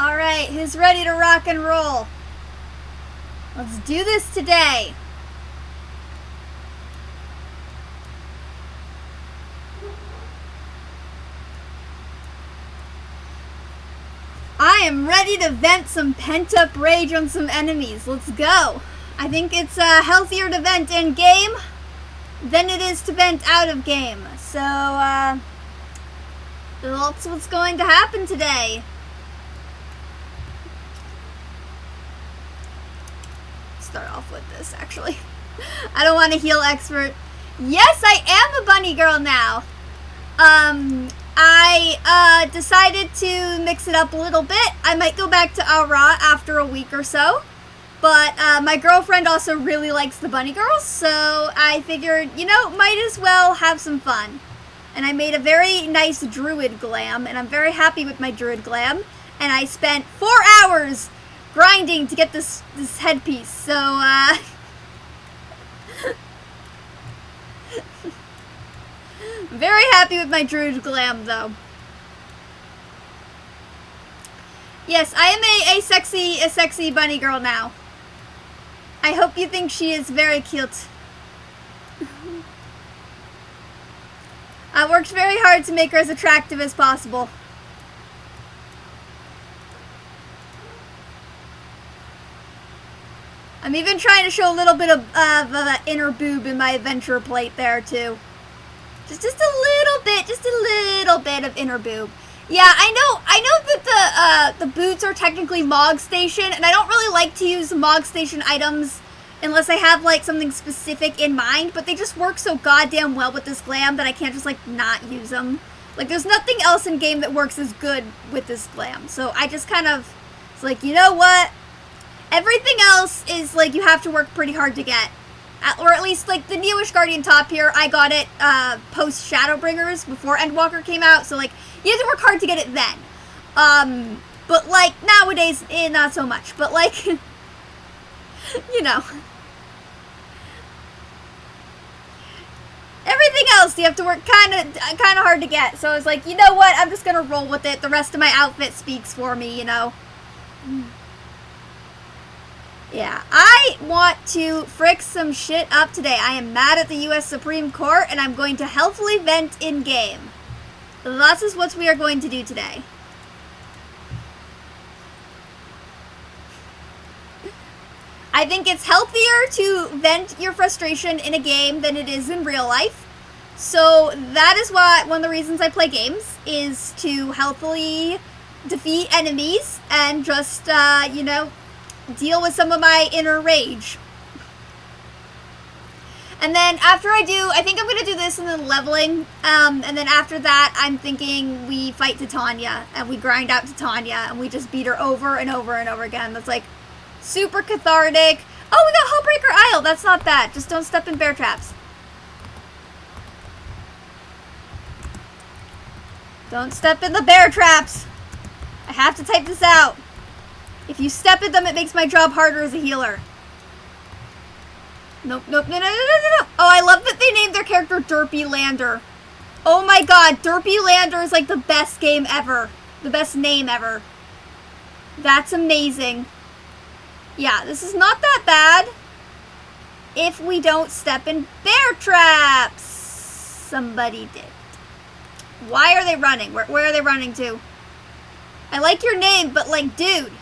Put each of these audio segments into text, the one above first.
Alright, who's ready to rock and roll? Let's do this today. I am ready to vent some pent-up rage on some enemies. Let's go. I think it's healthier to vent in game than it is to vent out of game. So, that's what's going to happen today. Start off with this, actually. I don't want to heal expert. Yes, I am a bunny girl now. I decided to mix it up a little bit. I might go back to Aura after a week or so. But my girlfriend also really likes the bunny girls, so I figured, you know, might as well have some fun. And I made a very nice druid glam, and I'm very happy with my druid glam. And I spent 4 hours grinding to get this headpiece, so very happy with my druid glam, though. Yes, I am a sexy bunny girl now. I hope you think she is very cute. I worked very hard to make her as attractive as possible. I'm even trying to show a little bit of inner boob in my adventure plate there, too. Just a little bit of inner boob. Yeah, I know that the boots are technically Mog Station, and I don't really like to use Mog Station items unless I have, like, something specific in mind, but they just work so goddamn well with this glam that I can't just, like, not use them. Like, there's nothing else in game that works as good with this glam, so I just kind of, it's like, you know what? Everything else is, like, you have to work pretty hard to get. Or at least, like, the newish Guardian top here, I got it post Shadowbringers before Endwalker came out, so, like, you have to work hard to get it then. But, like, nowadays, not so much. But, like, you know. Everything else you have to work kind of hard to get. So I was like, you know what, I'm just gonna roll with it. The rest of my outfit speaks for me, you know. Yeah, I want to frick some shit up today. I am mad at the U.S. Supreme Court, and I'm going to healthily vent in-game. That is what we are going to do today. I think it's healthier to vent your frustration in a game than it is in real life. So that is why one of the reasons I play games is to healthily defeat enemies and just, you know, deal with some of my inner rage. And then after I do, I think I'm going to do this and then leveling. And then after that, I'm thinking we fight Titania and we grind out Titania and we just beat her over and over and over again. That's like super cathartic. Oh, we got Hullbreaker Isle. That's not bad. Just don't step in bear traps. Don't step in the bear traps. I have to type this out. If you step in them, it makes my job harder as a healer. Nope, nope, no. Oh, I love that they named their character Derpy Lander. Oh my god, Derpy Lander is like the best game ever. The best name ever. That's amazing. Yeah, this is not that bad if we don't step in bear traps. Somebody did. Why are they running? Where are they running to? I like your name, but like, dude.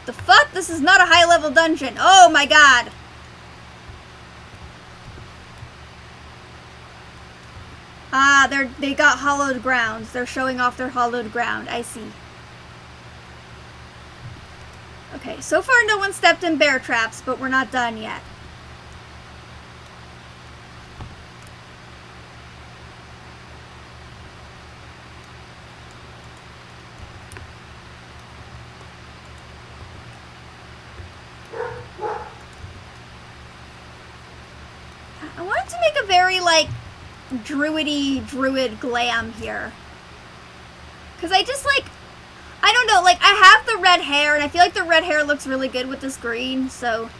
The fuck? This is not a high-level dungeon. Oh my god. Ah, they got hollowed grounds. They're showing off their hollowed ground. I see. Okay, so far no one stepped in bear traps, but we're not done yet. I wanted to make a very, like, druid glam here. Because I just, like, I don't know, like, I have the red hair, and I feel like the red hair looks really good with this green, so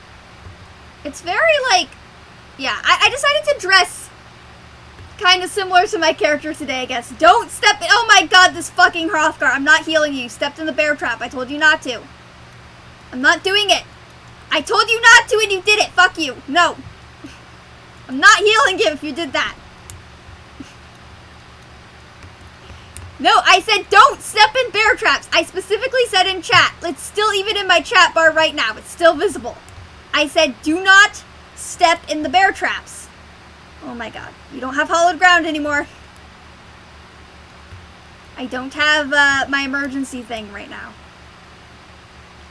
it's very, like, yeah, I decided to dress kind of similar to my character today, I guess. Don't step in. Oh my god, this fucking Hrothgar. I'm not healing you. You stepped in the bear trap. I told you not to. I'm not doing it. I told you not to and you did it. Fuck you. No. I'm not healing you if you did that. No, I said don't step in bear traps. I specifically said in chat. It's still even in my chat bar right now. It's still visible. I said do not step in the bear traps. Oh my god. You don't have hollowed ground anymore. I don't have my emergency thing right now.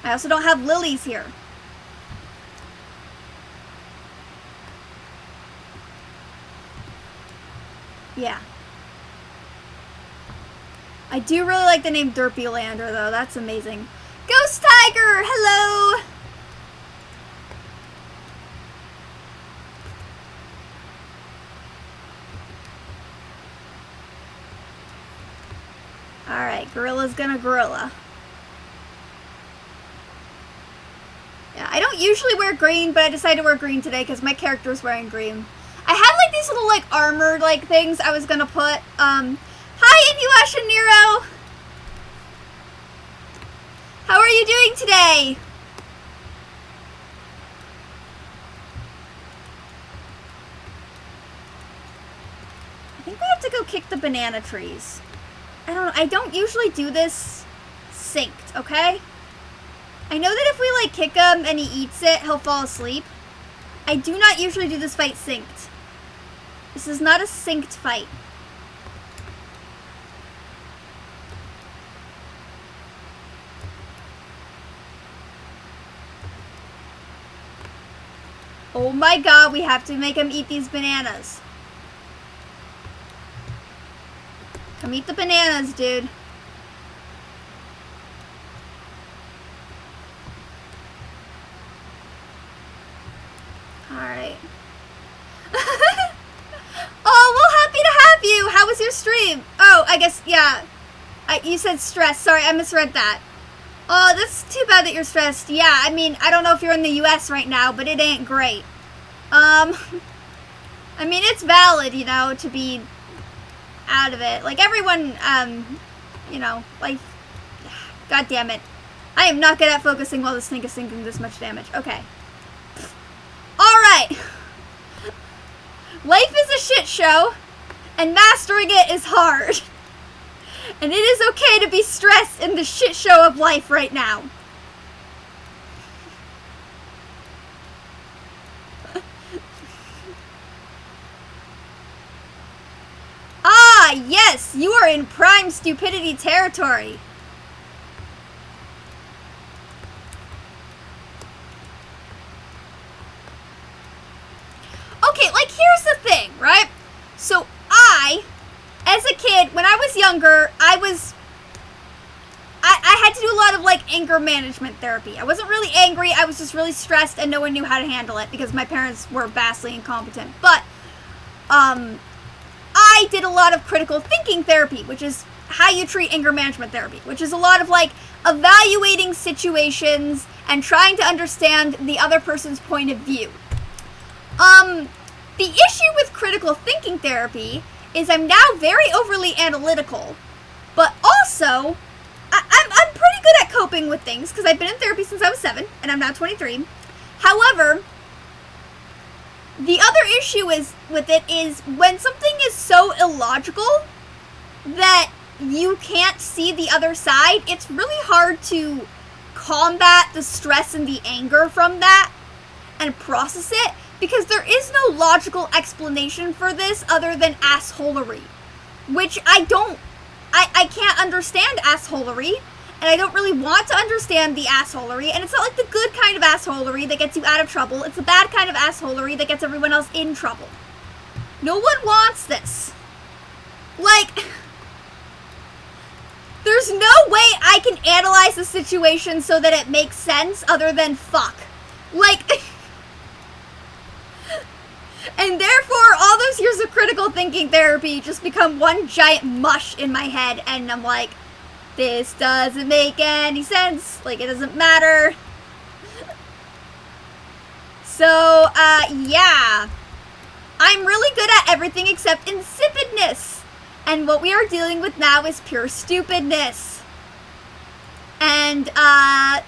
I also don't have lilies here. Yeah. I do really like the name Derpy Lander, though. That's amazing. Ghost Tiger! Hello! Alright, Gorilla's gonna gorilla. Yeah, I don't usually wear green, but I decided to wear green today because my character's wearing green. I had like these little like armor like things I was gonna put. Hi Inuyasha Nero! How are you doing today? I think we have to go kick the banana trees. I don't usually do this synced, okay? I know that if we like kick him and he eats it, he'll fall asleep. I do not usually do this fight synced. This is not a synced fight. Oh my god, we have to make him eat these bananas. Come eat the bananas, dude. Alright. Oh, well, happy to have you. How was your stream? Oh, I guess, yeah. You said stress. Sorry, I misread that. Oh, that's too bad that you're stressed. Yeah, I mean, I don't know if you're in the US right now, but it ain't great. I mean, it's valid, you know, to be out of it. Like, everyone, you know, like, god damn it. I am not good at focusing while this thing is sinking this much damage. Okay. Alright. Life is a shit show, and mastering it is hard. And it is okay to be stressed in the shit show of life right now. Ah, yes, you are in prime stupidity territory. Okay, like, here's the thing, right? So, as a kid, when I was younger, I had to do a lot of, like, anger management therapy. I wasn't really angry, I was just really stressed, and no one knew how to handle it, because my parents were vastly incompetent. But, I did a lot of critical thinking therapy, which is how you treat anger management therapy, which is a lot of, like, evaluating situations and trying to understand the other person's point of view. The issue with critical thinking therapy is I'm now very overly analytical, but also I'm pretty good at coping with things because I've been in therapy since I was 7 and I'm now 23. However, the other issue with it is when something is so illogical that you can't see the other side, it's really hard to combat the stress and the anger from that and process it. Because there is no logical explanation for this other than assholery. Which I can't understand assholery. And I don't really want to understand the assholery. And it's not like the good kind of assholery that gets you out of trouble. It's the bad kind of assholery that gets everyone else in trouble. No one wants this. Like, there's no way I can analyze the situation so that it makes sense other than fuck. Like... And therefore, all those years of critical thinking therapy just become one giant mush in my head, and I'm like, this doesn't make any sense. Like, it doesn't matter. So, yeah. I'm really good at everything except insipidness. And what we are dealing with now is pure stupidness. And, I'm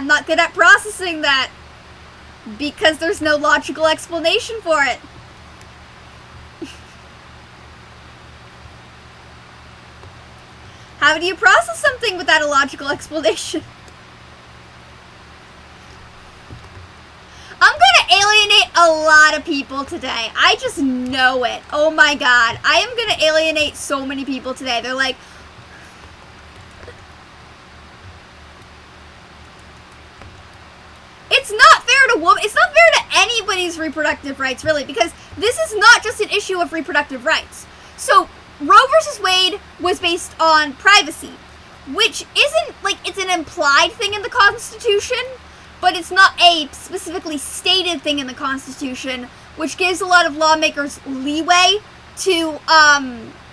not good at processing that. Because there's no logical explanation for it. How do you process something without a logical explanation? I'm gonna alienate a lot of people today. I just know it. Oh my god. I am gonna alienate so many people today. They're like, it's not fair to women. It's not fair to anybody's reproductive rights, really, because this is not just an issue of reproductive rights. So, Roe versus Wade was based on privacy, which isn't, like, it's an implied thing in the Constitution, but it's not a specifically stated thing in the Constitution, which gives a lot of lawmakers leeway to,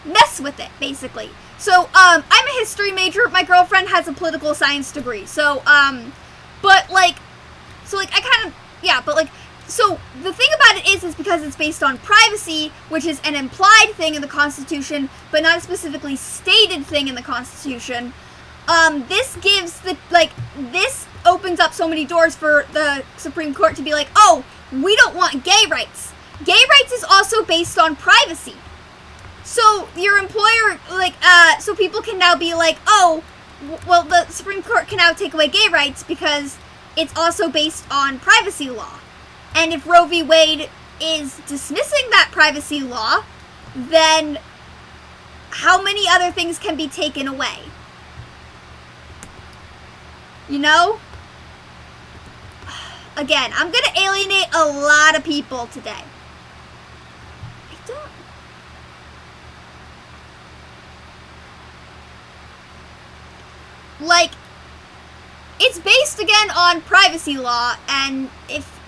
mess with it, basically. So, I'm a history major. My girlfriend has a political science degree. So, so the thing about it is because it's based on privacy, which is an implied thing in the Constitution, but not a specifically stated thing in the Constitution, this opens up so many doors for the Supreme Court to be like, oh, we don't want gay rights. Gay rights is also based on privacy. So your employer, so people can now be like, oh, well, the Supreme Court can now take away gay rights because it's also based on privacy law. And if Roe v. Wade is dismissing that privacy law, then how many other things can be taken away? You know? Again, I'm gonna alienate a lot of people today. It's based again on privacy law, and if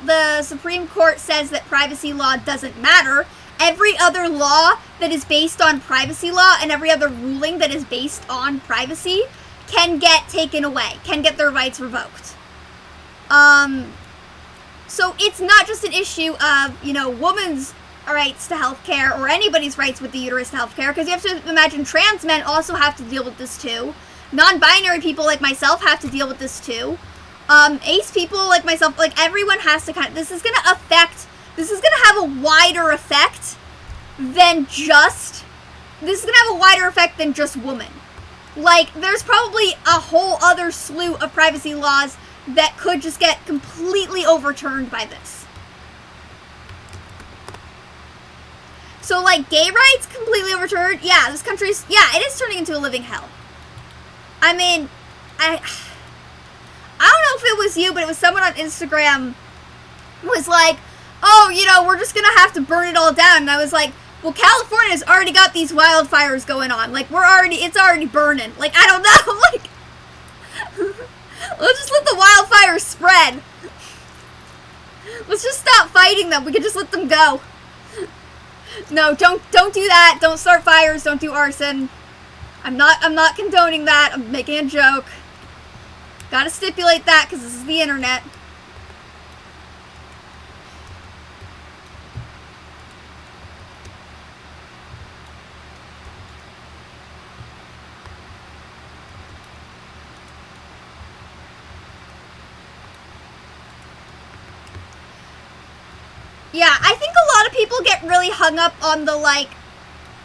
the Supreme Court says that privacy law doesn't matter, every other law that is based on privacy law and every other ruling that is based on privacy can get taken away, can get their rights revoked. So it's not just an issue of, women's rights to healthcare or anybody's rights with the uterus to healthcare, because you have to imagine trans men also have to deal with this too. Non-binary people like myself have to deal with this too. Ace people like myself, everyone has to this is going to have a wider effect than just women. There's probably a whole other slew of privacy laws that could just get completely overturned by this. So, gay rights completely overturned? Yeah, this country's, it is turning into a living hell. I mean, I don't know if it was you, but it was someone on Instagram who was like, oh, we're just gonna have to burn it all down. And I was like, well, California's already got these wildfires going on. It's already burning. I don't know. Let's just let the wildfires spread. Let's just stop fighting them. We can just let them go. No, don't do that. Don't start fires. Don't do arson. I'm not condoning that. I'm making a joke. Gotta stipulate that because this is the internet. Yeah, I think a lot of people get really hung up on the,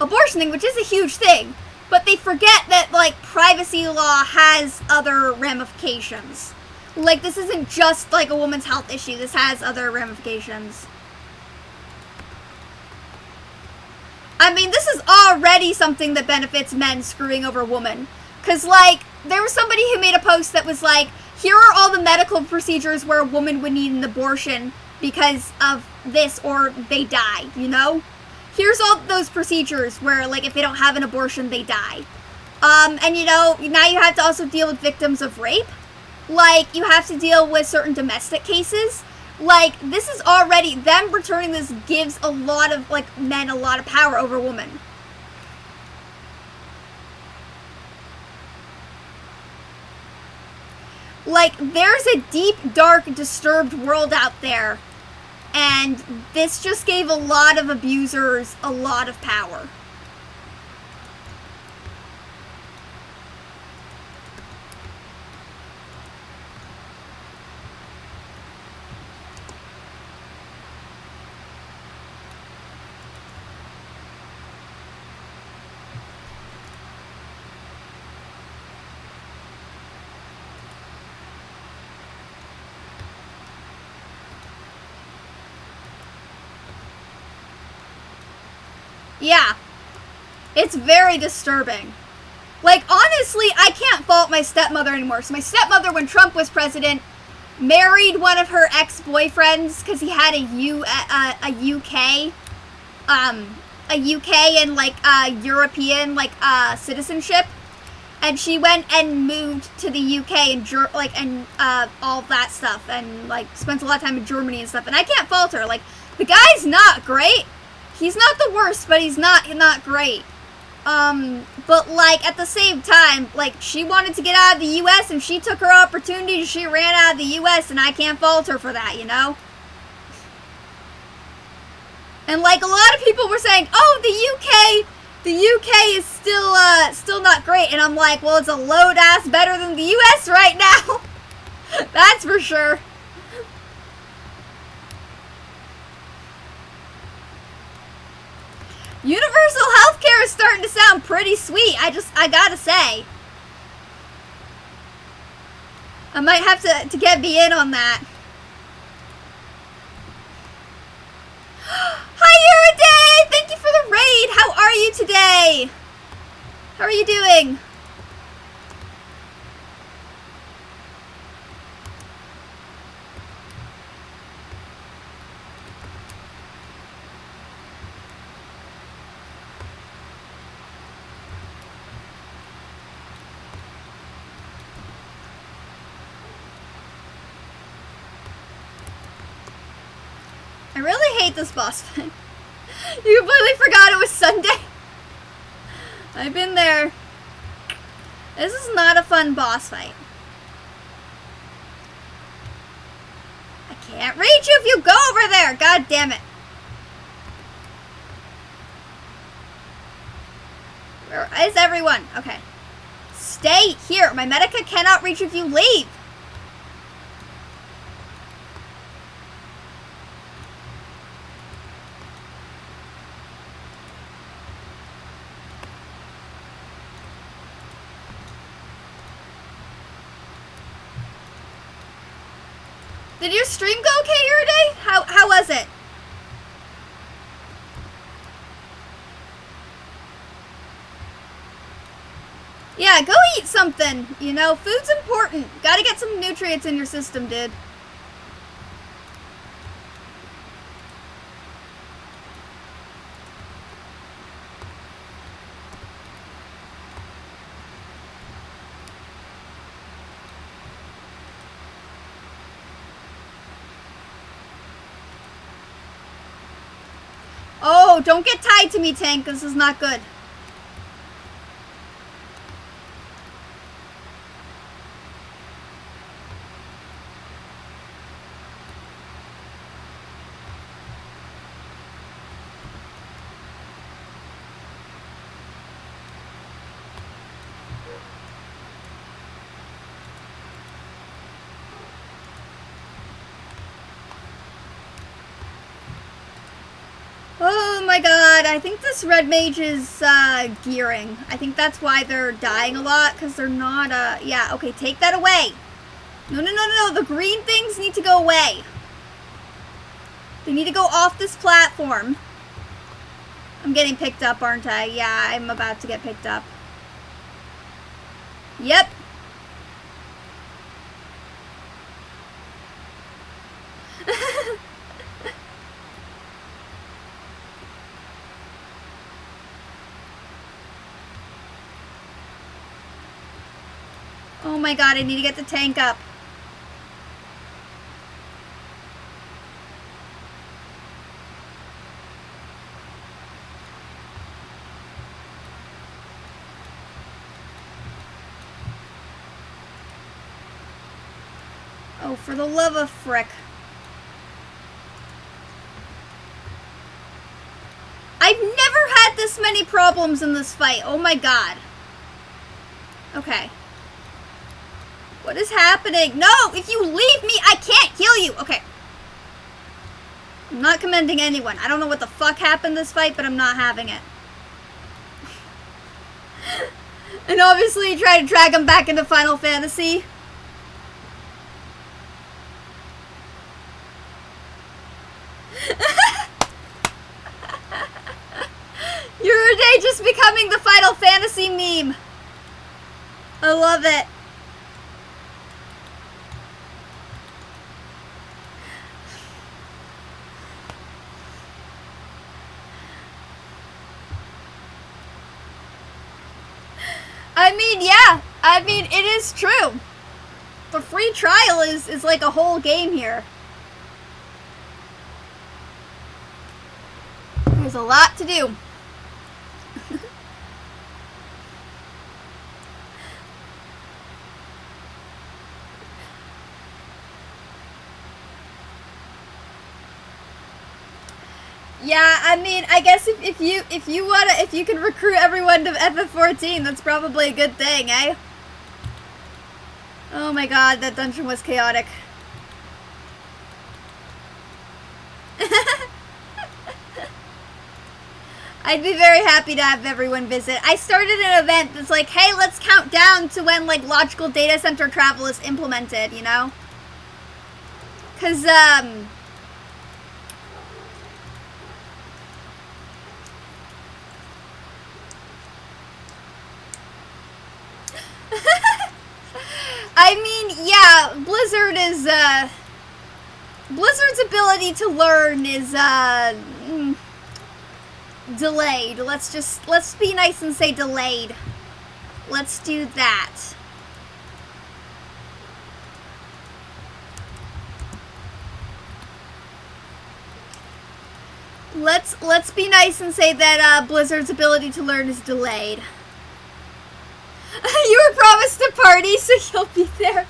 abortion thing, which is a huge thing. But they forget that, privacy law has other ramifications. This isn't just, a woman's health issue. This has other ramifications. I mean, this is already something that benefits men screwing over women. Because, there was somebody who made a post that was here are all the medical procedures where a woman would need an abortion because of this or they die, Here's all those procedures where, if they don't have an abortion, they die. And, now you have to also deal with victims of rape. You have to deal with certain domestic cases. This is already, them returning this gives a lot of, men a lot of power over women. There's a deep, dark, disturbed world out there And this just gave a lot of abusers a lot of power. Yeah, it's very disturbing. Like, honestly, I can't fault my stepmother anymore. So my stepmother, when Trump was president, married one of her ex-boyfriends because he had a UK and like European like citizenship, and she went and moved to the UK and all that stuff, and like spent a lot of time in Germany and stuff. And I can't fault her. Like, the guy's not great. He's not the worst, but he's not great. But like at the same time, like she wanted to get out of the US and she took her opportunity. She ran out of the US, and I can't fault her for that, you know? And like a lot of people were saying, "Oh, the UK is still not great." And I'm like, "Well, it's a load ass better than the US right now." That's for sure. Universal healthcare is starting to sound pretty sweet. I gotta say. I might have to get me in on that. Hi, Iriday! Thank you for the raid! How are you today? How are you doing? I really hate this boss fight. You completely forgot it was Sunday. I've been there. This is not a fun boss fight. I can't reach you if you go over there. God damn it. Where is everyone? Okay. Stay here. My Medica cannot reach if you leave. Did your stream go okay your day? How was it? Yeah, go eat something. You know, food's important. Gotta get some nutrients in your system, dude. Oh, don't get tied to me, Tank. This is not good. Oh my god, I think this red mage is gearing. I think that's why they're dying a lot, because they're not, yeah, okay, take that away. No, the green things need to go away. They need to go off this platform. I'm getting picked up, aren't I? Yeah, I'm about to get picked up. Yep. Oh my god, I need to get the tank up. Oh, for the love of frick. I've never had this many problems in this fight. Oh my god. Okay. What is happening? No! If you leave me, I can't heal you! Okay. I'm not commending anyone. I don't know what the fuck happened this fight, but I'm not having it. And obviously try to drag him back into Final Fantasy. You're a day just becoming the Final Fantasy meme. I love it. I mean, yeah. I mean, it is true. The free trial is like a whole game here. There's a lot to do. Yeah, I mean, I guess if you can recruit everyone to FF14, that's probably a good thing, eh? Oh my god, that dungeon was chaotic. I'd be very happy to have everyone visit. I started an event that's like, hey, let's count down to when, like, logical data center travel is implemented, you know? 'Cause, I mean, yeah, Blizzard's ability to learn is, delayed. Let's be nice and say delayed. Let's do that. Let's be nice and say that, Blizzard's ability to learn is delayed. You were promised a party, so you'll be there.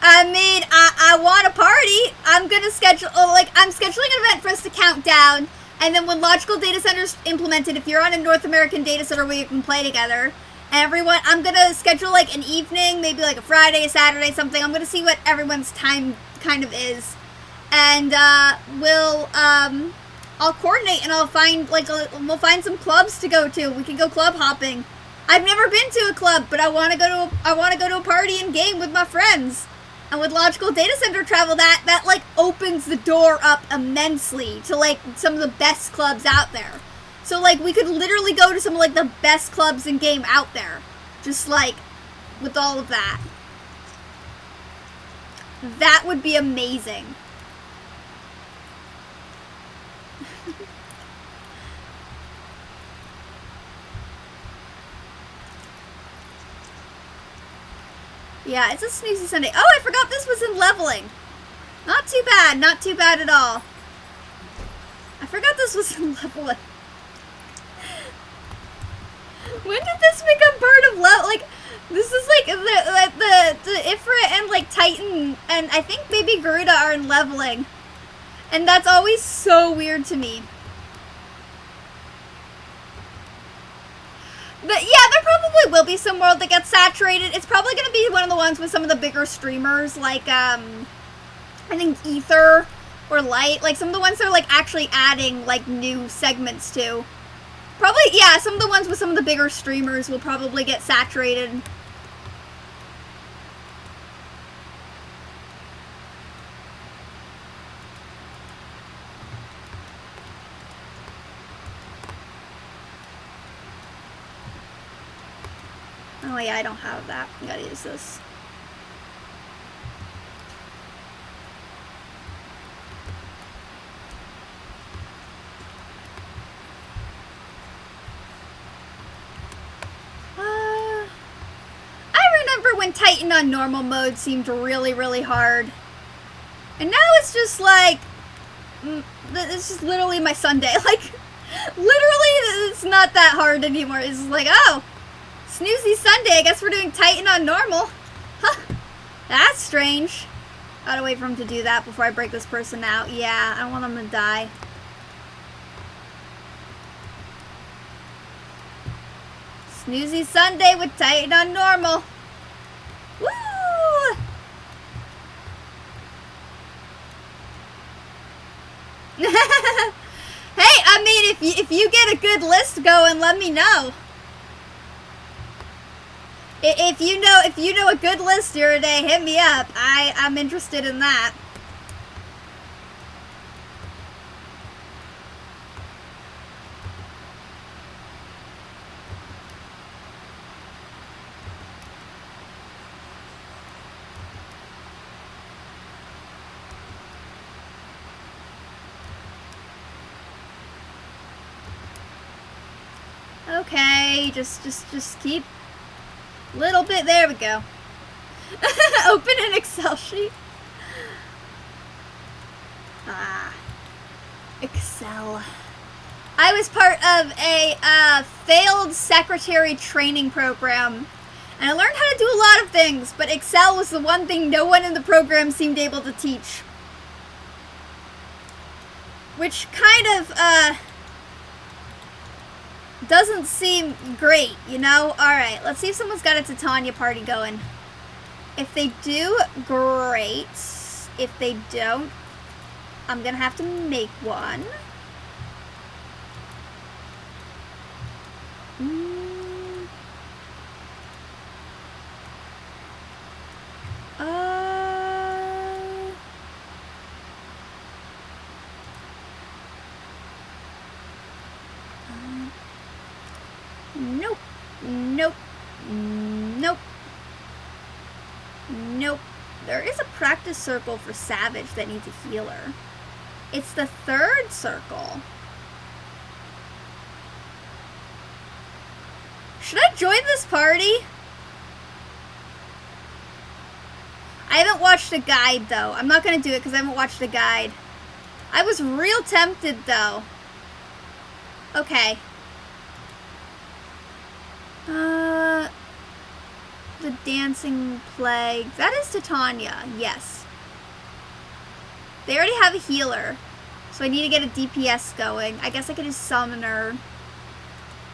I mean, I want a party. I'm gonna schedule, I'm scheduling an event for us to count down, and then when logical data center's implemented, if you're on a North American data center where you can play together, everyone, I'm gonna schedule like an evening, maybe like a Friday, a Saturday, something. I'm gonna see what everyone's time kind of is, and I'll coordinate and I'll find we'll find some clubs to go to. We can go club hopping. I've never been to a club, but I want to go to a party and game with my friends. And with logical data center travel, that like opens the door up immensely to like some of the best clubs out there. So like we could literally go to some of like the best clubs in game out there, just like with all of that. That would be amazing. Yeah, it's a snoozy Sunday. Oh, I forgot this was in leveling. Not too bad. Not too bad at all. I forgot this was in leveling. When did this become part of level? Like, this is like the Ifrit and like Titan and I think maybe Garuda are in leveling. And that's always so weird to me. But yeah, there probably will be some world that gets saturated. It's probably going to be one of the ones with some of the bigger streamers, like, I think Ether or Light. Like, some of the ones that are, like, actually adding, like, new segments to. Probably, yeah, some of the ones with some of the bigger streamers will probably get saturated. Oh yeah, I don't have that. I gotta use this. I remember when Titan on normal mode seemed really, really hard. And now it's just like, it's just literally my Sunday. Like, literally, it's not that hard anymore. It's just like, oh, snoozy Sunday, I guess we're doing Titan on normal. Huh, that's strange. Gotta wait for him to do that before I break this person out. Yeah, I don't want him to die. Snoozy Sunday with Titan on normal. Woo! Hey, I mean, if you get a good list going, let me know. If you know a good list here today, hit me up. I'm interested in that. Okay, just keep little bit. There we go. Open an Excel sheet. Ah, Excel. I was part of a failed secretary training program, and I learned how to do a lot of things, but Excel was the one thing no one in the program seemed able to teach. Which kind of, doesn't seem great, you know? Alright, let's see if someone's got a Titania party going. If they do, great. If they don't, I'm gonna have to make one. Nope. Nope. Nope. Nope. There is a practice circle for Savage that needs a healer. It's the third circle. Should I join this party? I haven't watched a guide, though. I'm not going to do it because I haven't watched a guide. I was real tempted, though. Okay. The Dancing Plague. That is Titania, yes. They already have a healer, so I need to get a DPS going. I guess I could just summon her.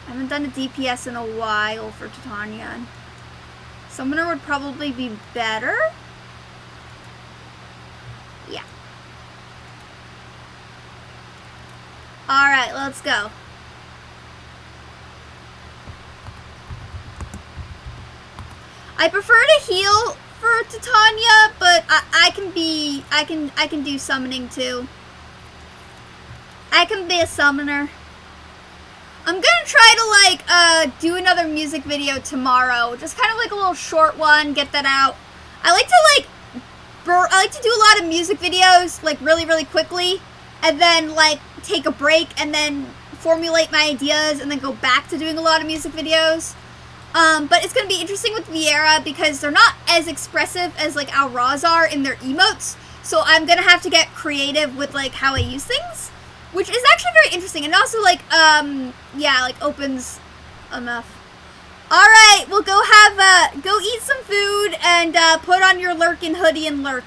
I haven't done a DPS in a while for Titania. Summoner would probably be better. Yeah. Alright, let's go. I prefer to heal for Titania, but I can do summoning too. I can be a summoner. I'm gonna try to do another music video tomorrow. Just kind of like a little short one, get that out. I like to do a lot of music videos like really quickly, and then like take a break and then formulate my ideas and then go back to doing a lot of music videos. But it's going to be interesting with Vieira because they're not as expressive as like Al Raz are in their emotes. So I'm going to have to get creative with like how I use things, which is actually very interesting. And also like, yeah, like opens enough. All right, we'll go go eat some food and put on your lurking hoodie and lurk.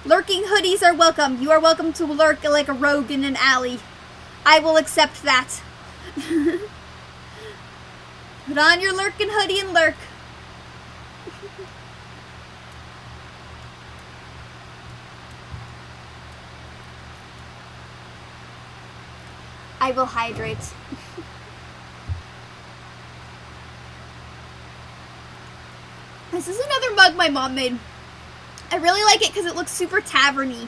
Lurking hoodies are welcome. You are welcome to lurk like a rogue in an alley. I will accept that. Put on your lurking hoodie and lurk. I will hydrate. This is another mug my mom made. I really like it because it looks super tavern-y.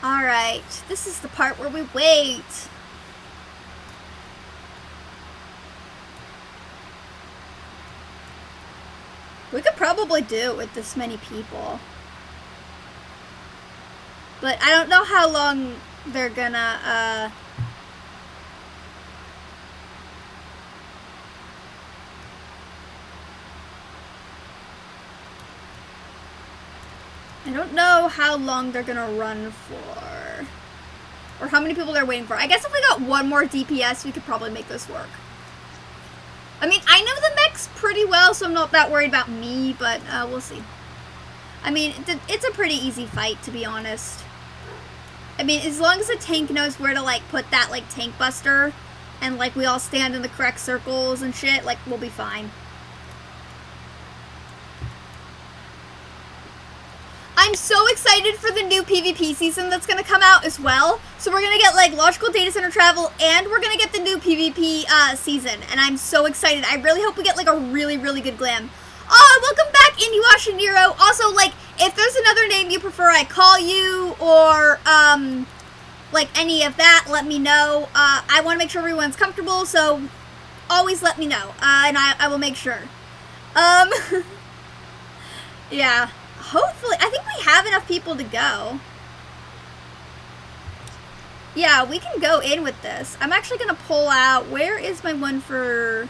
Alright, this is the part where we wait. We could probably do it with this many people. But I don't know how long they're gonna, I don't know how long they're gonna run for. Or how many people they're waiting for. I guess if we got one more DPS, we could probably make this work. I mean, I know the mechs pretty well, so I'm not that worried about me, but we'll see. I mean, it's a pretty easy fight, to be honest. I mean, as long as the tank knows where to, like, put that, like, tank buster, and, like, we all stand in the correct circles and shit, like, we'll be fine. I'm so excited for the new PvP season that's going to come out as well. So we're going to get, like, Logical Data Center Travel, and we're going to get the new PvP season. And I'm so excited. I really hope we get, like, a really, really good glam. Oh, welcome back, Inuyasha Nero. Also, like, if there's another name you prefer I call you, or, like, any of that, let me know. I want to make sure everyone's comfortable, so always let me know. And I will make sure. Yeah. Hopefully, I think we have enough people to go. Yeah, we can go in with this. I'm actually going to pull out, where is my one for,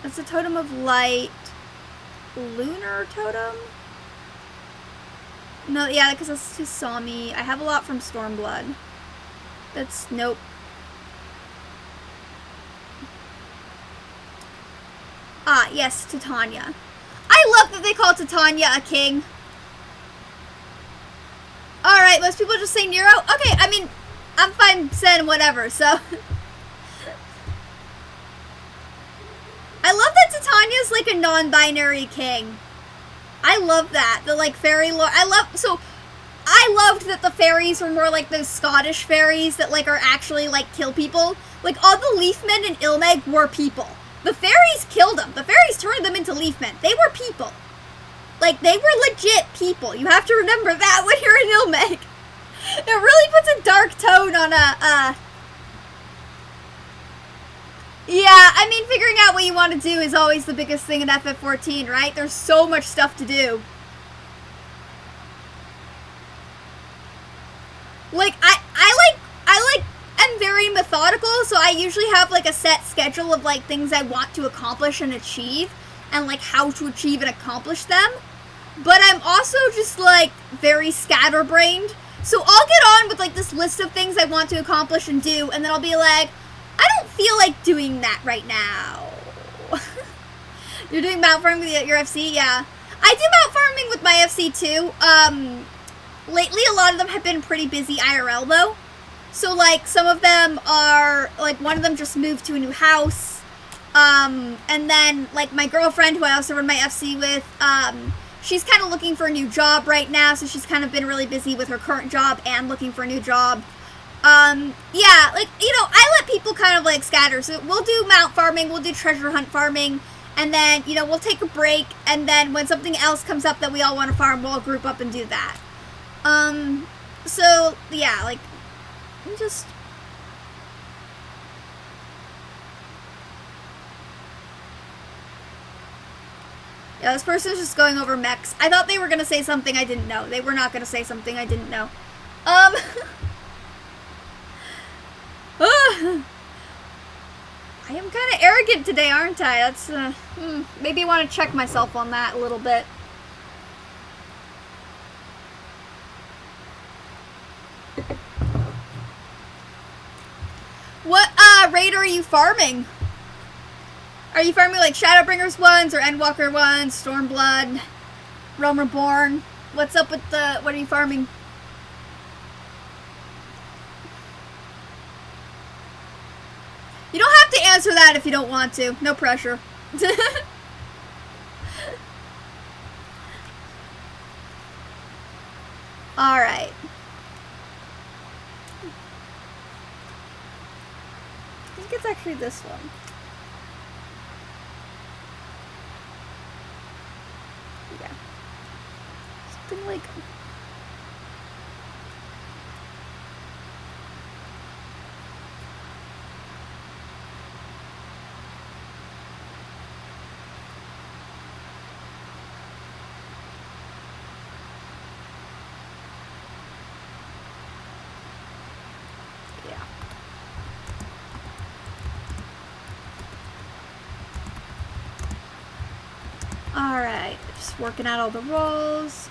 that's a Totem of Light, Lunar Totem? No, yeah, because that's Hisami. I have a lot from Stormblood. That's, nope. Ah, yes, Titania. I love that they call Titania a king. Alright, most people just say Nero. Okay, I mean, I'm fine saying whatever, so. I love that Titania's like a non-binary king. I love that. The like fairy lore. I loved that the fairies were more like those Scottish fairies that like are actually like kill people. Like all the Leafmen in Ilmeg were people. The fairies killed them. The fairies turned them into Leafmen. They were people. Like, they were legit people. You have to remember that when you're in Ilmeg. It really puts a dark tone on Yeah, I mean, figuring out what you want to do is always the biggest thing in FF14, right? There's so much stuff to do. Like, I'm very methodical, so I usually have like a set schedule of like things I want to accomplish and achieve, and like how to achieve and accomplish them. But I'm also just like very scatterbrained, so I'll get on with like this list of things I want to accomplish and do, and then I'll be like, I don't feel like doing that right now. You're doing mount farming with your FC? Yeah. I do mount farming with my FC too. Lately a lot of them have been pretty busy IRL though. So, like, some of them are, like, one of them just moved to a new house, and then, like, my girlfriend, who I also run my FC with, she's kind of looking for a new job right now, so she's kind of been really busy with her current job and looking for a new job. Yeah, like, you know, I let people kind of, like, scatter, so we'll do mount farming, we'll do treasure hunt farming, and then, you know, we'll take a break, and then when something else comes up that we all want to farm, we'll all group up and do that. So, yeah, like, just yeah, this person's just going over mechs. I thought they were gonna say something I didn't know. They were not gonna say something I didn't know. I am kind of arrogant today, aren't I? That's maybe I want to check myself on that a little bit. What raid are you farming? Are you farming like Shadowbringers ones or Endwalker ones, Stormblood, Realm Reborn? What's up with the, what are you farming? You don't have to answer that if you don't want to. No pressure. Alright. I think it's actually this one. Yeah. Something like... Alright, just working out all the rolls.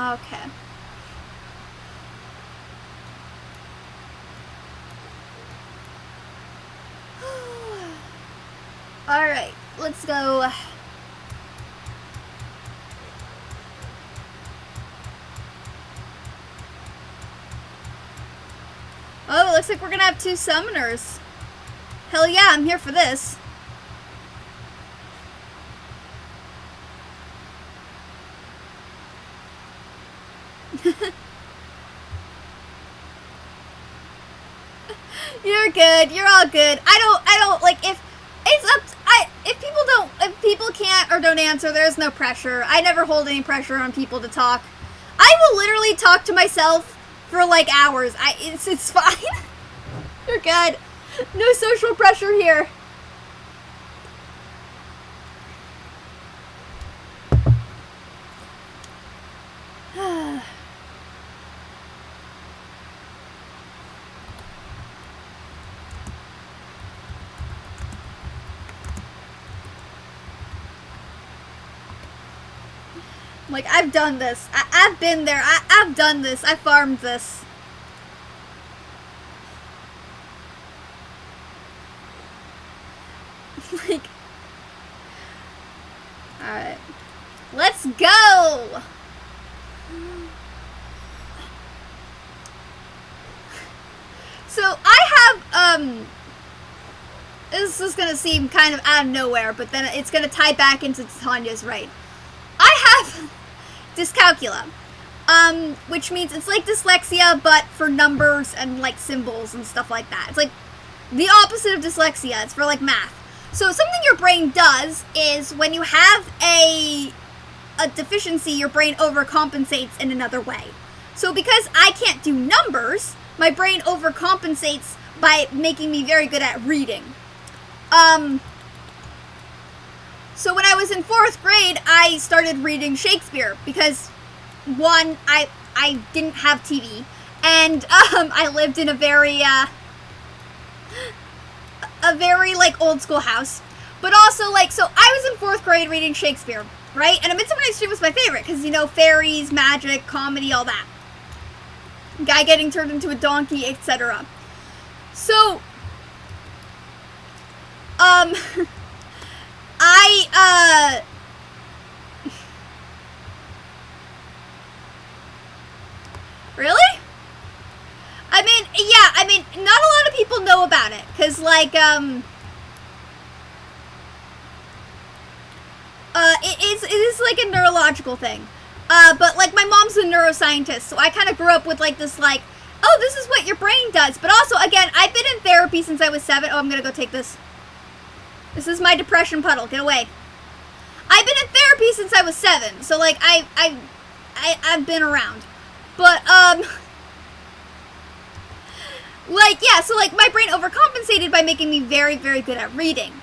Okay. Alright, let's go. Oh, it looks like we're gonna have 2 summoners. Hell yeah, I'm here for this. You're good. You're all good. I don't like if it's up. If people can't or don't answer, there's no pressure. I never hold any pressure on people to talk. I will literally talk to myself for like hours. It's fine. You're good. No social pressure here. Like, I've done this. I've been there. I've done this. I farmed this. Like, alright. Let's go! So, I have, this is gonna seem kind of out of nowhere, but then it's gonna tie back into Tanya's right. I have dyscalculia, which means it's like dyslexia, but for numbers and like symbols and stuff like that. It's like the opposite of dyslexia. It's for like math. So something your brain does is when you have a deficiency, your brain overcompensates in another way. So because I can't do numbers, my brain overcompensates by making me very good at reading. So when I was in 4th grade, I started reading Shakespeare because, one, I didn't have TV, and I lived in a very like old school house. But also like, so I was in 4th grade reading Shakespeare, right? And A Midsummer Night's Dream was my favorite because, you know, fairies, magic, comedy, all that. Guy getting turned into a donkey, etc. So, really? I mean, yeah, I mean, not a lot of people know about it, because, like, it is like a neurological thing, but, like, my mom's a neuroscientist, so I kind of grew up with, like, this, like, oh, this is what your brain does, but also, again, I've been in therapy since I was 7, oh, I'm gonna go take this. This is my depression puddle, get away. I've been in therapy since I was 7, so, like, I've been around, but, like, yeah, so, like, my brain overcompensated by making me very, very good at reading.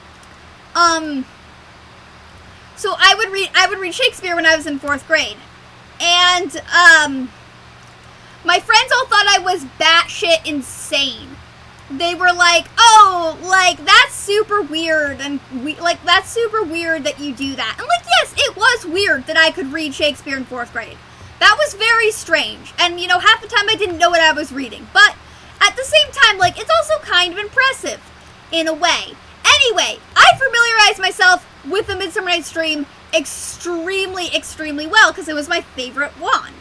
So I would read Shakespeare when I was in 4th grade. And, my friends all thought I was batshit insane. They were like, oh, like, that's super weird, and, that's super weird that you do that. And, like, yes, it was weird that I could read Shakespeare in 4th grade. That was very strange. And, you know, half the time I didn't know what I was reading. But at the same time, like, it's also kind of impressive, in a way. Anyway, I familiarized myself with A Midsummer Night's Dream extremely, extremely well, because it was my favorite one.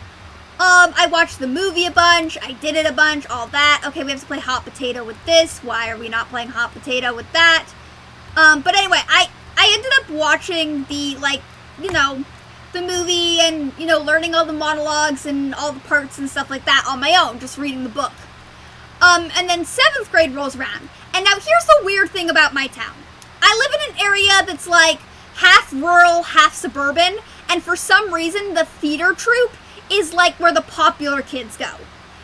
I watched the movie a bunch, I did it a bunch, all that. Okay, we have to play hot potato with this. Why are we not playing hot potato with that? But anyway, I ended up watching the, like, you know, the movie and, you know, learning all the monologues and all the parts and stuff like that on my own, just reading the book. And then 7th grade rolls around. And now here's the weird thing about my town. I live in an area that's like half rural, half suburban, and for some reason the theater troupe is like where the popular kids go.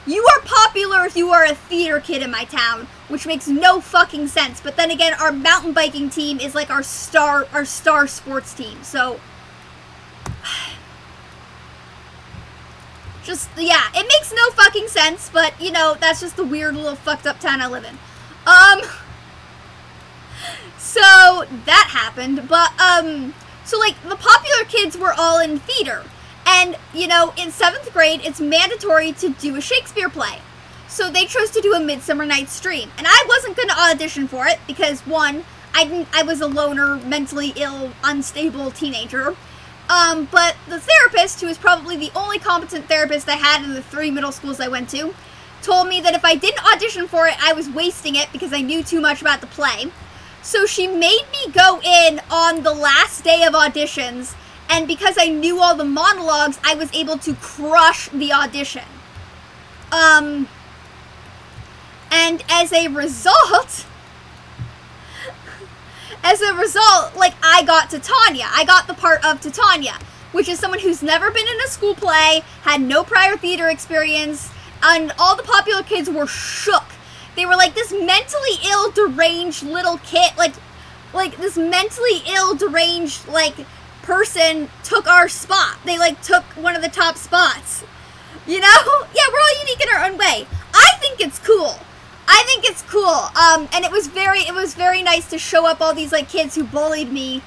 You are popular if you are a theater kid in my town, which makes no fucking sense. But then again, our mountain biking team is like our star sports team. So just, yeah, it makes no fucking sense, but, you know, that's just the weird little fucked up town I live in. So that happened, but, so, like, the popular kids were all in theater, And, you know, in 7th grade, it's mandatory to do a Shakespeare play. So they chose to do a Midsummer Night's Dream. And I wasn't going to audition for it because, one, I was a loner, mentally ill, unstable teenager. But the therapist, who was probably the only competent therapist I had in the 3 middle schools I went to, told me that if I didn't audition for it, I was wasting it because I knew too much about the play. So she made me go in on the last day of auditions, and because I knew all the monologues, I was able to crush the audition. And as a result, like, I got Titania. I got the part of Titania, which is someone who's never been in a school play, had no prior theater experience, and all the popular kids were shook. They were like, this mentally ill, deranged little kid, like this mentally ill, deranged, like, person took our spot. They, like, took one of the top spots. You know? Yeah, we're all unique in our own way. I think it's cool. And it was very nice to show up all these, like, kids who bullied me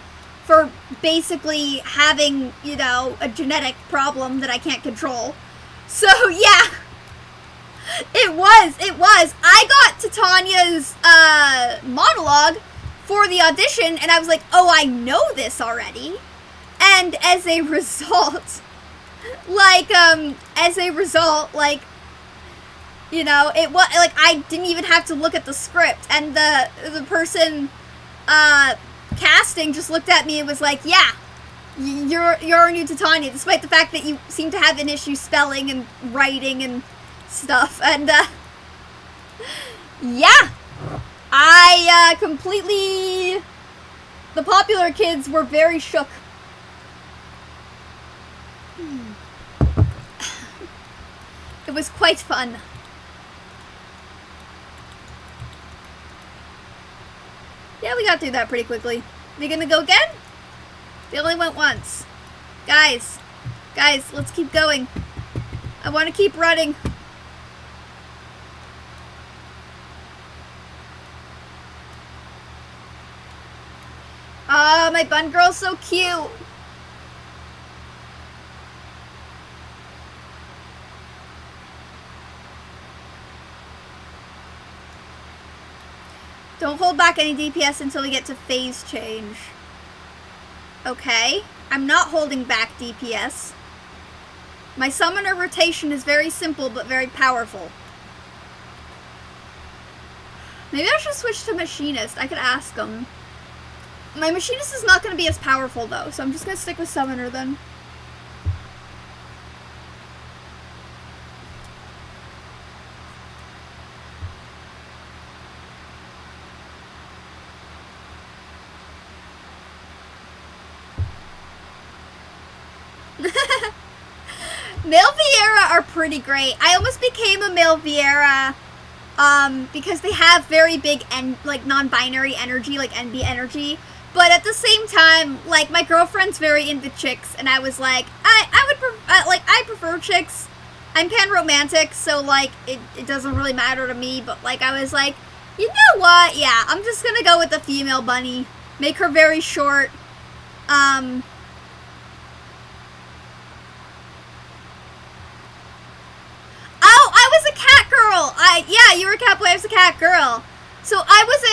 for basically having, you know, a genetic problem that I can't control. So, yeah. It was. I got Titania's monologue for the audition, and I was like, oh, I know this already. And as a result, you know, it was, like, I didn't even have to look at the script, and the person casting just looked at me and was like, yeah, you're our new Titania, despite the fact that you seem to have an issue spelling and writing and stuff. And yeah, I completely, the popular kids were very shook. It was quite fun. Yeah, we got through that pretty quickly. They gonna go again? They only went once. Guys, let's keep going. I want to keep running. Oh, my bun girl's so cute. Don't hold back any DPS until we get to phase change. Okay. I'm not holding back DPS. My summoner rotation is very simple but very powerful. Maybe I should switch to machinist. I could ask him. My machinist is not going to be as powerful though, so I'm just going to stick with summoner then. Male Viera are pretty great. I almost became a male Viera because they have very big like non-binary energy, like NB energy. But at the same time, like, my girlfriend's very into chicks, and I was like, I prefer chicks. I'm pan-romantic, so, like, it doesn't really matter to me. But, like, I was like, you know what? Yeah, I'm just gonna go with the female bunny. Make her very short. Oh, I was a cat girl. Yeah, you were a cat boy. I was a cat girl. So I was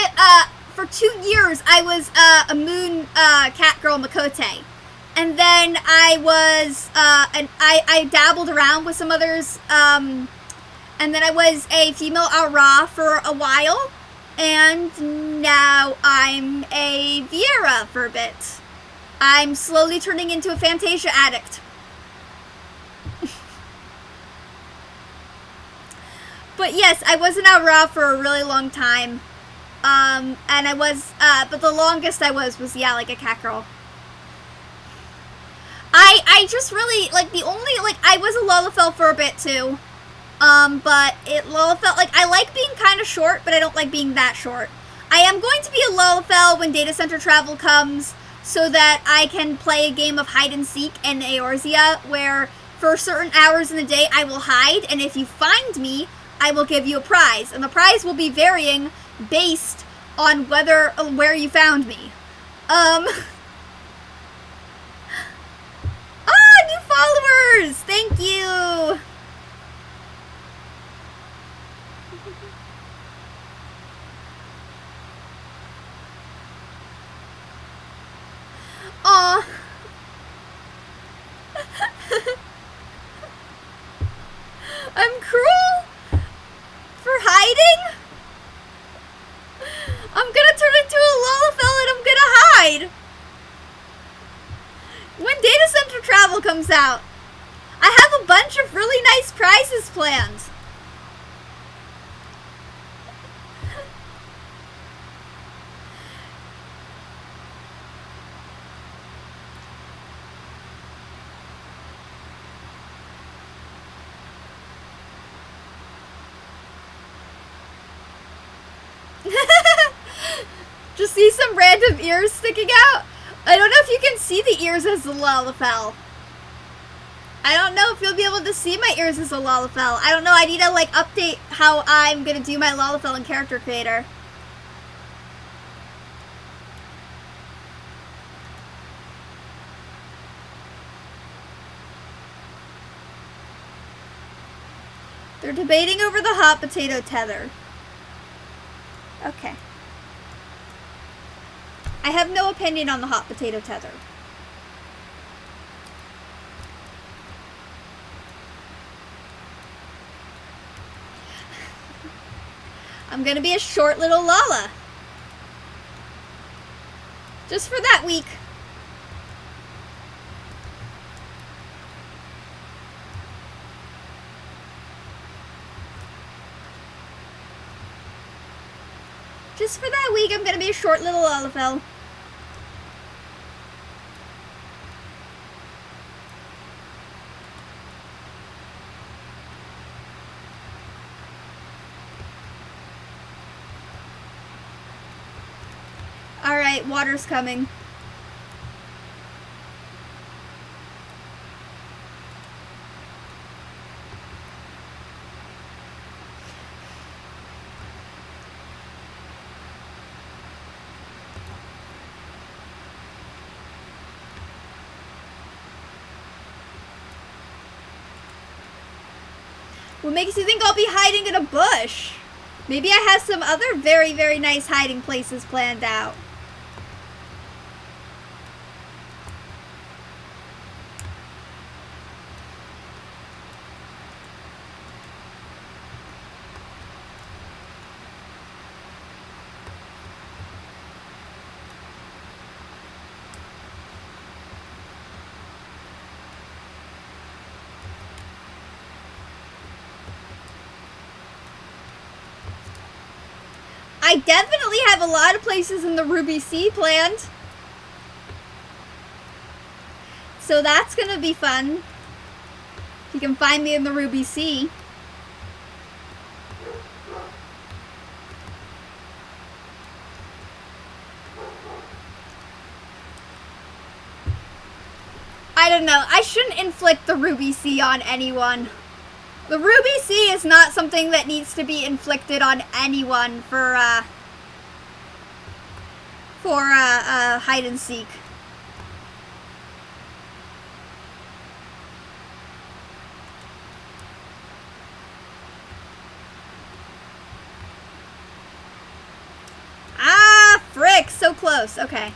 for 2 years, I was a moon cat girl Makote. And then I was, I dabbled around with some others. And then I was a female Aura for a while. And now I'm a Viera for a bit. I'm slowly turning into a Fantasia addict. But yes, I was an Aura for a really long time. And I was, but the longest I was, yeah, like a cat girl. I just really, like, the only, like, I was a Lullafell for a bit too. But Lullafell, like, I like being kind of short, but I don't like being that short. I am going to be a Lullafell when Data Center Travel comes, so that I can play a game of hide and seek in Eorzea, where for certain hours in the day I will hide, and if you find me, I will give you a prize. And the prize will be varying based on where you found me. New followers! ears! Thank you! Aw. I'm cruel? For hiding? I'm gonna turn into a Lalafell and I'm gonna hide! When Data Center Travel comes out, I have a bunch of really nice prizes planned. Just see some random ears sticking out? I don't know if you can see the ears as a Lalafell. I don't know if you'll be able to see my ears as a Lalafell. I don't know, I need to like update how I'm gonna do my Lalafell in Character Creator. They're debating over the hot potato tether. Okay. I have no opinion on the hot potato tether. I'm gonna be a short little Lala. Just for that week. Just for that week, I'm gonna be a short little Lalafell. Alright, water's coming. What makes you think I'll be hiding in a bush? Maybe I have some other very, very nice hiding places planned out. I definitely have a lot of places in the Ruby Sea planned. So that's gonna be fun. You can find me in the Ruby Sea. I don't know. I shouldn't inflict the Ruby Sea on anyone. The Ruby Sea is not something that needs to be inflicted on anyone for hide and seek. Ah, frick, so close. Okay.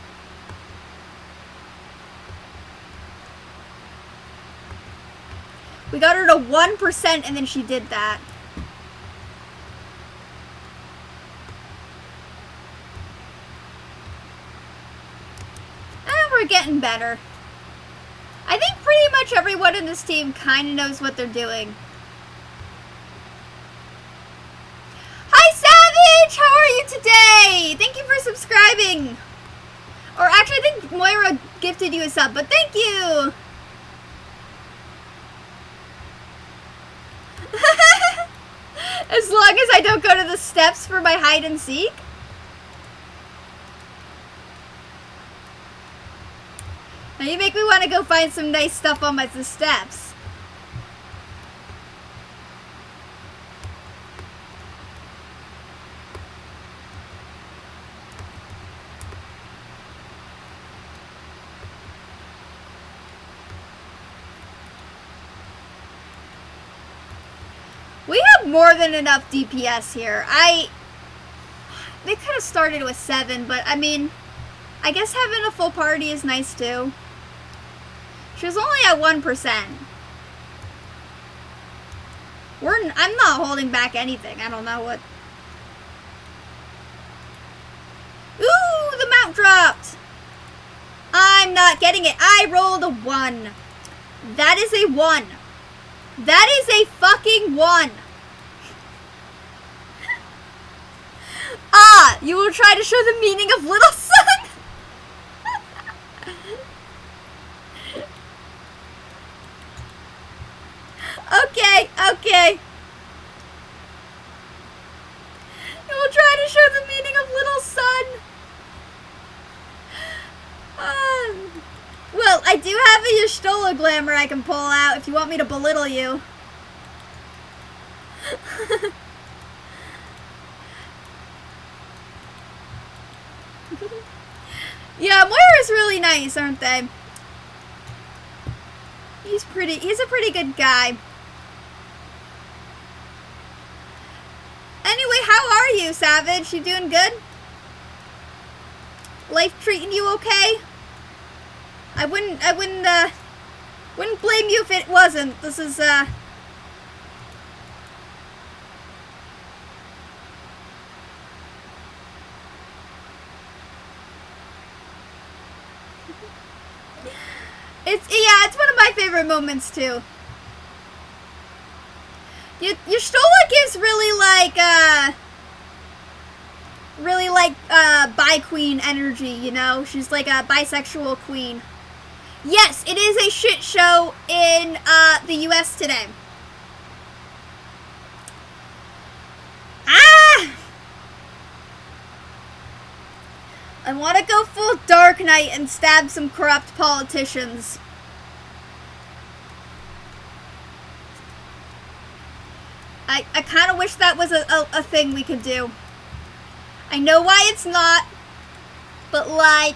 We got her to 1% and then she did that. We're getting better. I think pretty much everyone in this team kind of knows what they're doing. Hi, Savage! How are you today? Thank you for subscribing. Or actually, I think Moira gifted you a sub, but thank you. As long as I don't go to the steps for my hide and seek. Now you make me want to go find some nice stuff on the steps. more than enough DPS here. They could have started with 7, but I mean, I guess having a full party is nice too. She was only at 1%. I'm not holding back anything. I don't know what. Ooh, the mount dropped. I'm not getting it. I rolled a 1. That is a 1. That is a fucking 1. Ah, you will try to show the meaning of little son. Okay, okay. You will try to show the meaning of little son. Well, I do have a Y'shtola glamour I can pull out if you want me to belittle you. Yeah, Moira's really nice, aren't they? He's a pretty good guy. Anyway, how are you, Savage? You doing good? Life treating you okay? I wouldn't blame you if it wasn't. This is, it's one of my favorite moments too. Y'shtola gives really like bi-queen energy, you know? She's like a bisexual queen. Yes, it is a shit show in the US today. Ah! I want to go full Dark Knight and stab some corrupt politicians. I kind of wish that was a thing we could do. I know why it's not, but like,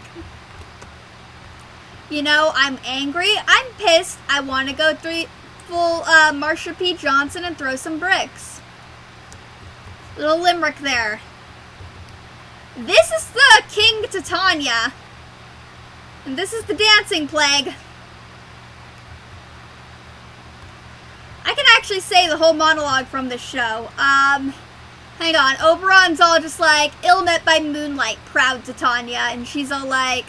you know, I'm angry, I'm pissed, I want to go full Marsha P. Johnson and throw some bricks. Little limerick there. This is the King Titania, and this is the Dancing Plague. I can actually say the whole monologue from this show. Hang on. Oberon's all just like, ill met by moonlight, proud Titania. And she's all like,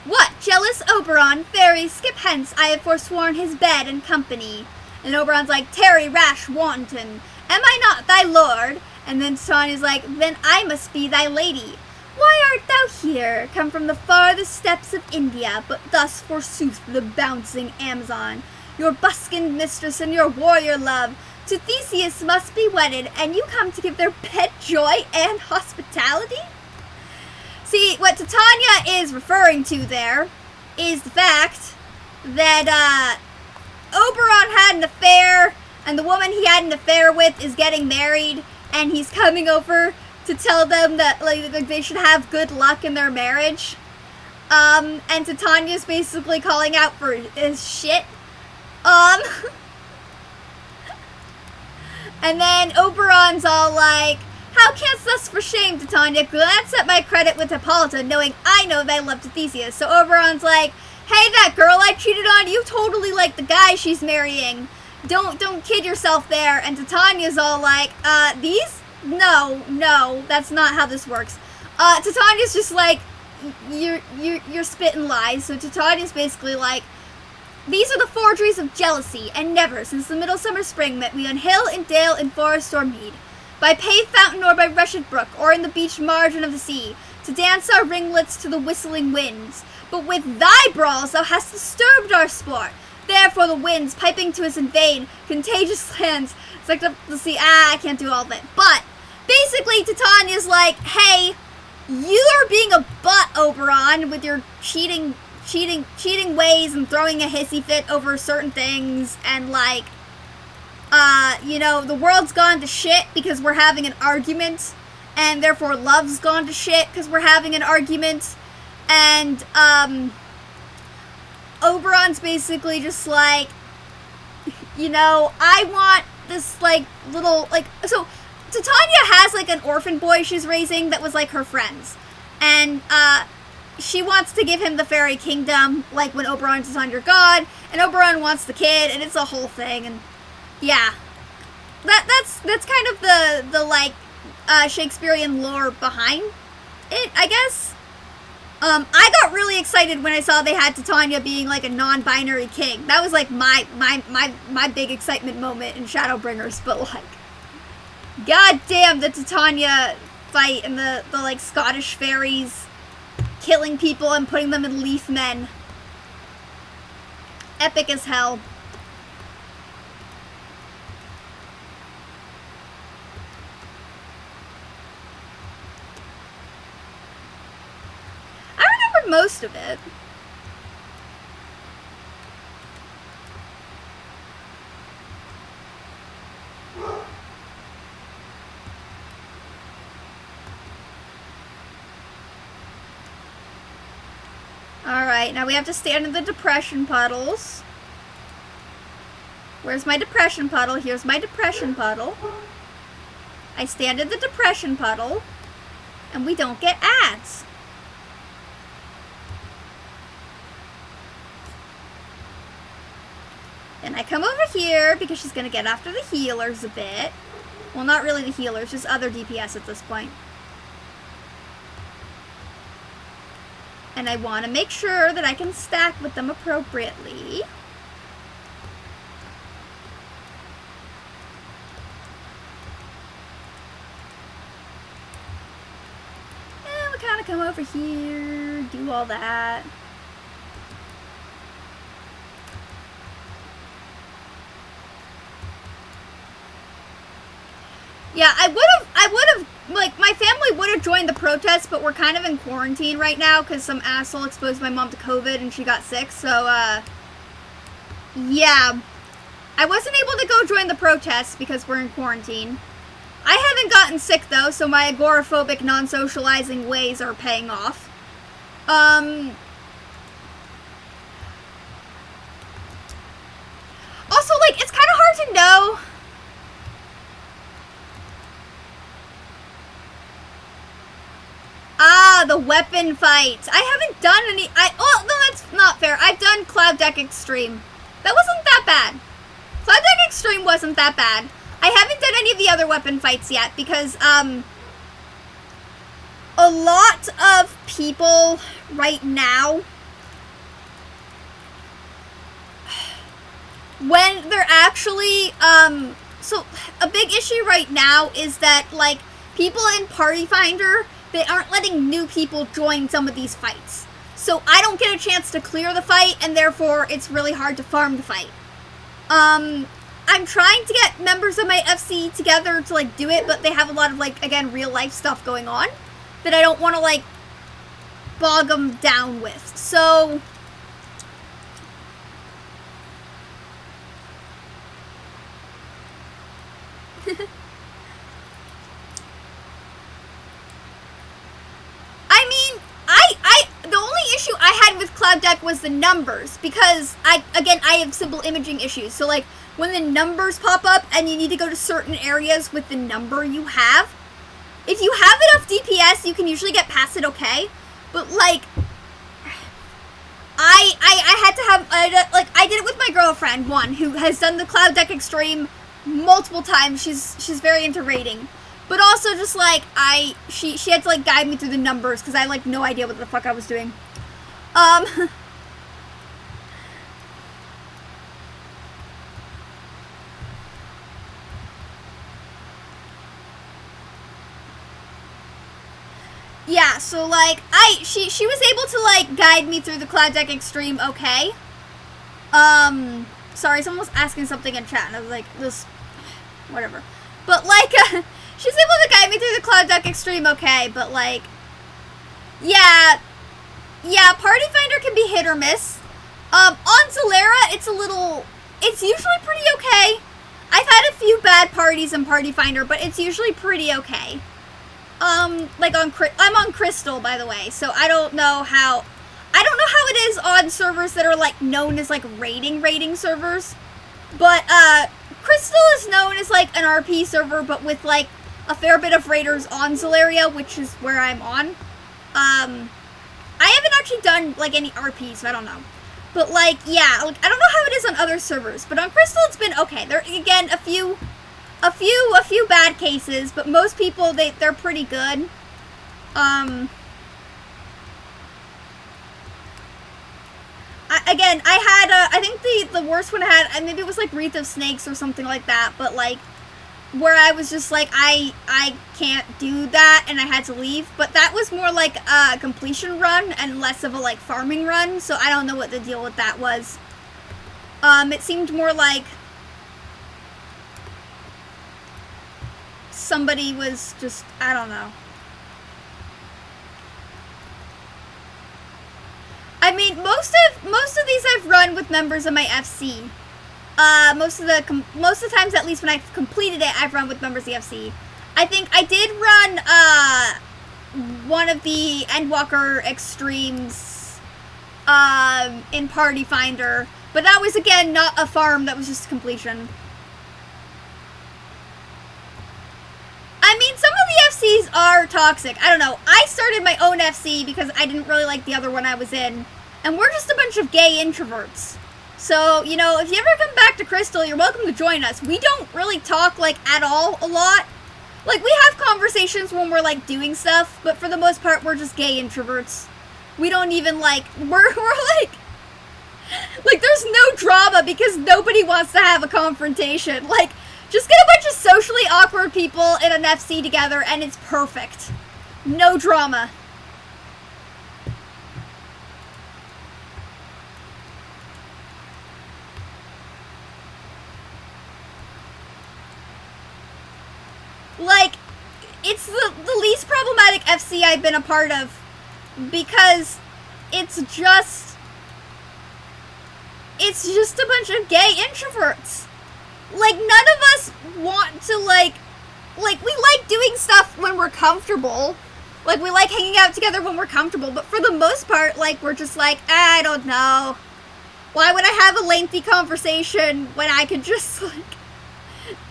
what? Jealous Oberon, fairy, skip hence, I have forsworn his bed and company. And Oberon's like, tarry, rash, wanton, am I not thy lord? And then Titania's like, then I must be thy lady. Why art thou here, come from the farthest steppes of India, but thus forsooth the bouncing Amazon? Your buskined mistress and your warrior love to Theseus must be wedded, and you come to give their pet joy and hospitality? See, what Titania is referring to there is the fact that Oberon had an affair, and the woman he had an affair with is getting married, and he's coming over to tell them that like they should have good luck in their marriage. And Titania's basically calling out for his shit. And then Oberon's all like, how canst thus for shame, Titania, glance at my credit with Hippolyta, knowing I know thy love to Theseus. So Oberon's like, hey, that girl I cheated on, you totally like the guy she's marrying. Don't kid yourself there. And Titania's all like, these? No, that's not how this works. Titania's just like, you're spitting lies. So Titania's basically like, these are the forgeries of jealousy, and never, since the middle summer spring, met we on hill and dale, in forest or mead, by paved fountain or by rushed brook, or in the beach margin of the sea, to dance our ringlets to the whistling winds. But with thy brawls thou hast disturbed our sport. Therefore the winds, piping to us in vain, contagious lands, sucked up the sea. I can't do all of it. But basically, Titania's like, hey, you are being a butt, Oberon, with your cheating ways and throwing a hissy fit over certain things, and like, you know, the world's gone to shit because we're having an argument, and therefore love's gone to shit because we're having an argument, and, Oberon's basically just like, you know, I this, like, little, like, so Titania has, like, an orphan boy she's raising that was, like, her friends. And, she wants to give him the fairy kingdom, like, when Oberon's is under God, and Oberon wants the kid, and it's a whole thing, and, yeah. That's kind of the like, Shakespearean lore behind it, I guess. I got really excited when I saw they had Titania being, like, a non-binary king. That was, like, my big excitement moment in Shadowbringers, but, like, god damn, the Titania fight and the like, Scottish fairies killing people and putting them in leaf men. Epic as hell. I remember most of it. Alright, now we have to stand in the depression puddles. Where's my depression puddle? Here's my depression puddle. I stand in the depression puddle, and we don't get ads. Then I come over here, because she's gonna get after the healers a bit. Well, not really the healers, just other DPS at this point. And I want to make sure that I can stack with them appropriately. And we kind of come over here, do all that. Yeah, I would have, like, my family would have joined the protest, but we're kind of in quarantine right now because some asshole exposed my mom to COVID and she got sick, so, yeah. I wasn't able to go join the protests because we're in quarantine. I haven't gotten sick, though, so my agoraphobic, non-socializing ways are paying off. Also, like, it's kind of hard to know. Ah, the weapon fights. I haven't done any. Oh, no, that's not fair. I've done Cloud Deck Extreme. That wasn't that bad. Cloud Deck Extreme wasn't that bad. I haven't done any of the other weapon fights yet because, a lot of people right now, when they're actually, so a big issue right now is that, like, people in Party Finder, they aren't letting new people join some of these fights. So I don't get a chance to clear the fight, and therefore it's really hard to farm the fight. I'm trying to get members of my FC together to, like, do it, but they have a lot of, like, again, real life stuff going on that I don't want to, like, bog them down with. So I mean, the only issue I had with Cloud Deck was the numbers, because I have simple imaging issues. So, like, when the numbers pop up and you need to go to certain areas with the number you have, if you have enough DPS, you can usually get past it okay. But, like, I had to have, I did it with my girlfriend, one, who has done the Cloud Deck Extreme multiple times. She's very into raiding. But also just, like, she had to, like, guide me through the numbers, because I had, like, no idea what the fuck I was doing. Yeah, so, like, she was able to, like, guide me through the Cloud Deck Extreme okay. Sorry, someone was asking something in chat, and I was like, this, whatever. But, like, she's able to guide me through the Cloud Deck Extreme okay, but, like, yeah, Party Finder can be hit or miss. On Zalera, it's usually pretty okay. I've had a few bad parties in Party Finder, but it's usually pretty okay. Like, I'm on Crystal, by the way, so I don't know how it is on servers that are, like, known as, like, raiding servers. But, Crystal Crystal is known as like an RP server, but with like a fair bit of raiders on Zolaria, which is where I'm on. I haven't actually done like any RP, so I don't know. But like, yeah, like I don't know how it is on other servers, but on Crystal it's been okay. There again a few bad cases, but most people they're pretty good. Again, I had I think the worst one I had, maybe it was like Wreath of Snakes or something like that, but like where I was just like I can't do that and I had to leave, but that was more like a completion run and less of a like farming run, so I don't know what the deal with that was. It seemed more like somebody was just, I don't know. I mean, most of these I've run with members of my FC. Most of the times, at least when I've completed it, I've run with members of the FC. I think I did run one of the Endwalker Extremes in Party Finder, but that was again not a farm, that was just completion. I mean, some of the FCs are toxic. I don't know. I started my own FC because I didn't really like the other one I was in. And we're just a bunch of gay introverts. So, you know, if you ever come back to Crystal, you're welcome to join us. We don't really talk, like, at all a lot. Like, we have conversations when we're, like, doing stuff. But for the most part, we're just gay introverts. We don't even, like, we're like, there's no drama because nobody wants to have a confrontation. Like, just get a bunch of socially awkward people in an FC together and it's perfect. No drama. Like, it's the least problematic FC I've been a part of because it's just a bunch of gay introverts. Like, none of us want to, like, we like doing stuff when we're comfortable. Like, we like hanging out together when we're comfortable, but for the most part, like, we're just like, I don't know. Why would I have a lengthy conversation when I could just, like,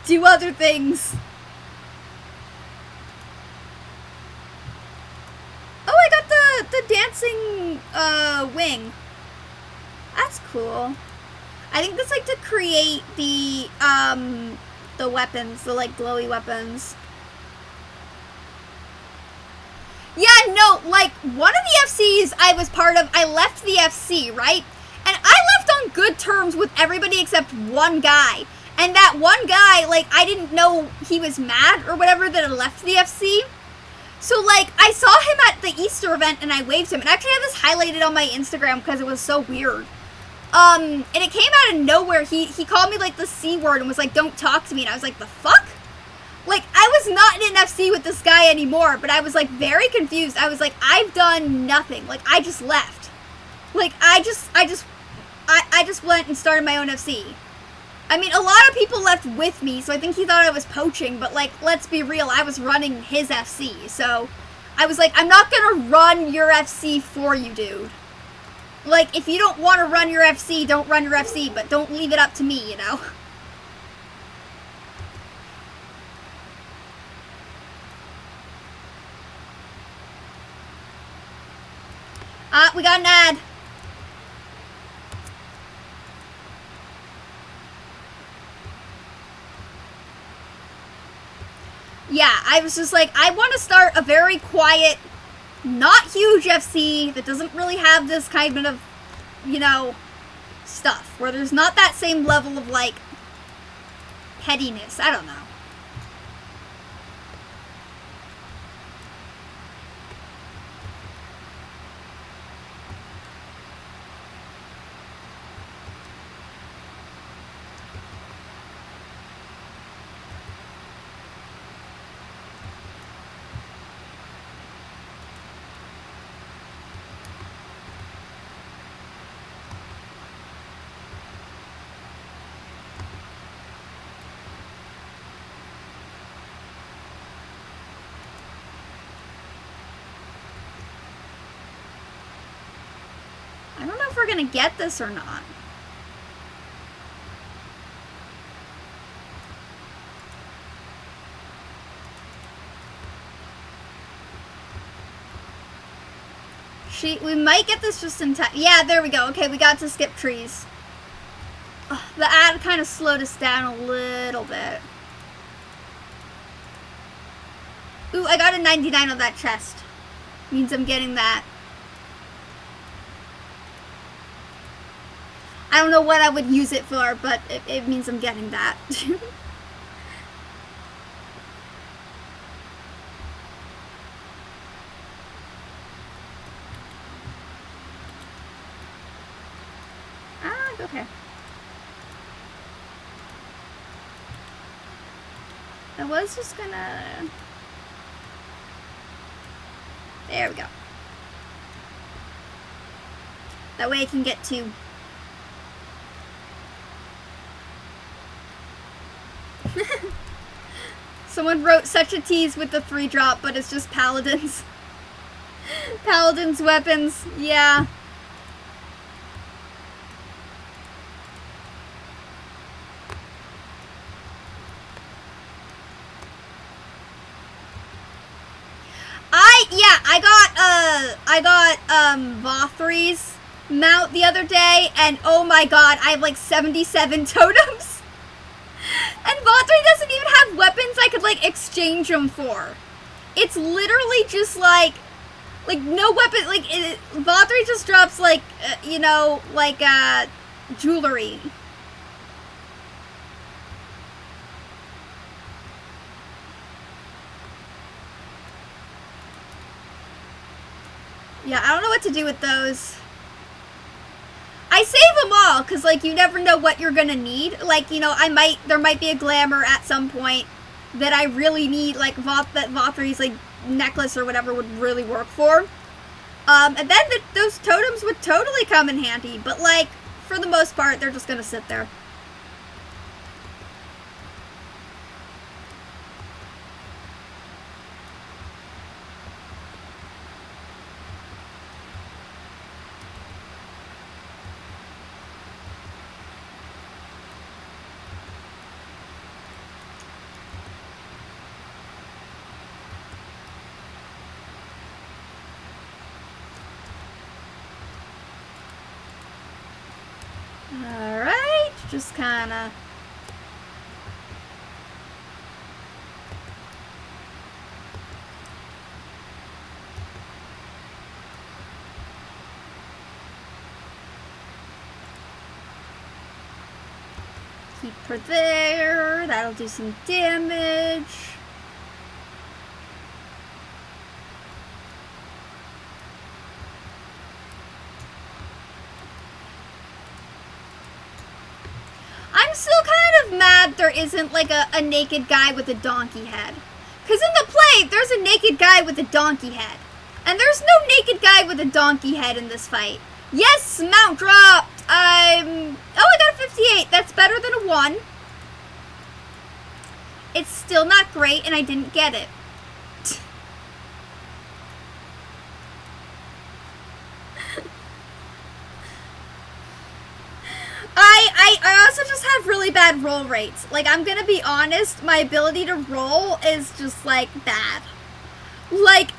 do other things? Oh, I got the dancing, wing. That's cool. I think that's, like, to create the weapons, the, like, glowy weapons. Yeah, no, like, one of the FCs I was part of, I left the FC, right? And I left on good terms with everybody except one guy. And that one guy, like, I didn't know he was mad or whatever that I left the FC. So, like, I saw him at the Easter event and I waved him. And actually I have this highlighted on my Instagram because it was so weird. And it came out of nowhere. He called me, like, the C word and was like, don't talk to me. And I was like, the fuck? Like, I was not in an FC with this guy anymore, but I was, like, very confused. I was like, I've done nothing. Like, I just left. Like, I just went and started my own FC. I mean, a lot of people left with me, so I think he thought I was poaching, but, like, let's be real, I was running his FC, so I was like, I'm not gonna run your FC for you, dude. Like, if you don't want to run your FC, don't run your FC, but don't leave it up to me, you know? We got an ad. Yeah, I was just like, I want to start a very quiet, not huge FC that doesn't really have this kind of, you know, stuff. Where there's not that same level of, like, pettiness. I don't know. I don't know if we're gonna get this or not. We might get this just in time. Yeah, there we go. Okay, we got to skip trees. Ugh, the ad kind of slowed us down a little bit. Ooh, I got a 99 on that chest. Means I'm getting that. I don't know what I would use it for, but it means I'm getting that. Okay. I was just gonna... There we go. That way I can get two. Someone wrote such a tease with the 3-drop, but it's just paladins. Paladins weapons, yeah. I got Vothri's mount the other day, and oh my god, I have like 77 totems. And Vothri doesn't even have weapons I could like exchange them for. It's literally just like no weapon, like Vothri just drops like, you know, like jewelry. Yeah, I don't know what to do with those. I save them all, because, like, you never know what you're gonna need. Like, you know, there might be a glamour at some point that I really need, like, that Vothri's, like, necklace or whatever would really work for. And then those totems would totally come in handy, but, like, for the most part, they're just gonna sit there. Alright, just kinda... keep her there, that'll do some damage. I'm still kind of mad there isn't like a naked guy with a donkey head. Because in the play, there's a naked guy with a donkey head. And there's no naked guy with a donkey head in this fight. Yes, mount dropped! Oh, I got a 58. That's better than a 1. It's still not great, and I didn't get it. I also just have really bad roll rates. Like, I'm gonna be honest, my ability to roll is just, like, bad. Like,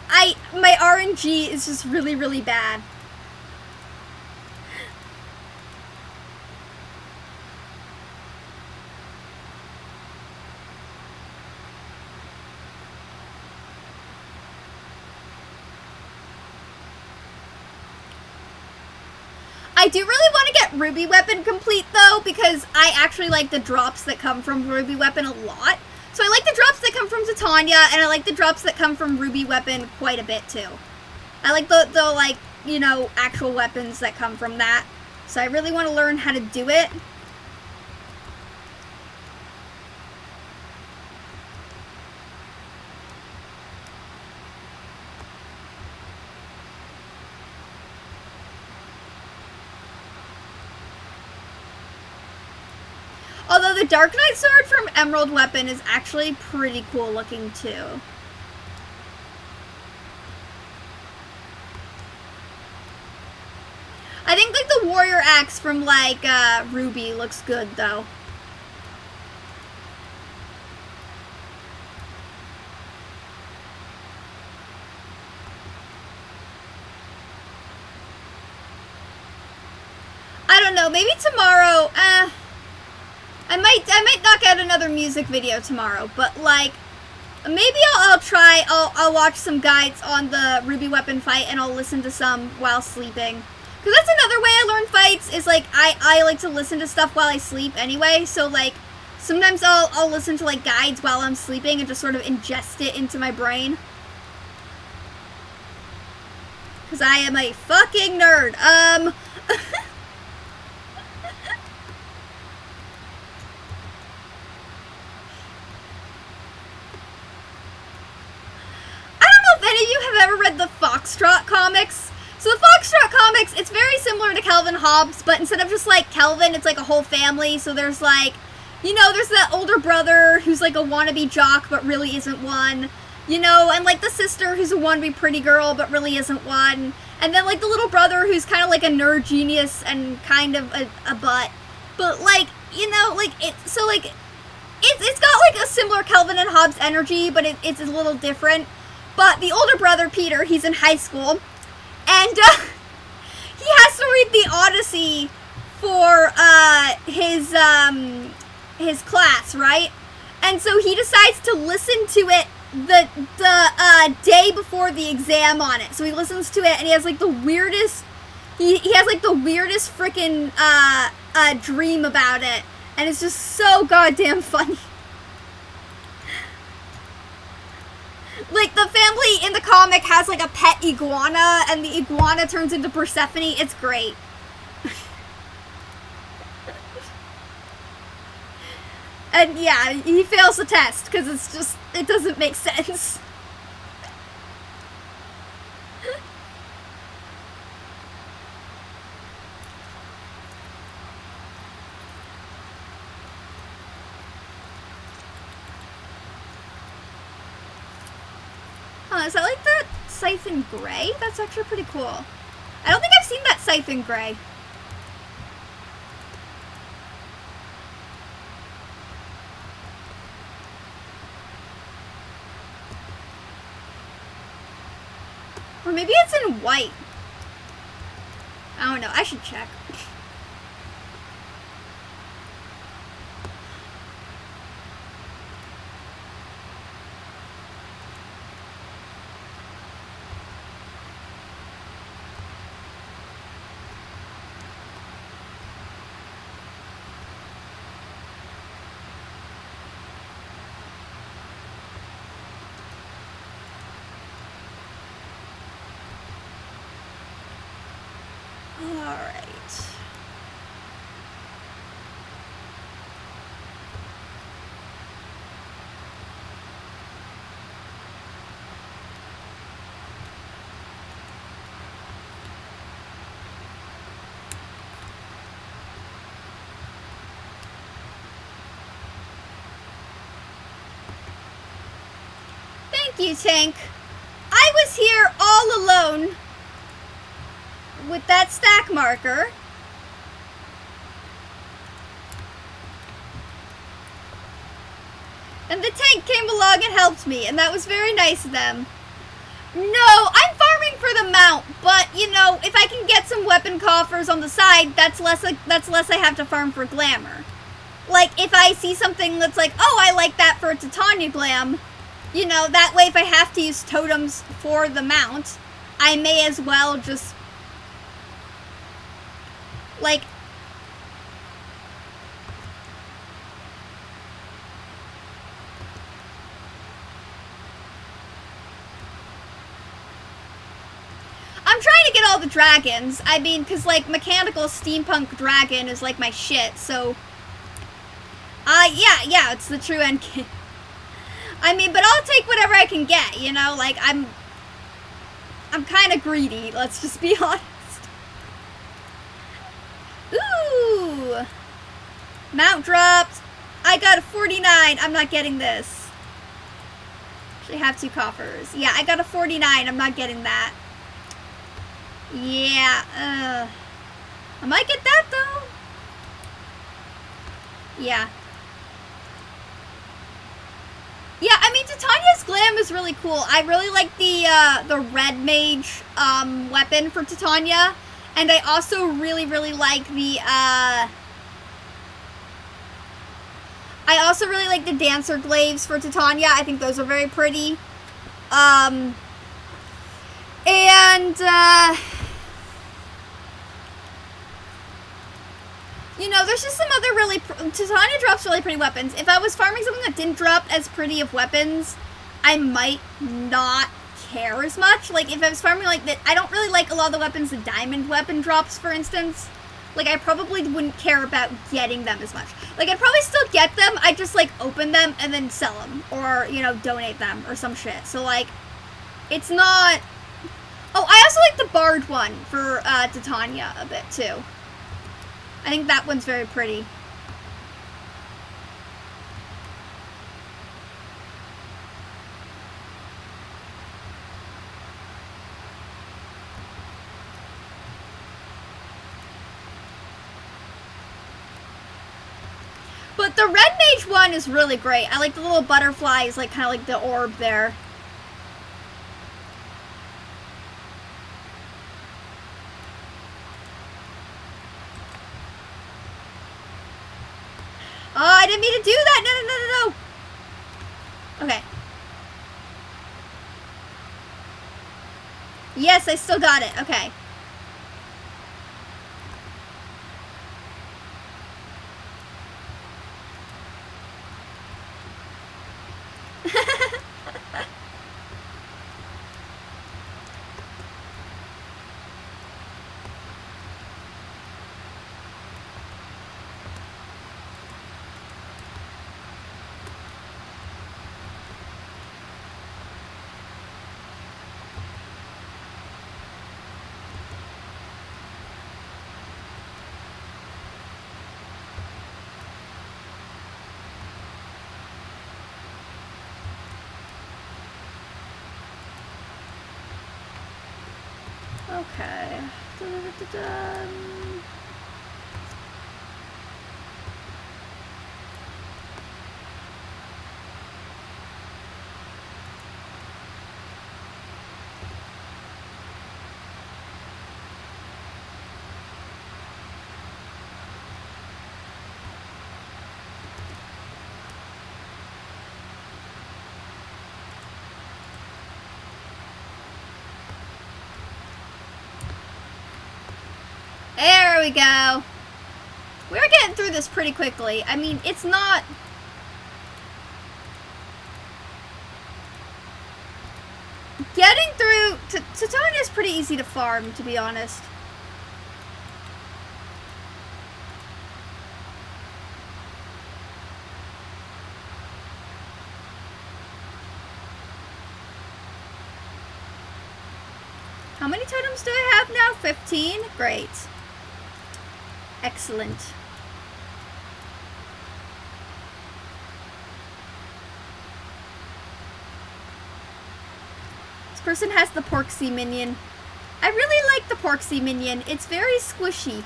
my RNG is just really, really bad. I do really want to get Ruby Weapon complete, though, because I actually like the drops that come from Ruby Weapon a lot. So I like the drops that come from Titania, and I like the drops that come from Ruby Weapon quite a bit, too. I like the like, you know, actual weapons that come from that. So I really want to learn how to do it. Although the Dark Knight Sword from Emerald Weapon is actually pretty cool looking too. I think like the Warrior Axe from like Ruby looks good though. don't know, maybe tomorrow, I might knock out another music video tomorrow, but like, maybe I'll watch some guides on the Ruby weapon fight, and I'll listen to some while sleeping. Because that's another way I learn fights, is like, I like to listen to stuff while I sleep anyway, so like, sometimes I'll listen to like guides while I'm sleeping and just sort of ingest it into my brain. Because I am a fucking nerd. Any of you have ever read the Foxtrot comics? So the Foxtrot comics, it's very similar to Calvin Hobbes, but instead of just like Kelvin, it's like a whole family. So there's like, you know, there's that older brother who's like a wannabe jock but really isn't one, you know, and like the sister who's a wannabe pretty girl but really isn't one, and then like the little brother who's kind of like a nerd genius and kind of a butt, but like, you know, like it's got like a similar Kelvin and Hobbes energy, but it's a little different. But the older brother, Peter, he's in high school, and he has to read the Odyssey for his class, right? And so he decides to listen to it the day before the exam on it. So he listens to it, and he has like the weirdest, he has like the weirdest freaking dream about it, and it's just so goddamn funny. Like, the family in the comic has, like, a pet iguana, and the iguana turns into Persephone. It's great. And, yeah, he fails the test, because it's just, it doesn't make sense. Is that like that Scythe in Gray? That's actually pretty cool. I don't think I've seen that Scythe in Gray. Or maybe it's in white. I don't know. I should check. Thank you, Tank. I was here all alone with that stack marker. And the tank came along and helped me, and that was very nice of them. No, I'm farming for the mount, but, you know, if I can get some weapon coffers on the side, that's less I have to farm for glamour. Like, if I see something that's like, oh, I like that for a Titania glam, you know, that way if I have to use totems for the mount, I may as well just, like, I'm trying to get all the dragons. I mean, because, like, mechanical steampunk dragon is, like, my shit, so, yeah, it's the true end game. I mean, but I'll take whatever I can get, you know? Like, I'm kind of greedy, let's just be honest. Ooh! Mount dropped. I got a 49. I'm not getting this. Actually, I have 2 coffers. Yeah, I got a 49. I'm not getting that. Yeah, I might get that, though. Yeah. Yeah, I mean, Titania's glam is really cool. I really like the red mage, weapon for Titania. And I also really, really like the, I also really like the dancer glaives for Titania. I think those are very pretty. You know, there's just some other really... Titania drops really pretty weapons. If I was farming something that didn't drop as pretty of weapons, I might not care as much. Like, if I was farming like that... I don't really like a lot of the weapons the diamond weapon drops, for instance. Like, I probably wouldn't care about getting them as much. Like, I'd probably still get them. I'd just, like, open them and then sell them. Or, you know, donate them or some shit. So, like, it's not... Oh, I also like the Bard one for Titania a bit, too. I think that one's very pretty. But the Red Mage one is really great. I like the little butterflies, like kind of like the orb there. Oh, I didn't mean to do that. No. Okay. Yes, I still got it. Okay. Okay. There we go. We're getting through this pretty quickly. I mean, it's not... Getting through... Titania is pretty easy to farm, to be honest. How many totems do I have now? 15? Great. Excellent. This person has the Porksy minion. I really like the Porksy minion. It's very squishy.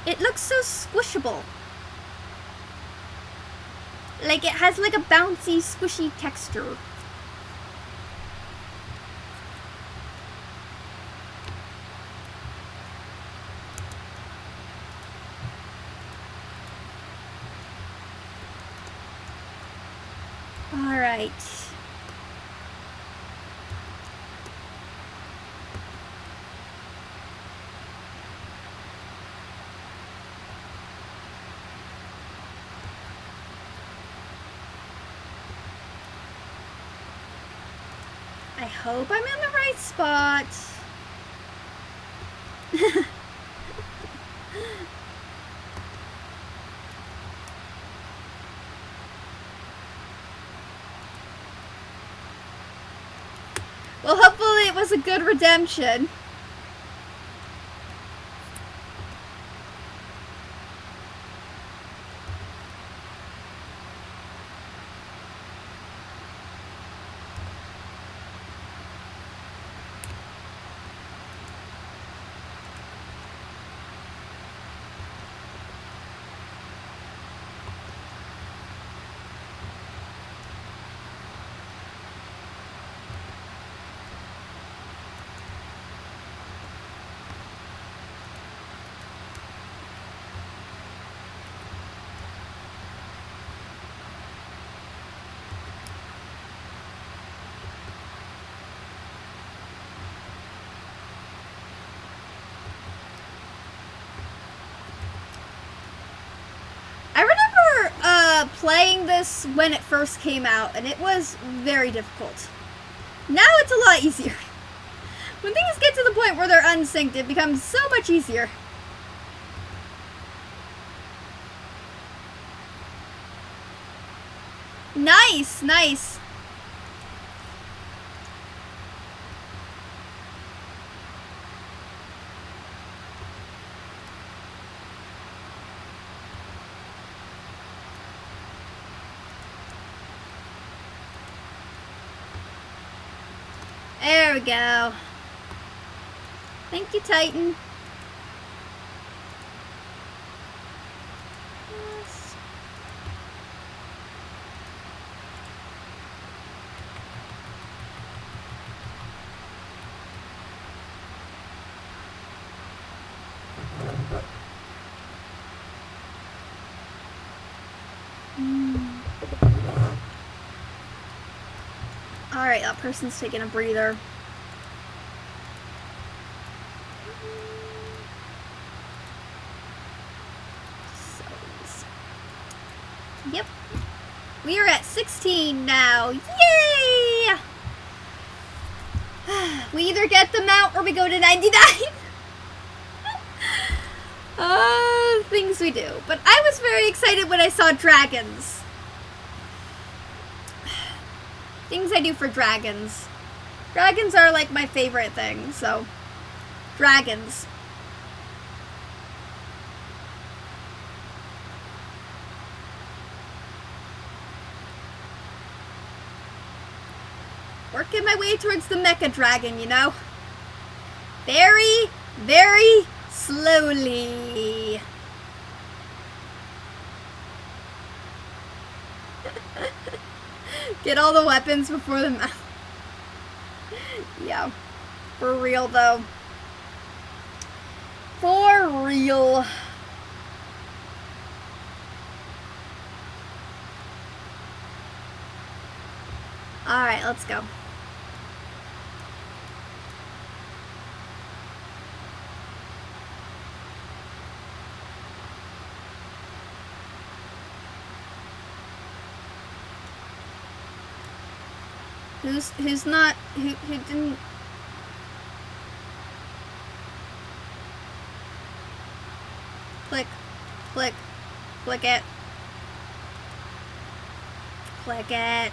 It looks so squishable. Like it has like a bouncy, squishy texture. Alright. I hope I'm in the right spot. Well, hopefully it was a good redemption. playing this when it first came out, and it was very difficult. Now it's a lot easier. When things get to the point where they're unsynced, it becomes so much easier. Nice, nice. There we go. Thank you, Titan. Yes. Alright, that person's taking a breather. Yep. We are at 16 now. Yay! We either get the mount or we go to 99. Things we do. But I was very excited when I saw dragons. Things I do for dragons. Dragons are like my favorite thing, so dragons. Working my way towards the mecha dragon, you know? Very, very slowly. Get all the weapons before the mouth. Yeah. For real, though. For real. Alright, let's go. Who's not, who didn't, click it, click it, okay.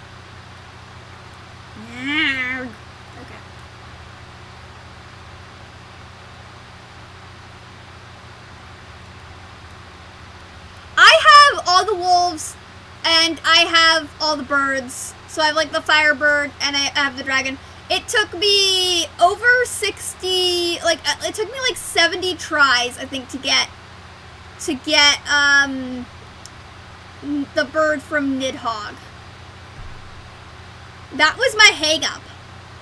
I have all the wolves, and I have all the birds. So I have like the firebird and I have the dragon. It took me over 60, like it took me like 70 tries, I think, to get the bird from Nidhogg. That was my hang up.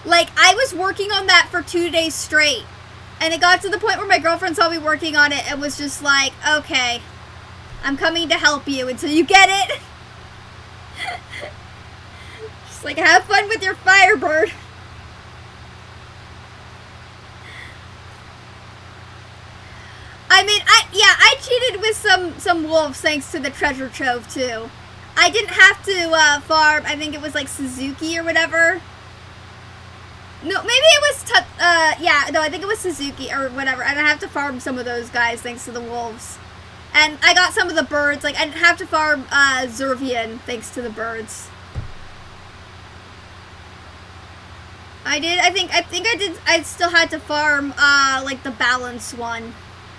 Like, I was working on that for 2 days straight. And it got to the point where my girlfriend saw me working on it and was just like, okay, I'm coming to help you until you get it. Like, have fun with your firebird. I mean, I cheated with some wolves thanks to the treasure trove too. I didn't have to farm. I think it was like Suzuki or whatever. No, maybe it was yeah, no, I think it was Suzuki or whatever. I didn't have to farm some of those guys thanks to the wolves. And I got some of the birds. Like, I didn't have to farm Zervian thanks to the birds. I think I did. I still had to farm, like the balance one,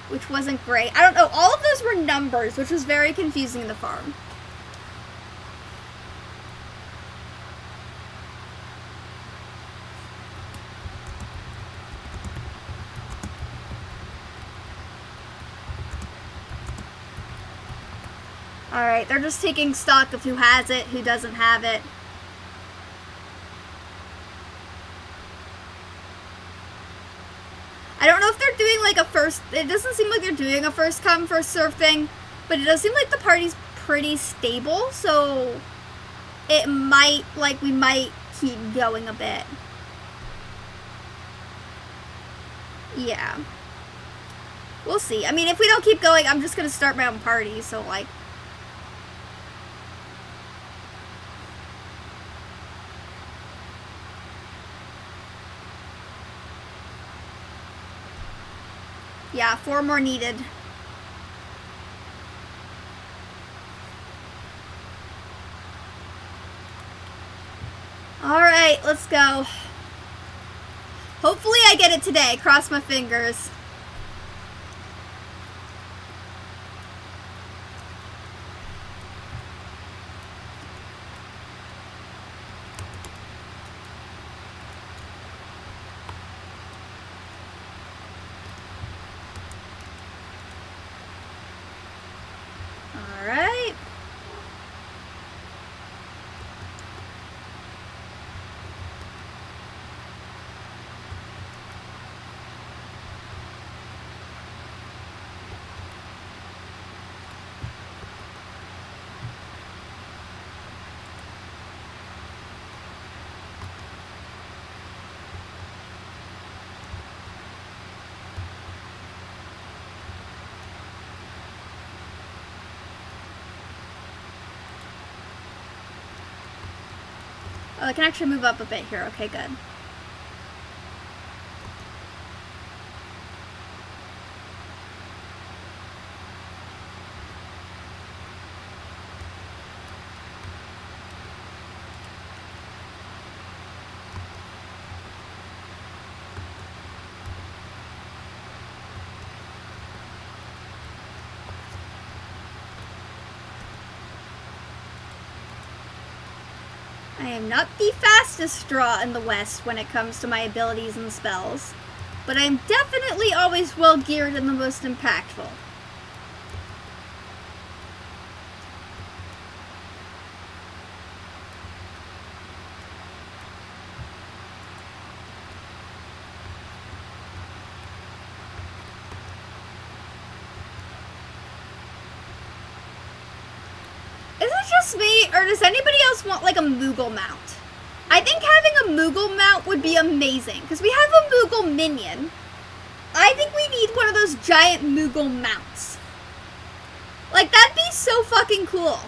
which wasn't great. I don't know. All of those were numbers, which was very confusing in the farm. Alright, they're just taking stock of who has it, who doesn't have it. I don't know if they're doing like a first, it doesn't seem like they're doing a first come, first serve thing, but it does seem like the party's pretty stable, so it might, like, we might keep going a bit. Yeah. We'll see. I mean, if we don't keep going, I'm just gonna start my own party, so, like. Yeah, 4 more needed. Alright, let's go. Hopefully I get it today. Cross my fingers. Alright. Oh, I can actually move up a bit here. Okay, good. I am not the fastest draw in the West when it comes to my abilities and spells, but I'm definitely always well geared and the most impactful. Me, or does anybody else want like a Moogle mount? I think having a Moogle mount would be amazing because we have a Moogle minion. I think we need one of those giant Moogle mounts. Like, that'd be so fucking cool.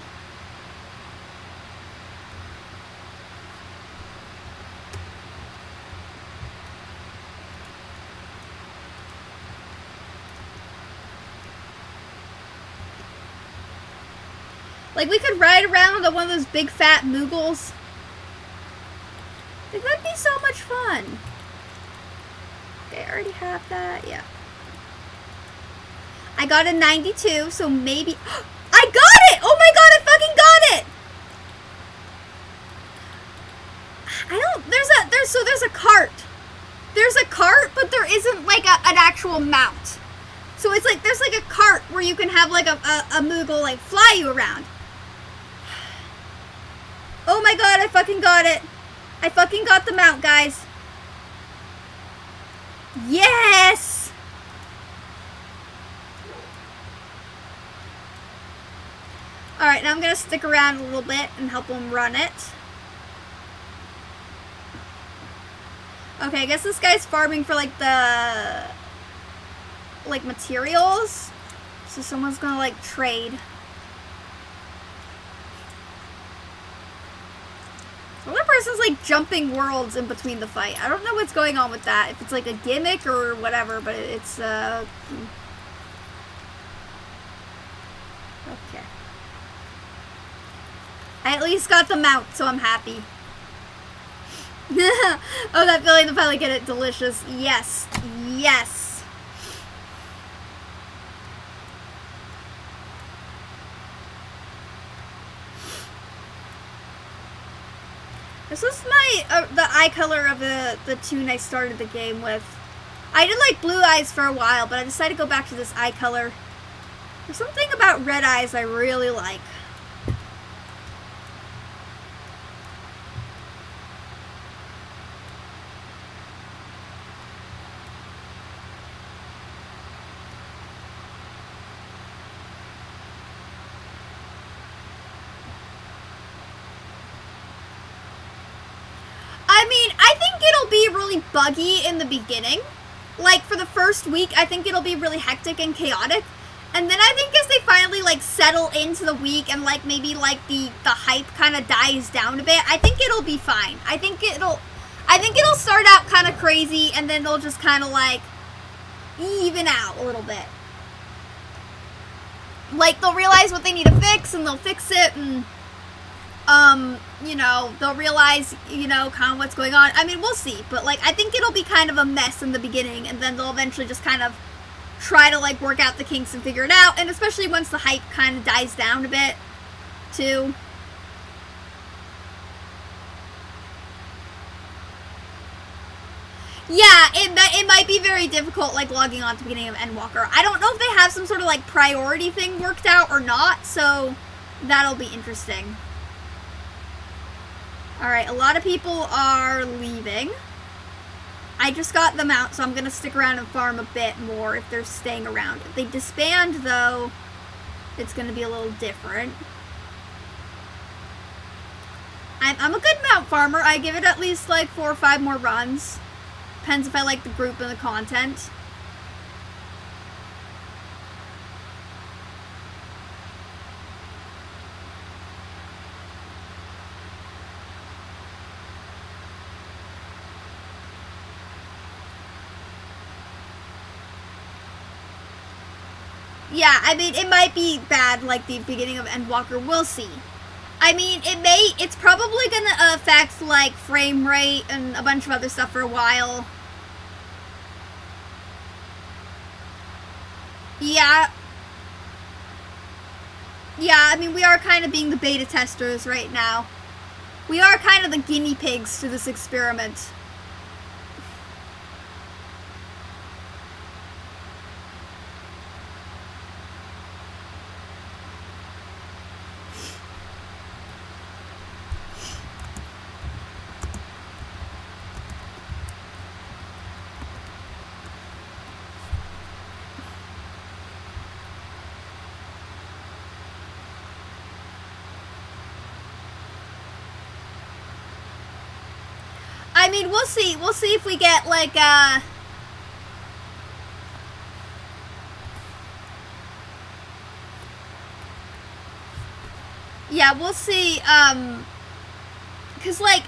Like, we could ride around on one of those big fat Moogles. Like, that'd be so much fun. Okay, I already have that. Yeah. I got a 92, so maybe... I got it! Oh my god, I fucking got it! I don't... There's a cart. There's a cart, but there isn't, like, an actual mount. So it's like, there's, like, a cart where you can have, like, a Moogle, like, fly you around. Oh my god, I fucking got it. I fucking got the mount, guys. Yes! Alright, now I'm gonna stick around a little bit and help him run it. Okay, I guess this guy's farming for, like, the... like, materials. So someone's gonna, like, trade. The other person's like jumping worlds in between the fight. I don't know what's going on with that. If it's like a gimmick or whatever, but it's okay. I at least got the mount, so I'm happy. Oh, that feeling to finally get it delicious. Yes. Yes. This was my, the eye color of the tune I started the game with. I did like blue eyes for a while, but I decided to go back to this eye color. There's something about red eyes I really like. I mean, I think it'll be really buggy in the beginning. Like, for the first week, I think it'll be really hectic and chaotic. And then I think as they finally, like, settle into the week and, like, maybe, like, the hype kind of dies down a bit, I think it'll be fine. I think it'll start out kind of crazy, and then it'll just kind of, like, even out a little bit. Like, they'll realize what they need to fix, and they'll fix it, and, you know, they'll realize, you know, kind of what's going on. I mean, we'll see, but, like, I think it'll be kind of a mess in the beginning, and then they'll eventually just kind of try to, like, work out the kinks and figure it out, and especially once the hype kind of dies down a bit, too. Yeah, it might be very difficult, like, logging on at the beginning of Endwalker. I don't know if they have some sort of, like, priority thing worked out or not, so that'll be interesting. Alright, a lot of people are leaving. I just got them out, so I'm going to stick around and farm a bit more if they're staying around. If they disband, though, it's going to be a little different. I'm a good mount farmer. I give it at least, like, 4 or 5 more runs. Depends if I like the group and the content. Yeah, I mean, it might be bad like the beginning of Endwalker. We'll see. I mean, it's probably gonna affect, like, frame rate and a bunch of other stuff for a while. Yeah. Yeah, I mean, we are kind of being the beta testers right now. We are kind of the guinea pigs to this experiment. I mean, we'll see. We'll see if we get, like, yeah, we'll see, because, like,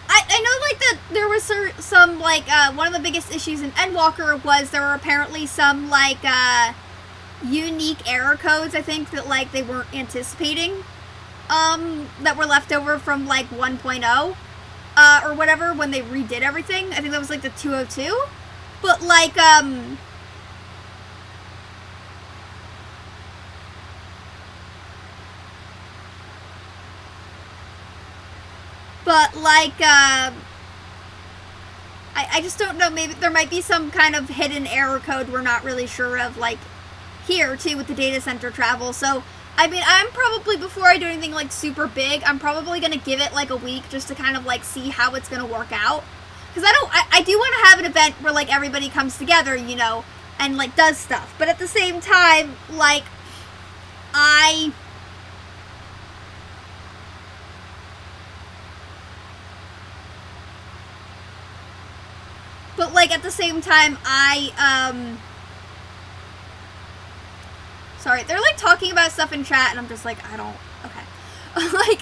I know, like, that there was some, like, one of the biggest issues in Endwalker was there were apparently some, like, unique error codes, I think, that, like, they weren't anticipating, that were left over from, like, 1.0. Or whatever, when they redid everything. I think that was, like, the 202. But, like, I just don't know, maybe there might be some kind of hidden error code we're not really sure of, like, here, too, with the data center travel, so I mean, I'm probably, before I do anything, like, super big, I'm probably going to give it, like, a week just to kind of, like, see how it's going to work out. Because I do want to have an event where, like, everybody comes together, you know, and, like, does stuff. But at the same time, like, But, like, at the same time, sorry, they're, like, talking about stuff in chat, and I'm just like, I don't, okay. Like,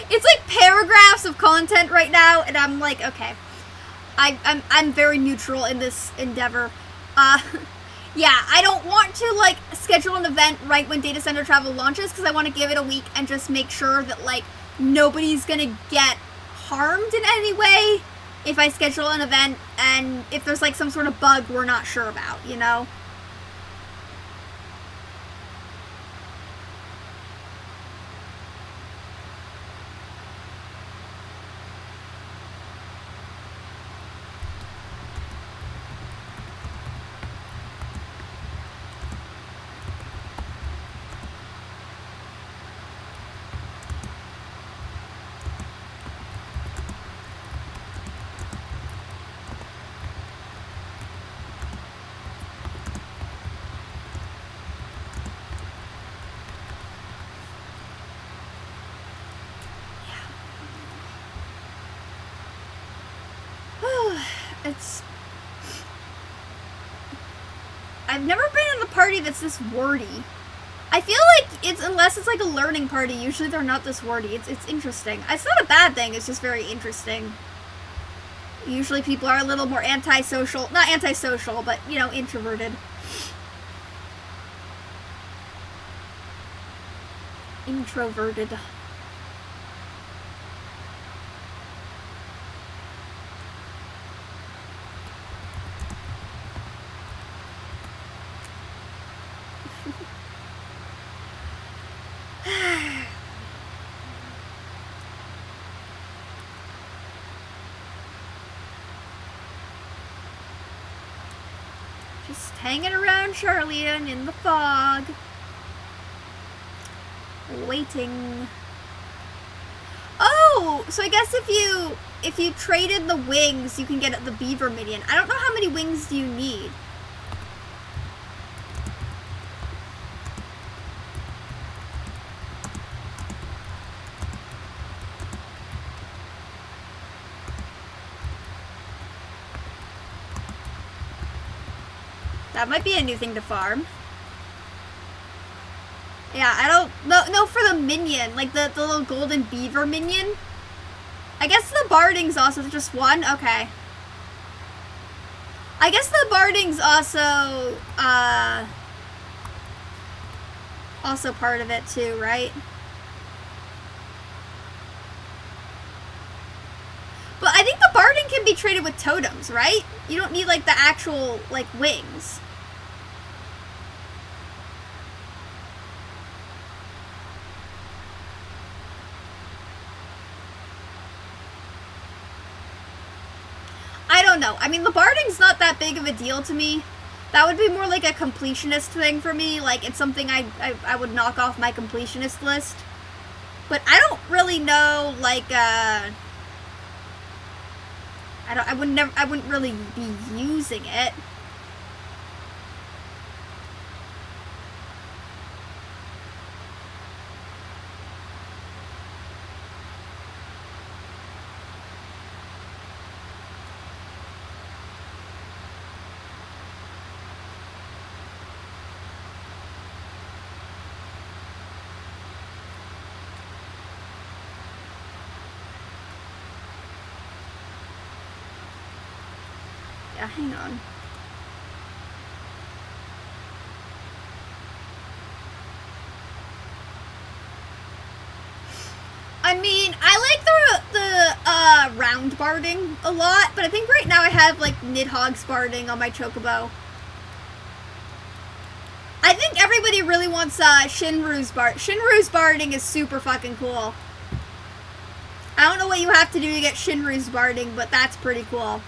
it's, like, paragraphs of content right now, and I'm like, okay. I'm very neutral in this endeavor. Yeah, I don't want to, like, schedule an event right when data center travel launches, because I want to give it a week and just make sure that, like, nobody's gonna get harmed in any way if I schedule an event, and if there's, like, some sort of bug we're not sure about, you know? I've never been in a party that's this wordy. I feel like unless it's like a learning party, usually they're not this wordy. It's interesting. It's not a bad thing, it's just very interesting. Usually people are a little more antisocial. Not antisocial, but, you know, introverted. Introverted. Just hanging around Charlean in the fog. Waiting. Oh, so I guess if you traded the wings, you can get the beaver minion. I don't know how many wings do you need. That might be a new thing to farm. Yeah, I don't no for the minion, like the little golden beaver minion. I guess the barding's also just one. Okay. I guess the barding's also also part of it too, right? But I think the barding can be traded with totems, right? You don't need like the actual like wings. I don't know. I mean, the barding's not that big of a deal to me. That would be more like a completionist thing for me. Like, it's something I would knock off my completionist list. But I don't really know, like, I wouldn't really be using it. Yeah, hang on. I mean, I like the round barding a lot, but I think right now I have like Nidhogg's barding on my chocobo. I think everybody really wants Shinru's bard. Shinru's barding is super fucking cool. I don't know what you have to do to get Shinru's barding, but that's pretty cool.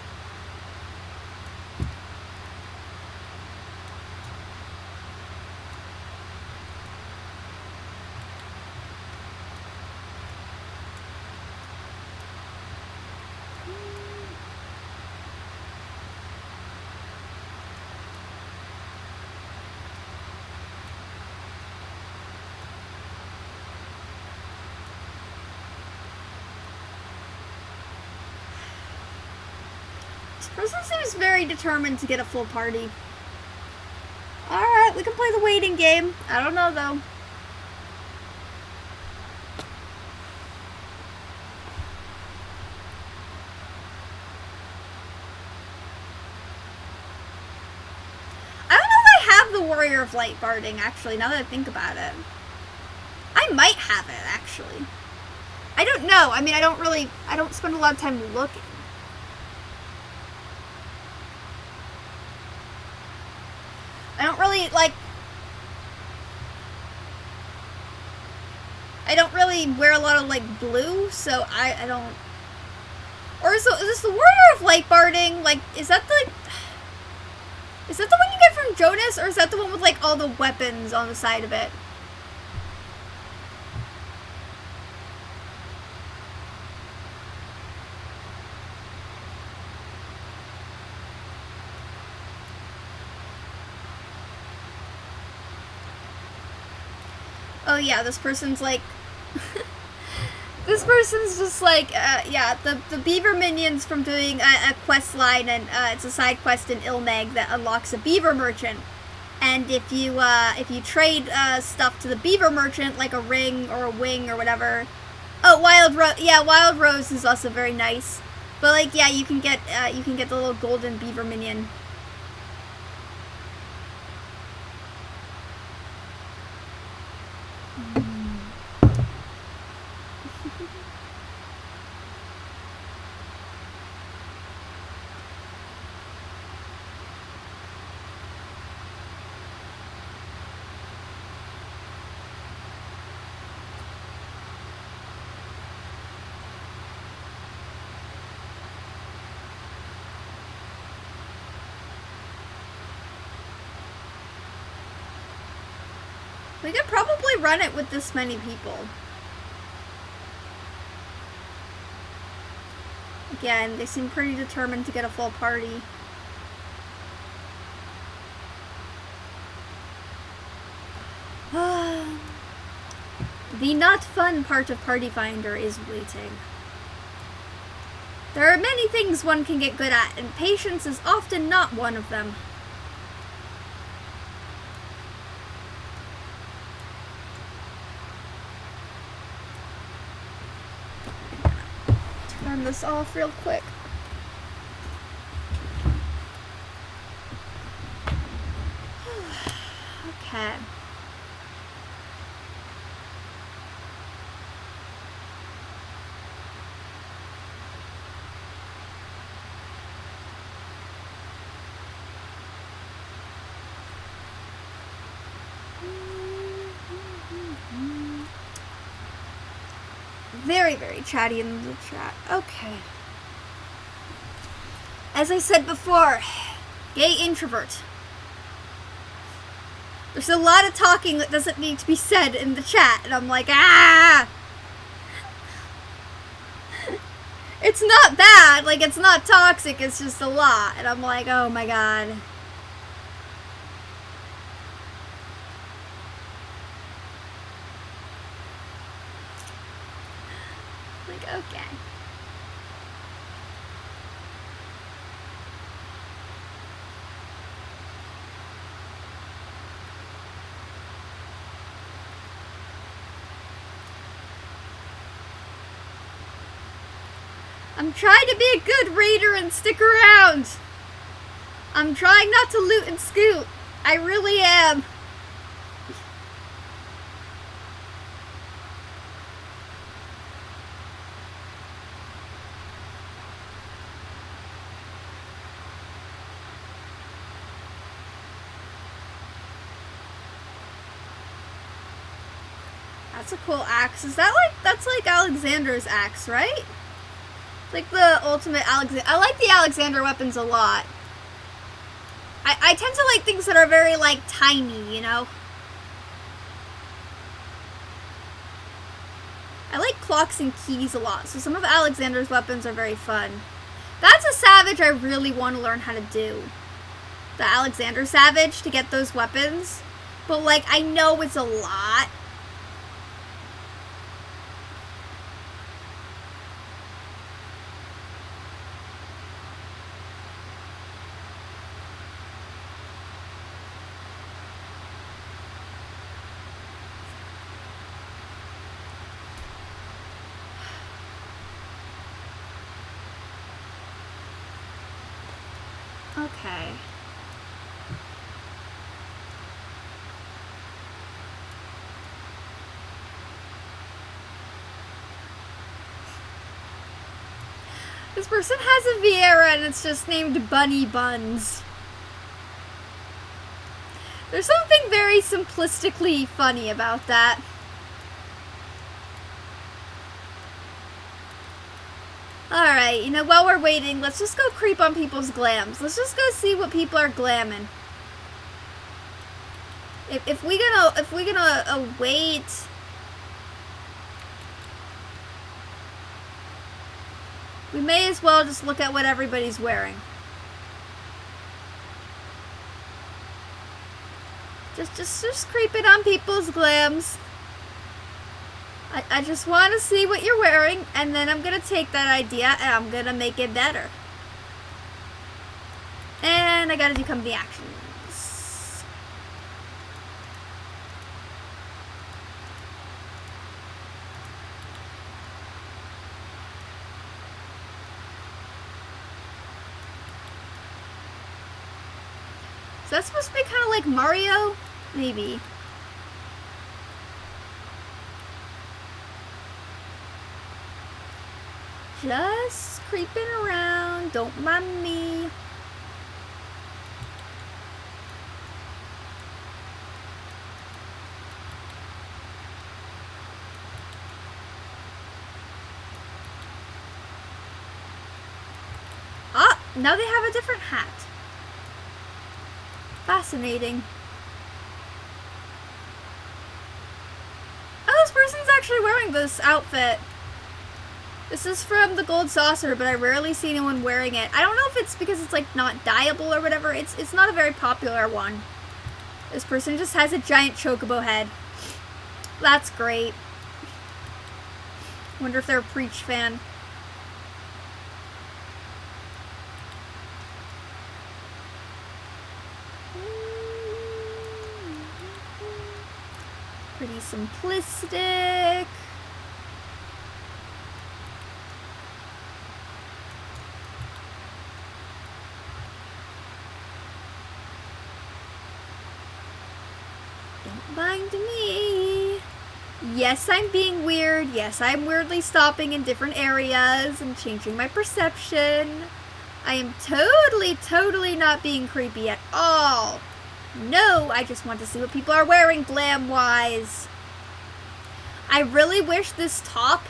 Person seems very determined to get a full party. Alright, we can play the waiting game. I don't know, though. I don't know if I have the Warrior of Light barding, actually, now that I think about it. I might have it, actually. I don't know. I mean, I don't spend a lot of time looking. I don't really, like, I don't really wear a lot of, like, blue, so I don't, or so, is this the Warrior of Light barding, like, is that the one you get from Jonas, or is that the one with, like, all the weapons on the side of it? Oh yeah, this person's like, this person's just like, yeah, the beaver minions from doing a quest line, and it's a side quest in Ilmeg that unlocks a beaver merchant. And if you trade stuff to the beaver merchant, like a ring or a wing or whatever. Oh, Wild Rose is also very nice. But like, yeah, you can get the little golden beaver minion. We could probably run it with this many people. Again, they seem pretty determined to get a full party. The not fun part of Party Finder is waiting. There are many things one can get good at, and patience is often not one of them. Turn this off real quick. Okay. Very, very chatty in the chat. Okay. As I said before, gay introvert. There's a lot of talking that doesn't need to be said in the chat, and I'm like, ah! It's not bad, like, it's not toxic, it's just a lot, and I'm like, oh my god. Like, okay. I'm trying to be a good raider and stick around. I'm trying not to loot and scoot. I really am. That's a cool axe. Is that like, that's like Alexander's axe, right? Like the ultimate Alexander. I like the Alexander weapons a lot. I tend to like things that are very like tiny, you know? I like clocks and keys a lot, so some of Alexander's weapons are very fun. That's a savage I really want to learn how to do. The Alexander savage, to get those weapons. But like, I know it's a lot. Okay. This person has a Vieira and it's just named Bunny Buns. There's something very simplistically funny about that. Alright, you know, while we're waiting, let's just go creep on people's glams. Let's just go see what people are glamming. If we gonna wait... We may as well just look at what everybody's wearing. Just creeping on people's glams. I just want to see what you're wearing, and then I'm going to take that idea and I'm going to make it better. And I got to do company actions. Is that supposed to be kind of like Mario? Maybe. Just creeping around. Don't mind me. Ah, now they have a different hat. Fascinating. Oh, this person's actually wearing this outfit. This is from the Gold Saucer, but I rarely see anyone wearing it. I don't know if it's because it's like not dyeable or whatever. It's not a very popular one. This person just has a giant chocobo head. That's great. Wonder if they're a Preach fan. Pretty simplistic. Don't mind me. Yes, I'm being weird. Yes, I'm weirdly stopping in different areas and changing my perception. I am totally not being creepy at all. No, I just want to see what people are wearing glam-wise. I really wish this top,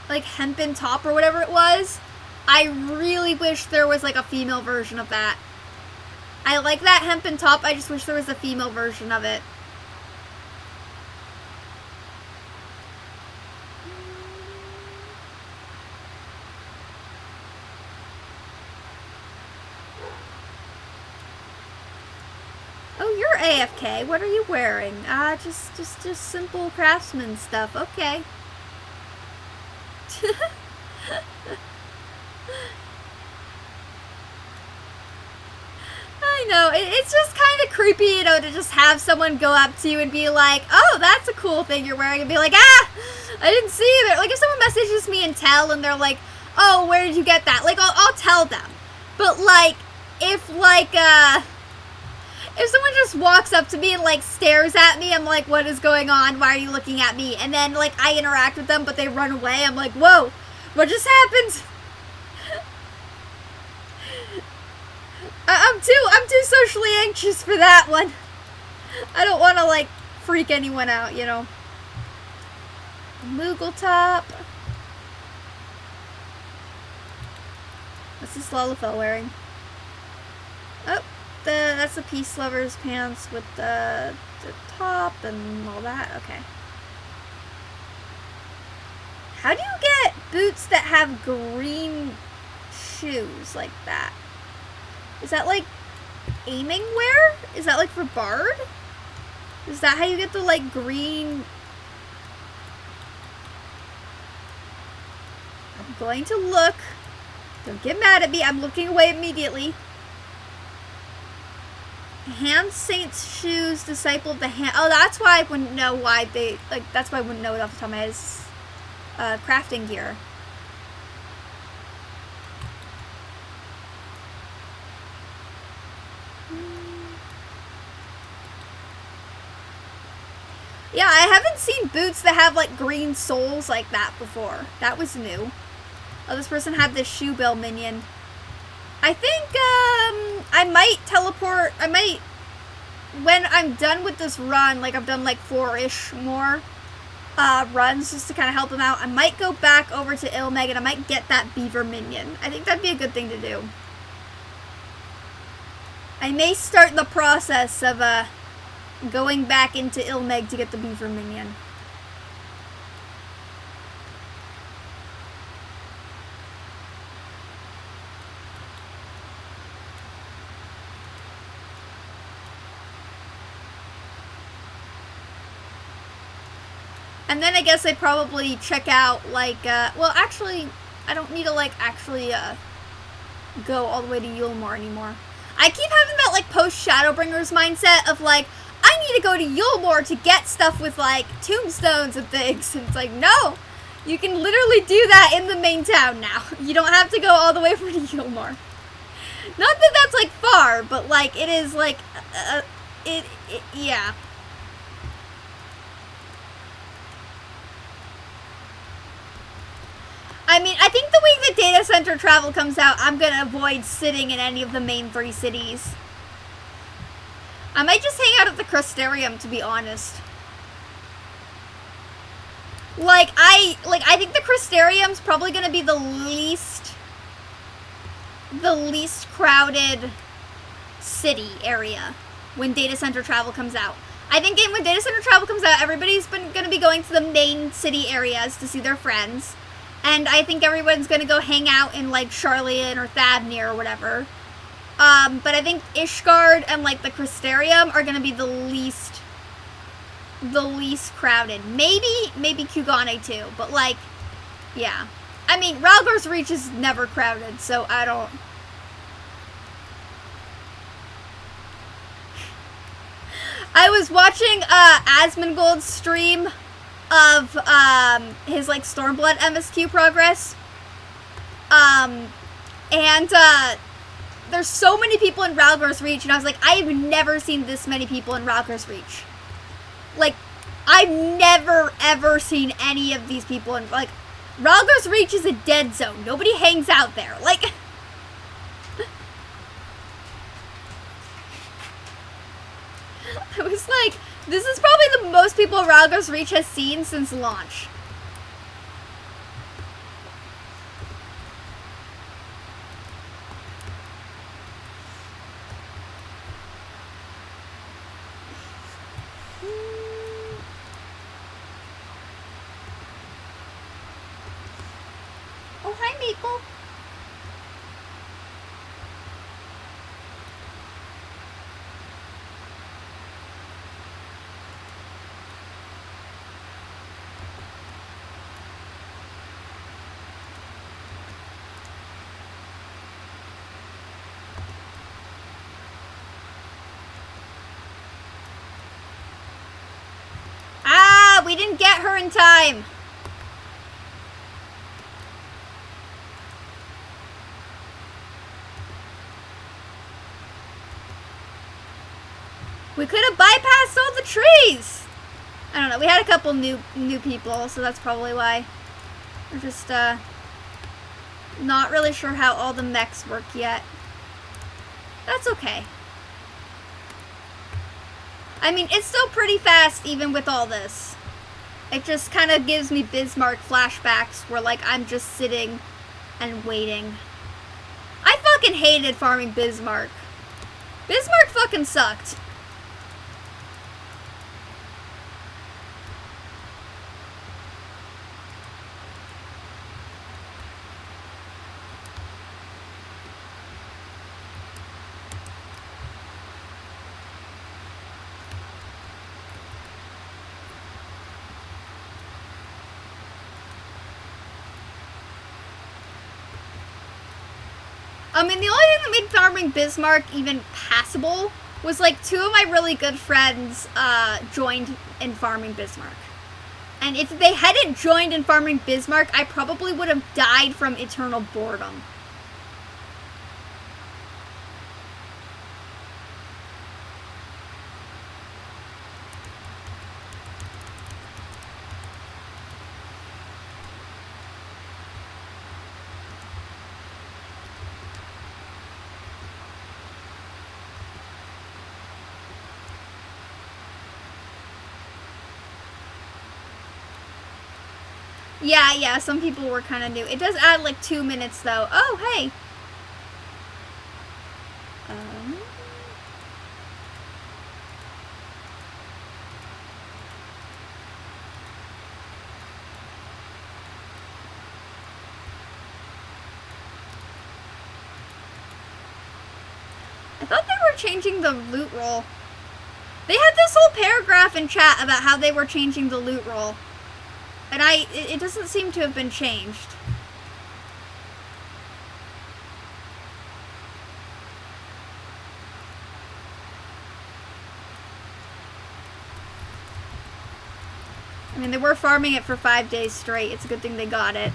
like hempen top or whatever it was, I really wish there was like a female version of that. I like that hempen top, I just wish there was a female version of it. Oh, you're AFK. What are you wearing? Just simple craftsman stuff. Okay. I know. It's just kind of creepy, you know, to just have someone go up to you and be like, oh, that's a cool thing you're wearing, and be like, ah, I didn't see it. Like, if someone messages me and tell, and they're like, oh, where did you get that? Like, I'll tell them. But, like, if someone just walks up to me and, like, stares at me, I'm like, what is going on? Why are you looking at me? And then, like, I interact with them, but they run away. I'm like, whoa, what just happened? I'm too socially anxious for that one. I don't want to, like, freak anyone out, you know. Moogle top. What's this Lalafell wearing? Oh. That's the Peace Lover's pants with the top and all that. Okay. How do you get boots that have green shoes like that? Is that like aiming wear? Is that like for Bard? Is that how you get the like green? I'm going to look. Don't get mad at me. I'm looking away immediately. Hand Saint's shoes, Disciple of the Hand. Oh, that's why I wouldn't know why they, like, that's why I wouldn't know it off the top of my head. It's crafting gear. Yeah, I haven't seen boots that have, like, green soles like that before. That was new. Oh, this person had this shoe bill minion. I think, I might teleport, when I'm done with this run, like I've done like 4-ish more, runs just to kind of help him out, I might go back over to Ilmeg and I might get that beaver minion. I think that'd be a good thing to do. I may start the process of, going back into Ilmeg to get the beaver minion. And then I guess I'd probably check out, like, well, actually, I don't need to, like, actually, go all the way to Yulmore anymore. I keep having that, like, post-Shadowbringers mindset of, like, I need to go to Yulmore to get stuff with, like, tombstones and things. And it's like, no! You can literally do that in the main town now. You don't have to go all the way over to Yulmore. Not that that's, like, far. far, but like it is like yeah. I mean, I think the week that data center travel comes out, I'm gonna avoid sitting in any of the main 3 cities. I might just hang out at the Crystarium, to be honest. Like I think the Crystarium's probably gonna be the least crowded city area when data center travel comes out. I think when data center travel comes out, everybody's gonna be going to the main city areas to see their friends. And I think everyone's gonna go hang out in like Charlian or Thabnir or whatever. But I think Ishgard and like the Crystarium are gonna be the least crowded. Maybe Kugane too, but like, yeah. I mean, Ralgor's Reach is never crowded, so I don't. I was watching Asmongold's stream of his like Stormblood MSQ progress. And there's so many people in Ralgor's Reach, and I was like, I've never seen this many people in Ralgor's Reach. Like, I've never ever seen any of these people in like Ralgor's Reach is a dead zone. Nobody hangs out there. Like I was like, this is probably the most people Ralgor's Reach has seen since launch. Oh, hi, Maple. We didn't get her in time. We could have bypassed all the trees. I don't know. We had a couple new people, so that's probably why. We're just not really sure how all the mechs work yet. That's okay. I mean, it's still pretty fast even with all this. It just kind of gives me Bismarck flashbacks where, like, I'm just sitting and waiting. I fucking hated farming Bismarck. Bismarck fucking sucked. I mean, the only thing that made farming Bismarck even passable was, like, 2 of my really good friends joined in farming Bismarck. And if they hadn't joined in farming Bismarck, I probably would have died from eternal boredom. Yeah, some people were kind of new. It does add like 2 minutes though. Oh, hey. I thought they were changing the loot roll. They had this whole paragraph in chat about how they were changing the loot roll. And it doesn't seem to have been changed. I mean, they were farming it for 5 days straight. It's a good thing they got it.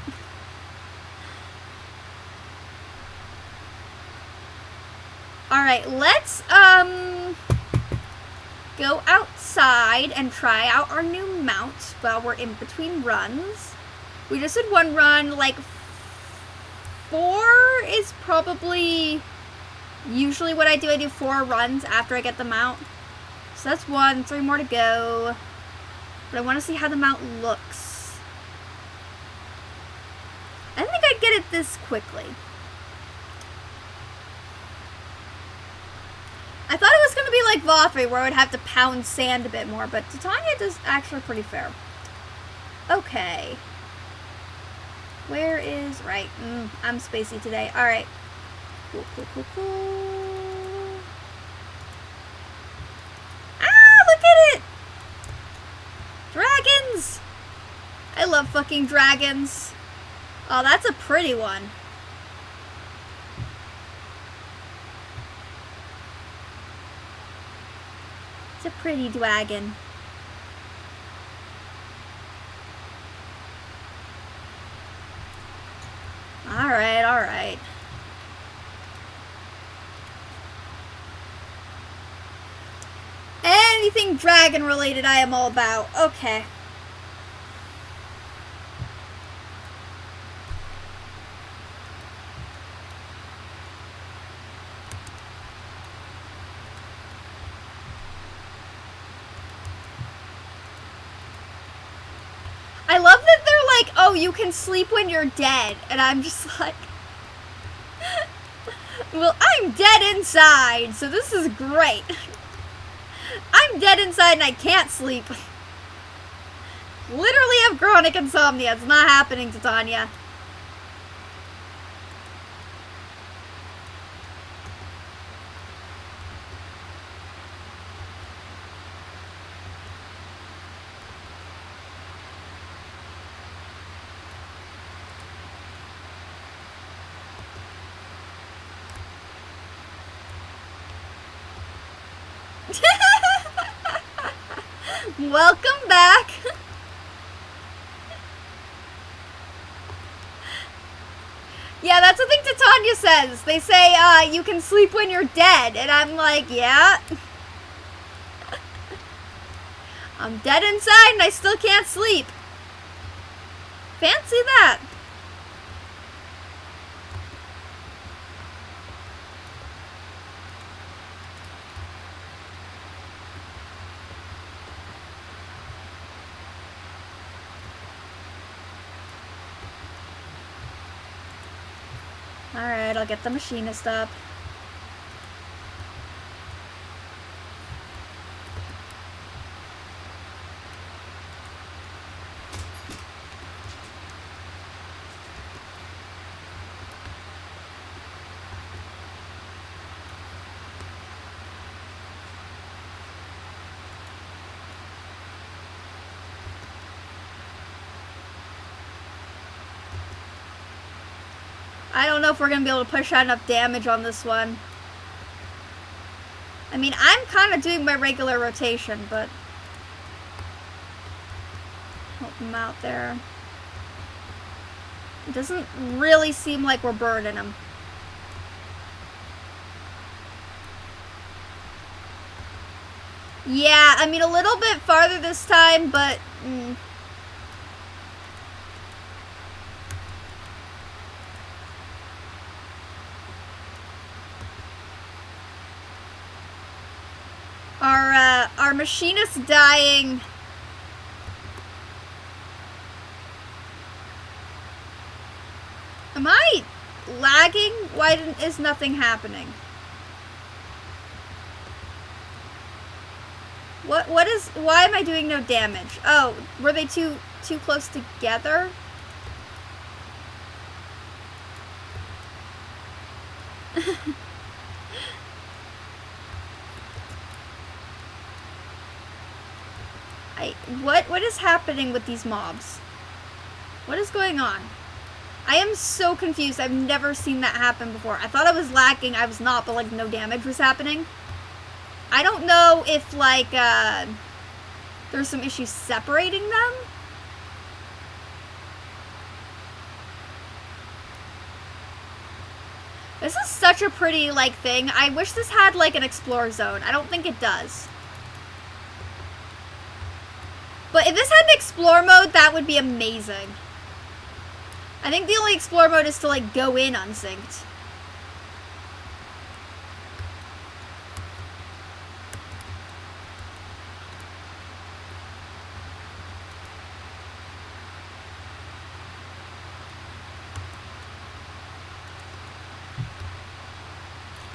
Alright, let's, go outside and try out our new mount while we're in between runs. We just did one run, like, 4 is probably usually what I do. I do 4 runs after I get the mount. So that's 1, 3 more to go. But I want to see how the mount looks. I don't think I'd get it this quickly. I thought it was going to be like Vothri, where I would have to pound sand a bit more, but Titania does actually pretty fair. Okay. Where is... Right. I'm spacey today. Alright. Cool, cool, cool, cool. Ah, look at it! Dragons! I love fucking dragons. Oh, that's a pretty one. It's a pretty dragon. Alright, alright. Anything dragon related I am all about. Okay. I love that they're like, oh, you can sleep when you're dead. And I'm just like, well, I'm dead inside, so this is great. I'm dead inside and I can't sleep. Literally have chronic insomnia. It's not happening, Titania. Welcome back. Yeah, that's the thing Titania says. They say, you can sleep when you're dead. And I'm like, yeah. I'm dead inside and I still can't sleep. Fancy that. Alright, I'll get the machinist up. I don't know if we're going to be able to push out enough damage on this one. I mean, I'm kind of doing my regular rotation, but... help him out there. It doesn't really seem like we're burning him. Yeah, I mean, a little bit farther this time, but... Our machinist dying. Am I lagging? Why is nothing happening? Why am I doing no damage? Oh, were they too close together? What is happening with these mobs? What is going on? I am so confused. I've never seen that happen before. I thought I was lagging. I was not, but like no damage was happening. I don't know if like there's some issues separating them. This is such a pretty, like, thing. I wish this had, like, an explore zone. I don't think it does. But if this had an explore mode, that would be amazing. I think the only explore mode is to, like, go in unsynced.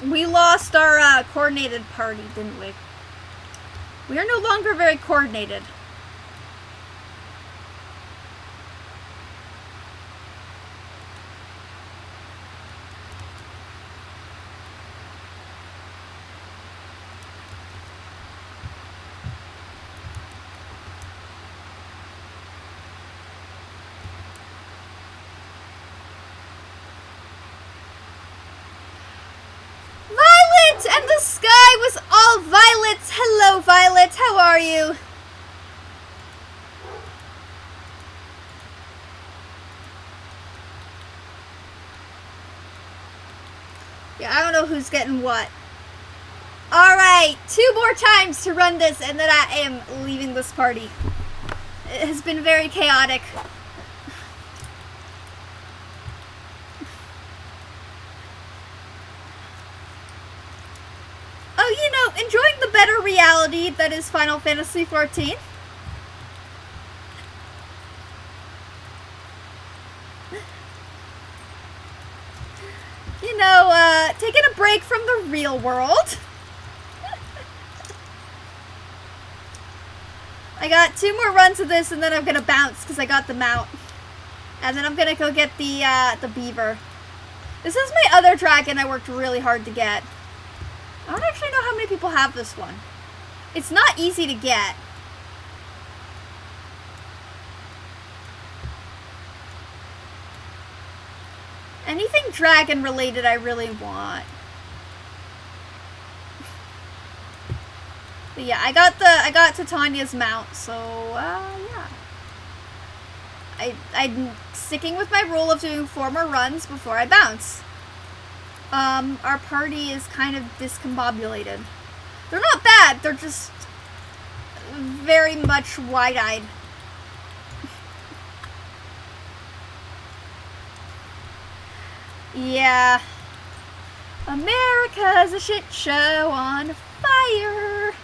We lost our coordinated party, didn't we? We are no longer very coordinated. And the sky was all violets. Hello, Violet. How are you? Yeah, I don't know who's getting what. Alright, 2 more times to run this, and then I am leaving this party. It has been very chaotic. Oh, you know, enjoying the better reality that is Final Fantasy XIV. You know, taking a break from the real world. I got 2 more runs of this, and then I'm gonna bounce because I got the mount. And then I'm gonna go get the beaver. This is my other dragon I worked really hard to get. I don't actually know how many people have this one. It's not easy to get. Anything dragon related I really want. But yeah, I got Titania's mount, so yeah. I'm sticking with my rule of doing 4 more runs before I bounce. Our party is kind of discombobulated. They're not bad, they're just very much wide-eyed. Yeah. America's a shit show on fire.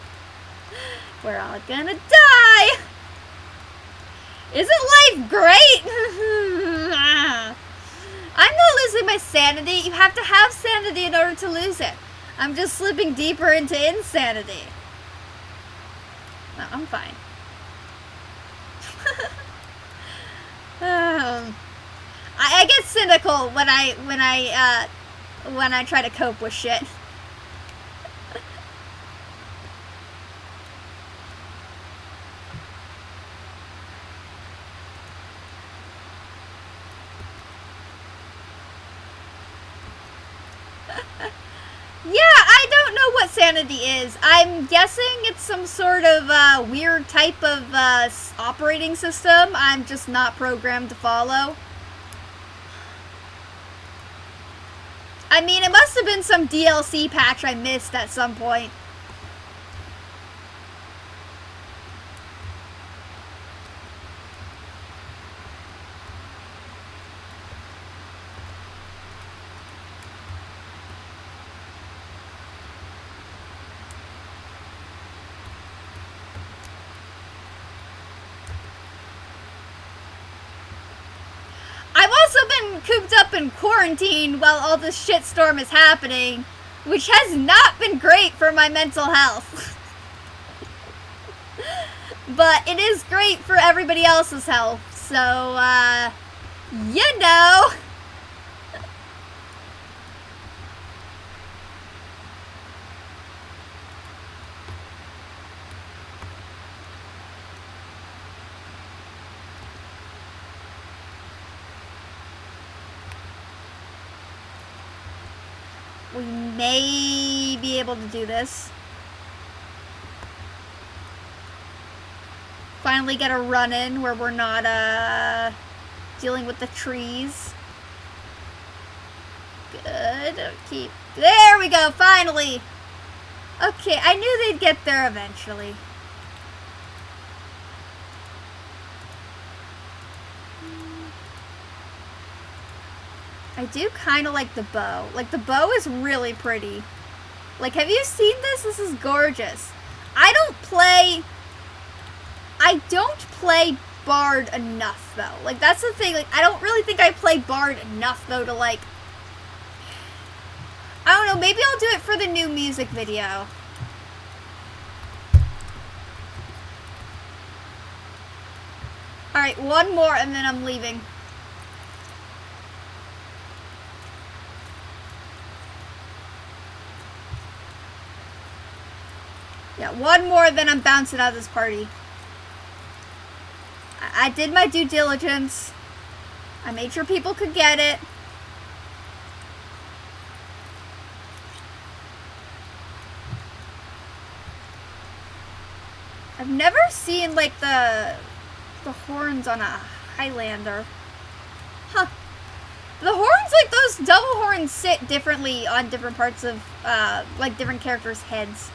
We're all gonna die. Isn't life great? I'm not losing my sanity. You have to have sanity in order to lose it. I'm just slipping deeper into insanity. No, I'm fine. I get cynical when I try to cope with shit. Yeah, I don't know what sanity is. I'm guessing it's some sort of weird type of operating system I'm just not programmed to follow. I mean, it must have been some DLC patch I missed at some point. I've also been cooped up in quarantine while all this shitstorm is happening, which has not been great for my mental health. But it is great for everybody else's health, so, you know. We may be able to do this. Finally get a run in where we're not dealing with the trees. good. Keep. There we go, finally. Okay, I knew they'd get there eventually. I do kind of like the bow. Like, the bow is really pretty. Like, have you seen this? This is gorgeous. I don't play Bard enough, though. Like, that's the thing. Like, I don't really think I play Bard enough, though, to, like... I don't know. Maybe I'll do it for the new music video. Alright, one more, and then I'm leaving. Yeah, one more, then I'm bouncing out of this party. I did my due diligence. I made sure people could get it. I've never seen, like, the horns on a Highlander. Huh. The horns, like, those double horns sit differently on different parts of, like, different characters' heads.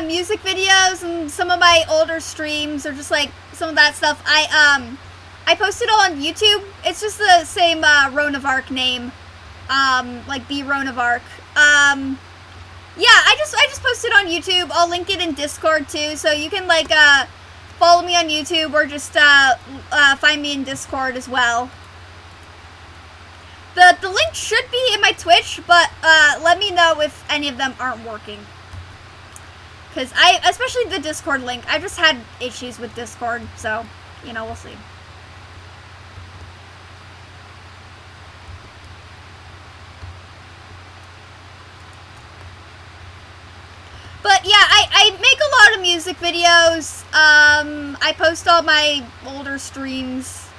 Music videos and some of my older streams, or just like some of that stuff, I post it all on YouTube. It's just the same Roan of Arc name, like the Roan of Arc. Yeah, I just post it on YouTube. I'll link it in Discord too, so you can like follow me on YouTube, or just find me in Discord as well. The link should be in my Twitch, but let me know if any of them aren't working. Because especially the Discord link, I just had issues with Discord, so, you know, we'll see. But yeah, I make a lot of music videos. I post all my older streams.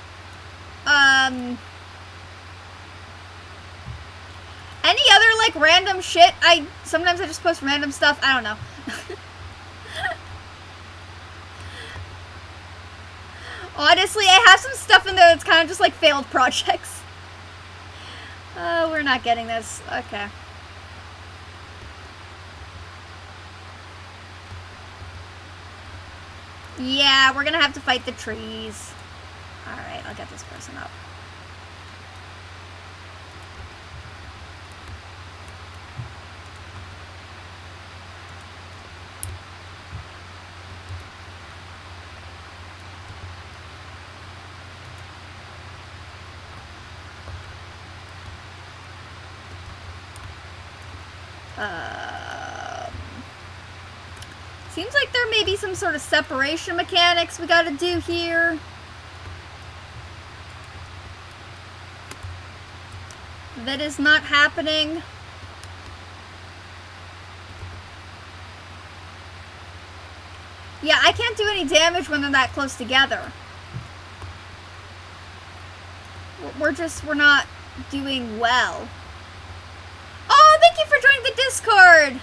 Any other, like, random shit, sometimes I just post random stuff, I don't know. Honestly, I have some stuff in there that's kind of just like failed projects. Oh, we're not getting this. Okay. Yeah, we're gonna have to fight the trees. Alright, I'll get this person up. Seems like there may be some sort of separation mechanics we gotta do here. That is not happening. Yeah, I can't do any damage when they're that close together. We're not doing well. Oh, thank you for joining the Discord!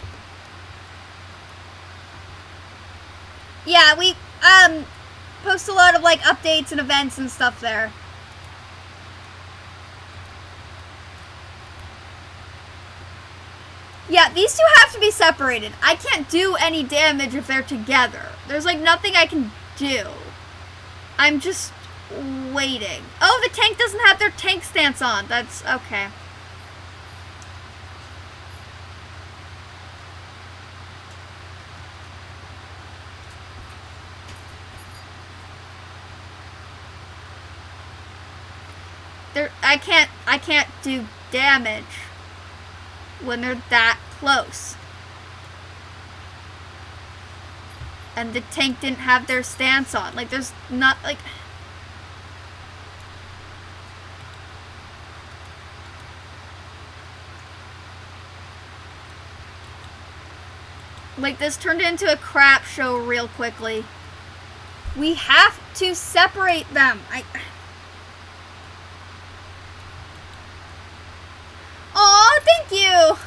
Yeah, we, post a lot of, like, updates and events and stuff there. Yeah, these two have to be separated. I can't do any damage if they're together. There's, like, nothing I can do. I'm just waiting. Oh, the tank doesn't have their tank stance on. That's okay. I can't do damage when they're that close. And the tank didn't have their stance on. Like, there's not, like... Like, this turned into a crap show real quickly. We have to separate them. Aw, thank you!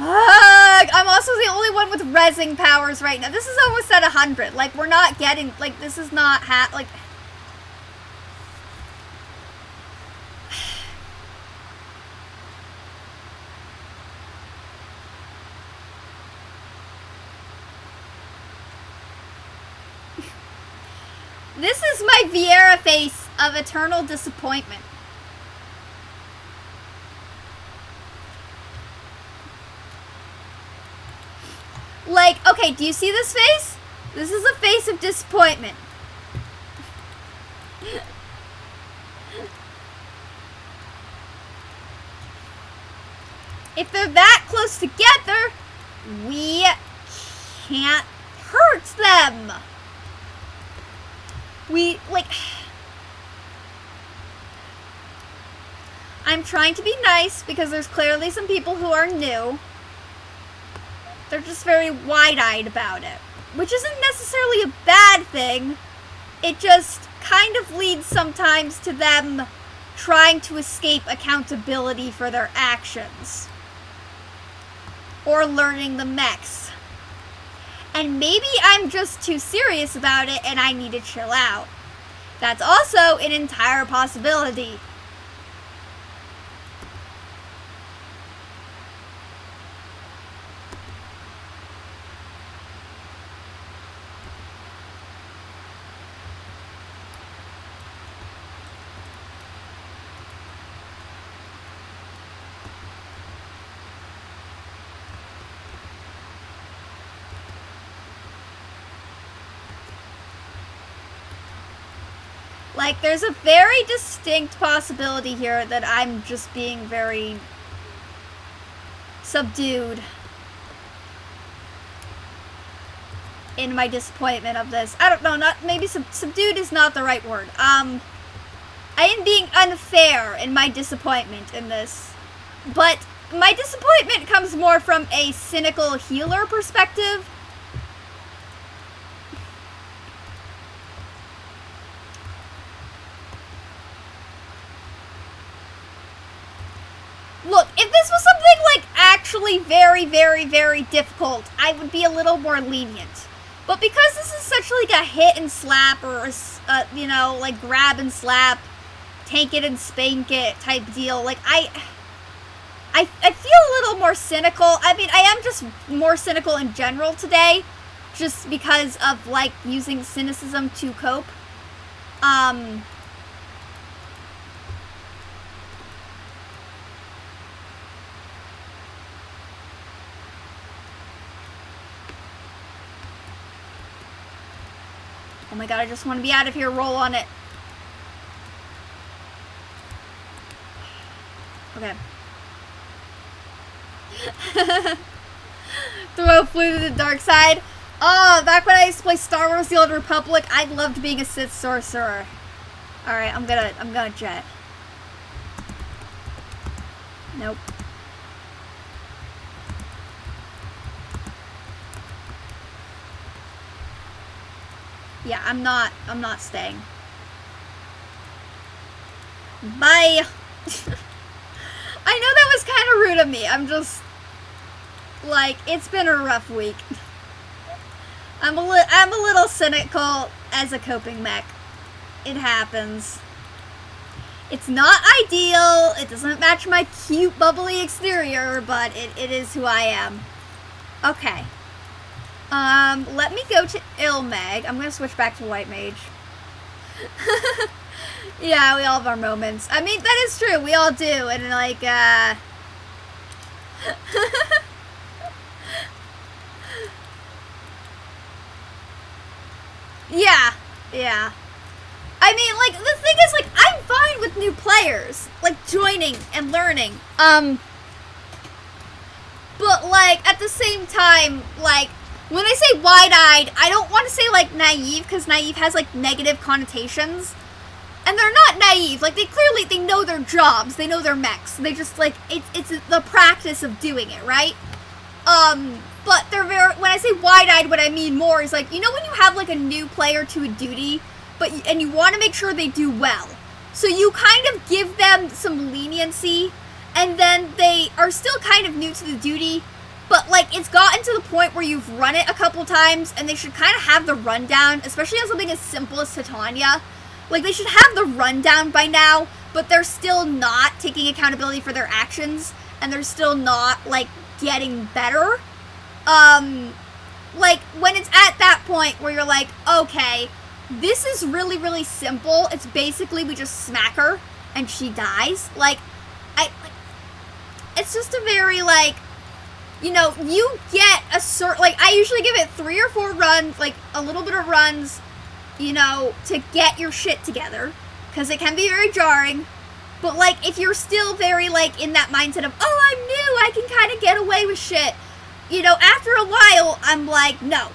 I'm also the only one with rezzing powers right now. This is almost at 100. Like, we're not getting... Like, this is not... like... This is my Vieira face of eternal disappointment. Like, okay, do you see this face? This is a face of disappointment. If they're that close together, we can't hurt them. I'm trying to be nice because there's clearly some people who are new. They're just very wide-eyed about it, which isn't necessarily a bad thing. It just kind of leads sometimes to them trying to escape accountability for their actions. Or learning the mechs. And maybe I'm just too serious about it and I need to chill out. That's also an entire possibility. Like, there's a very distinct possibility here that I'm just being very subdued in my disappointment of this. I don't know, maybe subdued is not the right word. I am being unfair in my disappointment in this. But my disappointment comes more from a cynical healer perspective. Look, if this was something, like, actually very, very, very difficult, I would be a little more lenient. But because this is such, like, a hit and slap, or, you know, like, grab and slap, take it and spank it type deal, like, I feel a little more cynical. I mean, I am just more cynical in general today, just because of, like, using cynicism to cope. Oh my god, I just want to be out of here. Roll on it. Okay. Throw flew to the dark side. Oh, back when I used to play Star Wars The Old Republic, I loved being a Sith sorcerer. Alright, I'm gonna jet. Nope. Yeah, I'm not staying. Bye! I know that was kind of rude of me. I'm just, like, it's been a rough week. I'm a little cynical as a coping mech. It happens. It's not ideal. It doesn't match my cute, bubbly exterior, but it is who I am. Okay. Let me go to Ilmag. I'm gonna switch back to White Mage. Yeah, we all have our moments. I mean, that is true. We all do. And, like, yeah. Yeah. I mean, like, the thing is, like, I'm new players, like, joining and learning. But, like, at the same time, like, when I say wide-eyed, I don't want to say, like, naive, because naive has, like, negative connotations. And they're not naive. Like, they know their jobs. They know their mechs. They just, like, it's the practice of doing it, right? But they're when I say wide-eyed, what I mean more is, like, you know when you have, like, a new player to a duty, and you want to make sure they do well. So you kind of give them some leniency, and then they are still kind of new to the duty, but, like, it's gotten to the point where you've run it a couple times, and they should kind of have the rundown, especially on something as simple as Titania. Like, they should have the rundown by now, but they're still not taking accountability for their actions, and they're still not, like, getting better. Like, when it's at that point where you're like, okay, this is really, really simple. It's basically we just smack her, and she dies. Like, it's just a very, like, you know, you get a certain, like, I usually give it 3 or 4 runs, like, a little bit of runs, you know, to get your shit together, because it can be very jarring, but, like, if you're still very, like, in that mindset of, oh, I'm new, I can kind of get away with shit, you know, after a while, I'm like, no.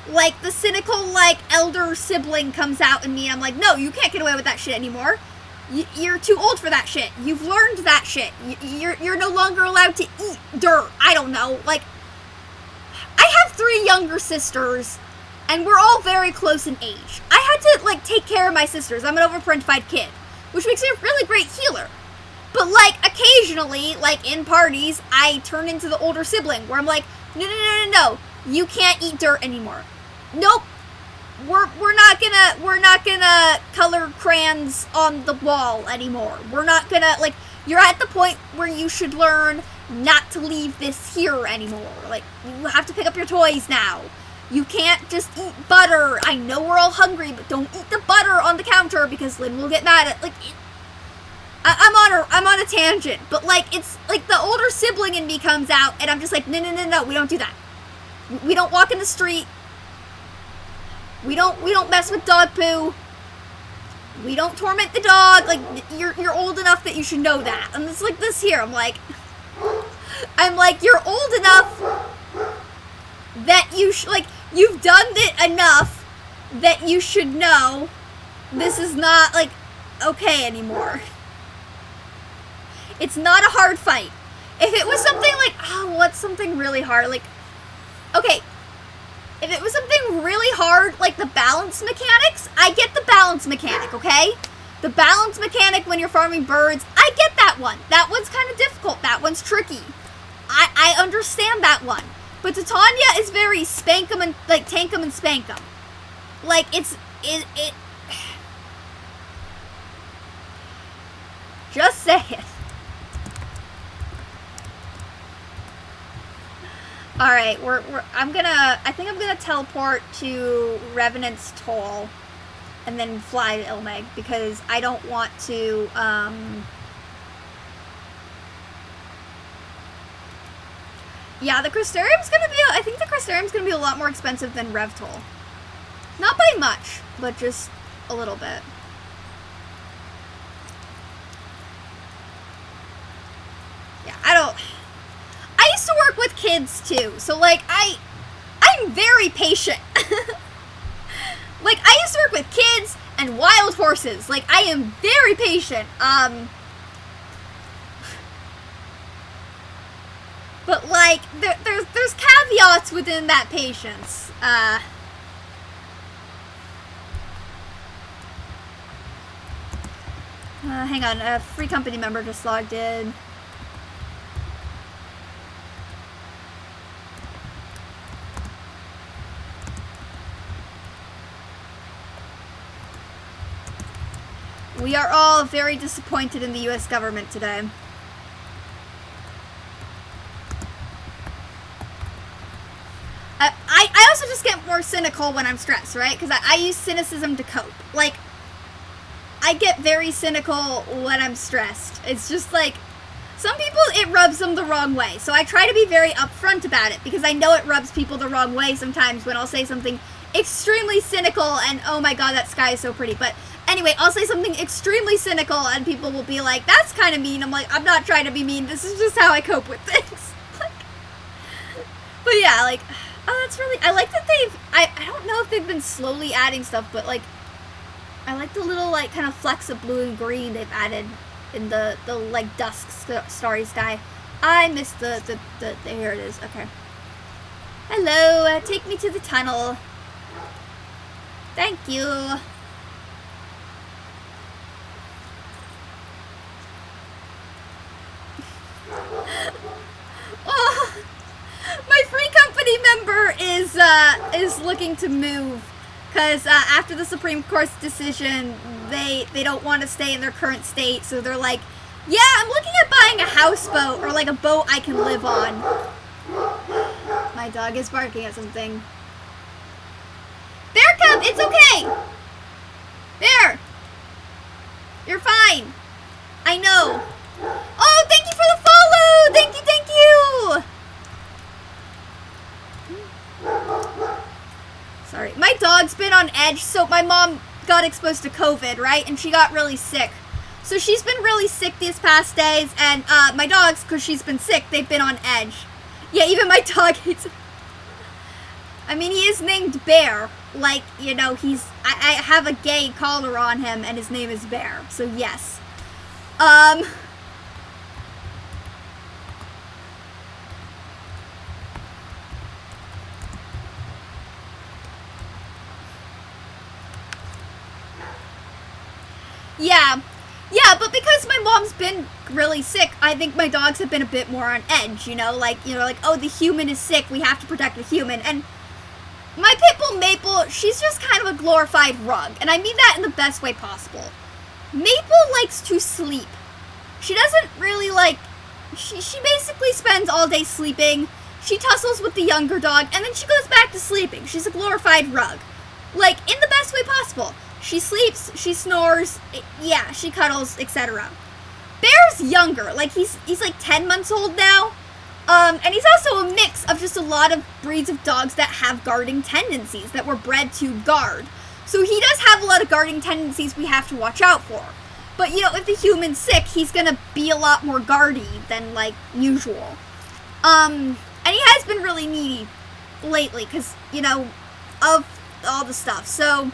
Like, the cynical, like, elder sibling comes out in me, and I'm like, no, you can't get away with that shit anymore. You're too old for that shit. You've learned that shit. You're no longer allowed to eat dirt. I don't know. Like, I have 3 younger sisters, and we're all very close in age. I had to, like, take care of my sisters. I'm an overparentified kid, which makes me a really great healer. But, like, occasionally, like, in parties, I turn into the older sibling, where I'm like, no, you can't eat dirt anymore. Nope. We're not gonna color crayons on the wall anymore. We're not gonna, like, you're at the point where you should learn not to leave this here anymore. Like, you have to pick up your toys now. You can't just eat butter. I know we're all hungry, but don't eat the butter on the counter because Lynn will get mad at, like, I'm on a tangent, but, like, it's, like, the older sibling in me comes out, and I'm just like, no, we don't do that. We don't walk in the street. We don't mess with dog poo. We don't torment the dog. Like, you're old enough that you should know that. And it's like this here. I'm like, you're old enough that you like, you've done it enough that you should know this is not, like, okay anymore. It's not a hard fight. If it was something like, oh, what's something really hard? Like, okay, if it was something really hard, like the balance mechanics, I get the balance mechanic, okay? The balance mechanic when you're farming birds, I get that one. That one's kind of difficult. That one's tricky. I understand that one. But Titania is very spank 'em and, like, tank 'em and spank 'em. Like, it just say it. Alright, I think I'm gonna teleport to Revenant's Toll and then fly to Ilmeg because I don't want to, yeah, the Crystarium's gonna be, I think the Crystarium's gonna be a lot more expensive than Revtoll. Not by much, but just a little bit. Yeah, I used to work with kids too, so, like, I'm very patient. Like, I used to work with kids and wild horses. Like, I am very patient. But, like, there's caveats within that patience. Hang on, a free company member just logged in. We are all very disappointed in the U.S. government today. I also just get more cynical when I'm stressed, right? Because I use cynicism to cope. Like, I get very cynical when I'm stressed. It's just like, some people, it rubs them the wrong way. So I try to be very upfront about it because I know it rubs people the wrong way sometimes when I'll say something extremely cynical and, oh my god, that sky is so pretty. But Anyway, I'll say something extremely cynical and people will be like, that's kind of mean. I'm like, I'm not trying to be mean. This is just how I cope with things. But yeah, like, oh, that's really, I like that I don't know if they've been slowly adding stuff, but like, I like the little like kind of flecks of blue and green they've added in the like dusk starry sky. I missed the here it is. Okay. Hello, take me to the tunnel. Thank you. Oh, my free company member is looking to move because after the Supreme Court's decision, they don't want to stay in their current state, so they're like, yeah, I'm looking at buying a houseboat or like a boat I can live on. My dog is barking at something. Bear Cub, it's okay. There. You're fine. I know. Oh, thank you for the follow. Thank you, thank you. Sorry. My dog's been on edge, so my mom got exposed to COVID, right? And she got really sick. So she's been really sick these past days, and my dogs, because she's been sick, they've been on edge. Yeah, even my dog hates him. I mean, he is named Bear. Like, you know, I have a gay collar on him, and his name is Bear. So, yes. Yeah, but because my mom's been really sick, I think my dogs have been a bit more on edge, you know, like, oh, the human is sick, we have to protect the human, and my pit bull Maple, she's just kind of a glorified rug, and I mean that in the best way possible. Maple likes to sleep. She doesn't really like, she basically spends all day sleeping, she tussles with the younger dog, and then she goes back to sleeping. She's a glorified rug. Like, in the best way possible. She sleeps, she snores, yeah, she cuddles, etc. Bear's younger, like he's like 10 months old now, and he's also a mix of just a lot of breeds of dogs that have guarding tendencies, that were bred to guard. So he does have a lot of guarding tendencies we have to watch out for. But, you know, if the human's sick, he's gonna be a lot more guardy than, like, usual. And he has been really needy lately, because, you know, of all the stuff, so...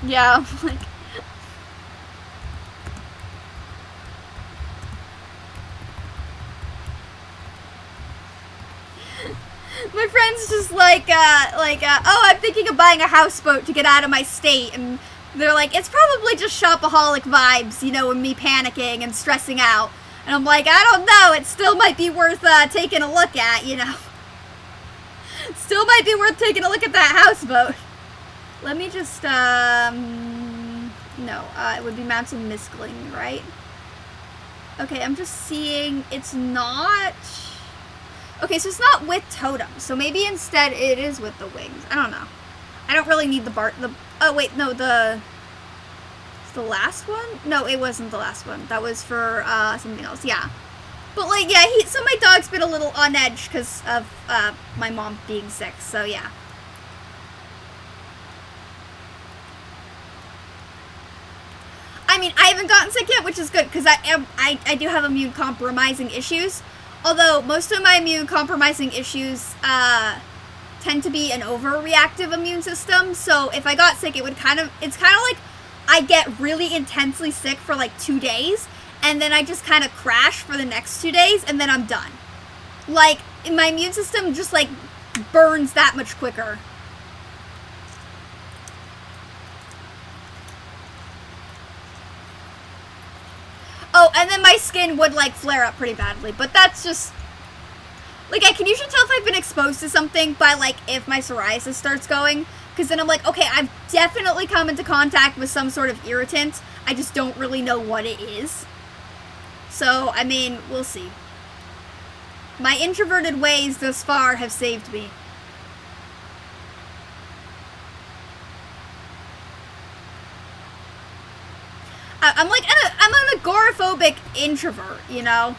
Yeah, like... My friend's just like, oh, I'm thinking of buying a houseboat to get out of my state, and they're like, it's probably just shopaholic vibes, you know, and me panicking and stressing out. And I'm like, I don't know, it still might be worth taking a look at, you know. Still might be worth taking a look at that houseboat. Let me just, no, it would be mounted miscling, right? Okay, I'm just seeing, it's not, okay, so it's not with totems, so maybe instead it is with the wings, I don't know. I don't really need oh wait, no, the last one? No, it wasn't the last one, that was for, something else, yeah. But like, yeah, so my dog's been a little on edge because of, my mom being sick, so yeah. I mean, I haven't gotten sick yet, which is good, because I do have immune compromising issues. Although, most of my immune compromising issues, tend to be an overreactive immune system. So, if I got sick, it's kind of like I get really intensely sick for like 2 days, and then I just kind of crash for the next 2 days, and then I'm done. Like, my immune system just like burns that much quicker. Oh, and then my skin would, like, flare up pretty badly. But that's just... Like, I can usually tell if I've been exposed to something by, like, if my psoriasis starts going. Because then I'm like, okay, I've definitely come into contact with some sort of irritant. I just don't really know what it is. So, I mean, we'll see. My introverted ways thus far have saved me. I'm like, I'm an agoraphobic introvert, you know?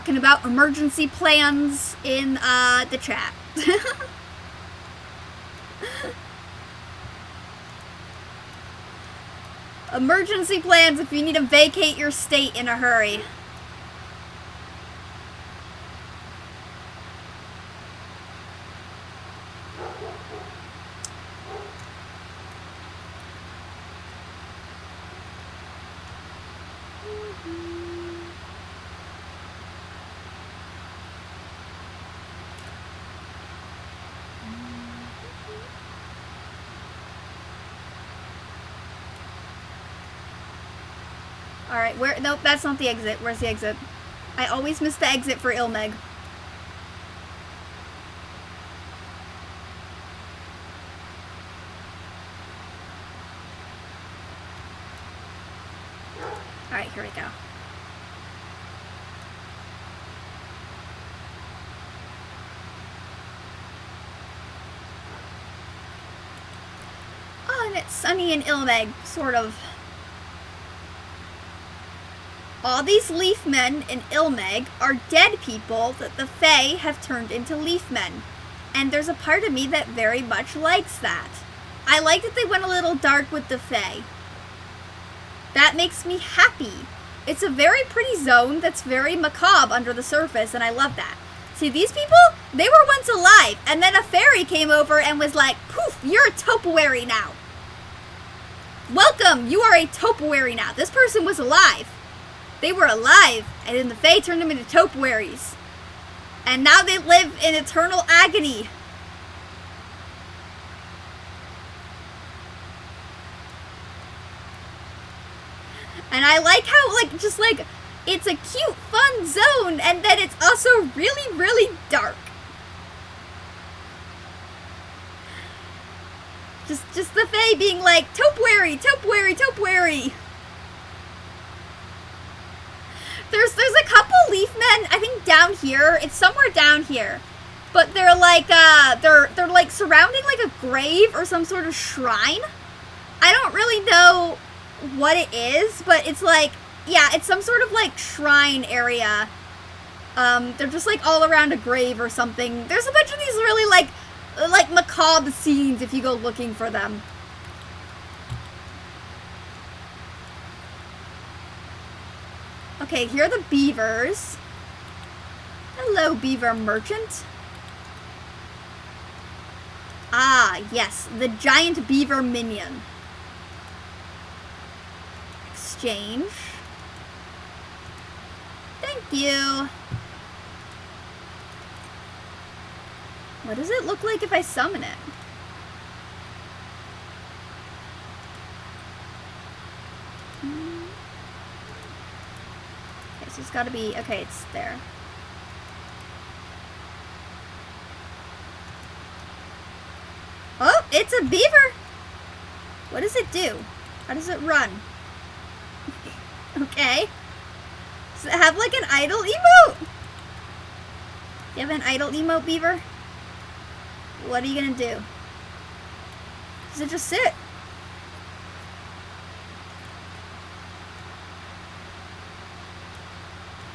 talking about emergency plans in the chat. Emergency plans if you need to vacate your state in a hurry. Alright, where? Nope, that's not the exit. Where's the exit? I always miss the exit for Ilmeg. Alright, here we go. Oh, and it's sunny in Ilmeg, sort of. All these leaf men in Ilmeg are dead people that the Fae have turned into leaf men. And there's a part of me that very much likes that. I like that they went a little dark with the Fae. That makes me happy. It's a very pretty zone that's very macabre under the surface, and I love that. See, these people, they were once alive, and then a fairy came over and was like, poof, you're a topiary now. Welcome, you are a topiary now. This person was alive. They were alive, and then the Fae turned them into topiaries. And now they live in eternal agony. And I like how, like, just like, it's a cute, fun zone, and then it's also really, really dark. Just the Fae being like, topiary, topiary, topiary. There's a couple leaf men, I think down here. It's somewhere down here. But they're like, they're like surrounding like a grave or some sort of shrine. I don't really know what it is, but it's like, yeah, it's some sort of like shrine area. They're just like all around a grave or something. There's a bunch of these really like macabre scenes if you go looking for them. Okay, here are the beavers. Hello, beaver merchant. Ah, yes, the giant beaver minion. Exchange. Thank you. What does it look like if I summon it? Okay, so it's gotta be, okay, it's there. Oh, it's a beaver! What does it do? How does it run? Okay. Does it have like an idle emote? You have an idle emote, beaver? What are you gonna do? Does it just sit?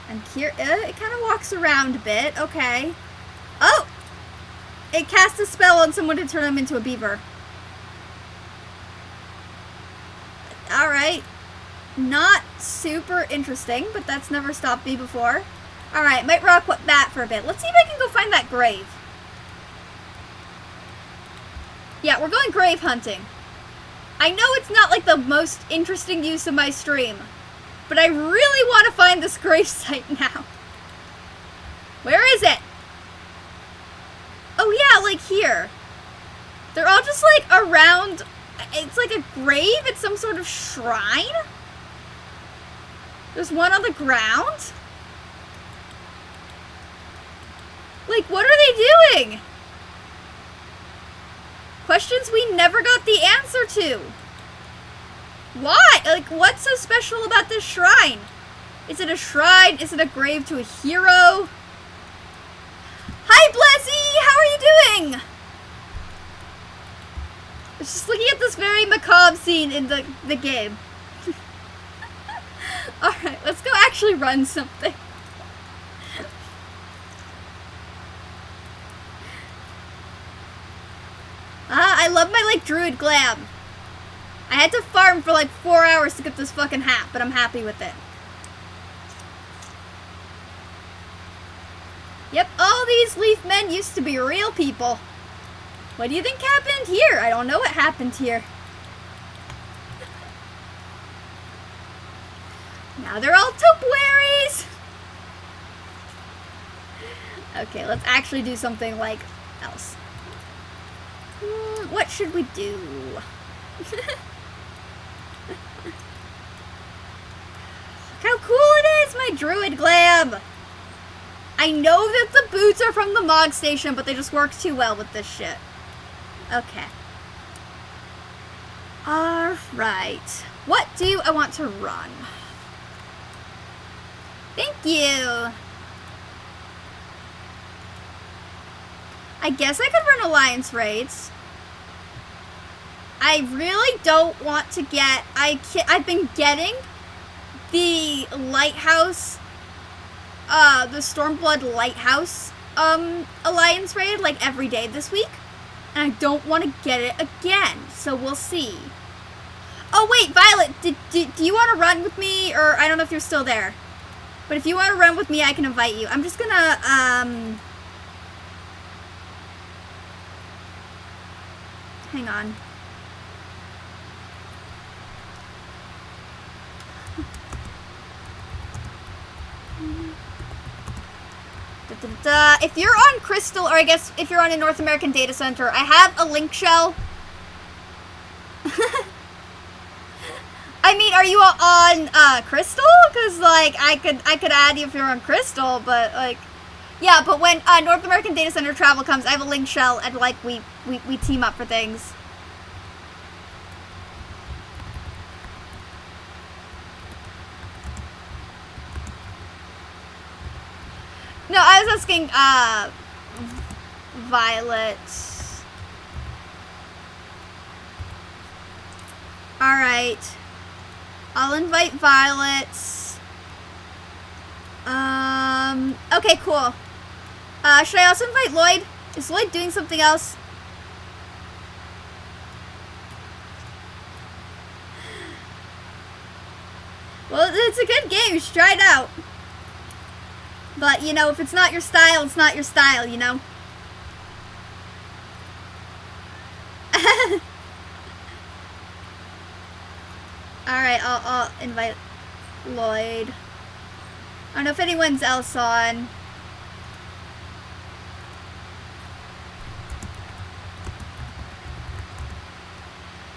And here, it kind of walks around a bit. Okay. Oh! It cast a spell on someone to turn them into a beaver. Alright. Not super interesting, but that's never stopped me before. Alright, might rock that for a bit. Let's see if I can go find that grave. Yeah, we're going grave hunting. I know it's not like the most interesting use of my stream, but I really want to find this grave site now. Where is it? Oh yeah, like here. They're all just like around, it's like a grave, it's some sort of shrine. There's one on the ground. Like, what are they doing? Questions we never got the answer to. Why? Like, what's so special about this shrine? Is it a shrine? Is it a grave to a hero? Hi, Blessy! How are you doing? I was just looking at this very macabre scene in the game. Alright, let's go actually run something. I love my, like, druid glam. I had to farm for, like, 4 hours to get this fucking hat, but I'm happy with it. Yep, all these leaf men used to be real people. What do you think happened here? I don't know what happened here. Now they're all topiaries. Okay, let's actually do something like else. What should we do? Look how cool it is, my druid glam. I know that the boots are from the Mog Station, but they just work too well with this shit. Okay. Alright. What do I want to run? Thank you. I guess I could run alliance raids. I really don't want to get... I've been getting the lighthouse... the Stormblood Lighthouse alliance raid like every day this week, and I don't want to get it again, so we'll see. Oh wait, Violet, do you want to run with me, or I don't know if you're still there, but if you want to run with me, I can invite you. I'm just gonna hang on. If you're on Crystal, or I guess if you're on a North American data center, I have a link shell. I mean, are you on Crystal? Because like I could add you if you're on Crystal, but like, yeah. But when North American data center travel comes, I have a link shell, and like we team up for things. No, I was asking, Violet. Alright. I'll invite Violet. Okay, cool. Should I also invite Lloyd? Is Lloyd doing something else? Well, it's a good game. You should try it out. But, you know, if it's not your style, it's not your style, you know? Alright, I'll invite Lloyd. I don't know if anyone's else on.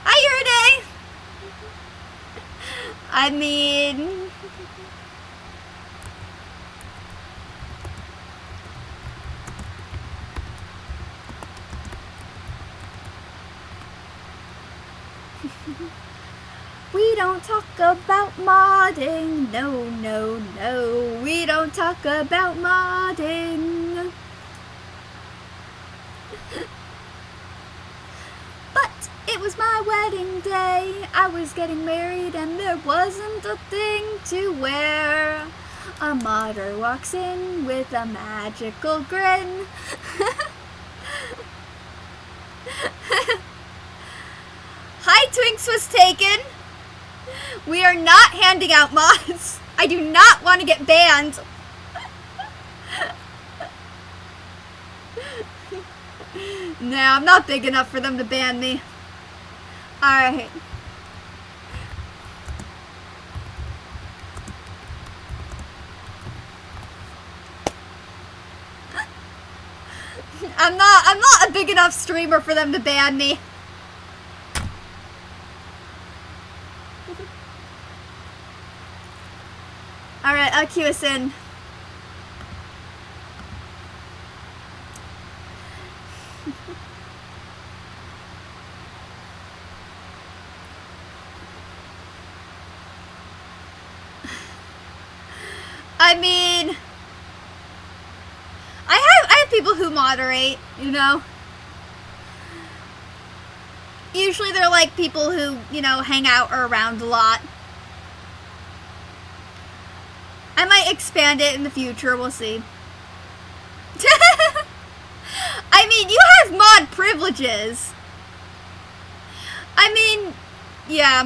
Hi, Yurde! I mean... We don't talk about modding, no, no, no. We don't talk about modding. But it was my wedding day. I was getting married and there wasn't a thing to wear. A modder walks in with a magical grin. Hi, Twinks was taken. We are not handing out mods. I do not want to get banned. No, I'm not big enough for them to ban me. Alright. I'm not a big enough streamer for them to ban me. Alright, I'll cue us in. I mean, I have people who moderate, you know. Usually they're like people who, you know, hang out or around a lot. I might expand it in the future, we'll see. I mean, you have mod privileges. I mean, yeah.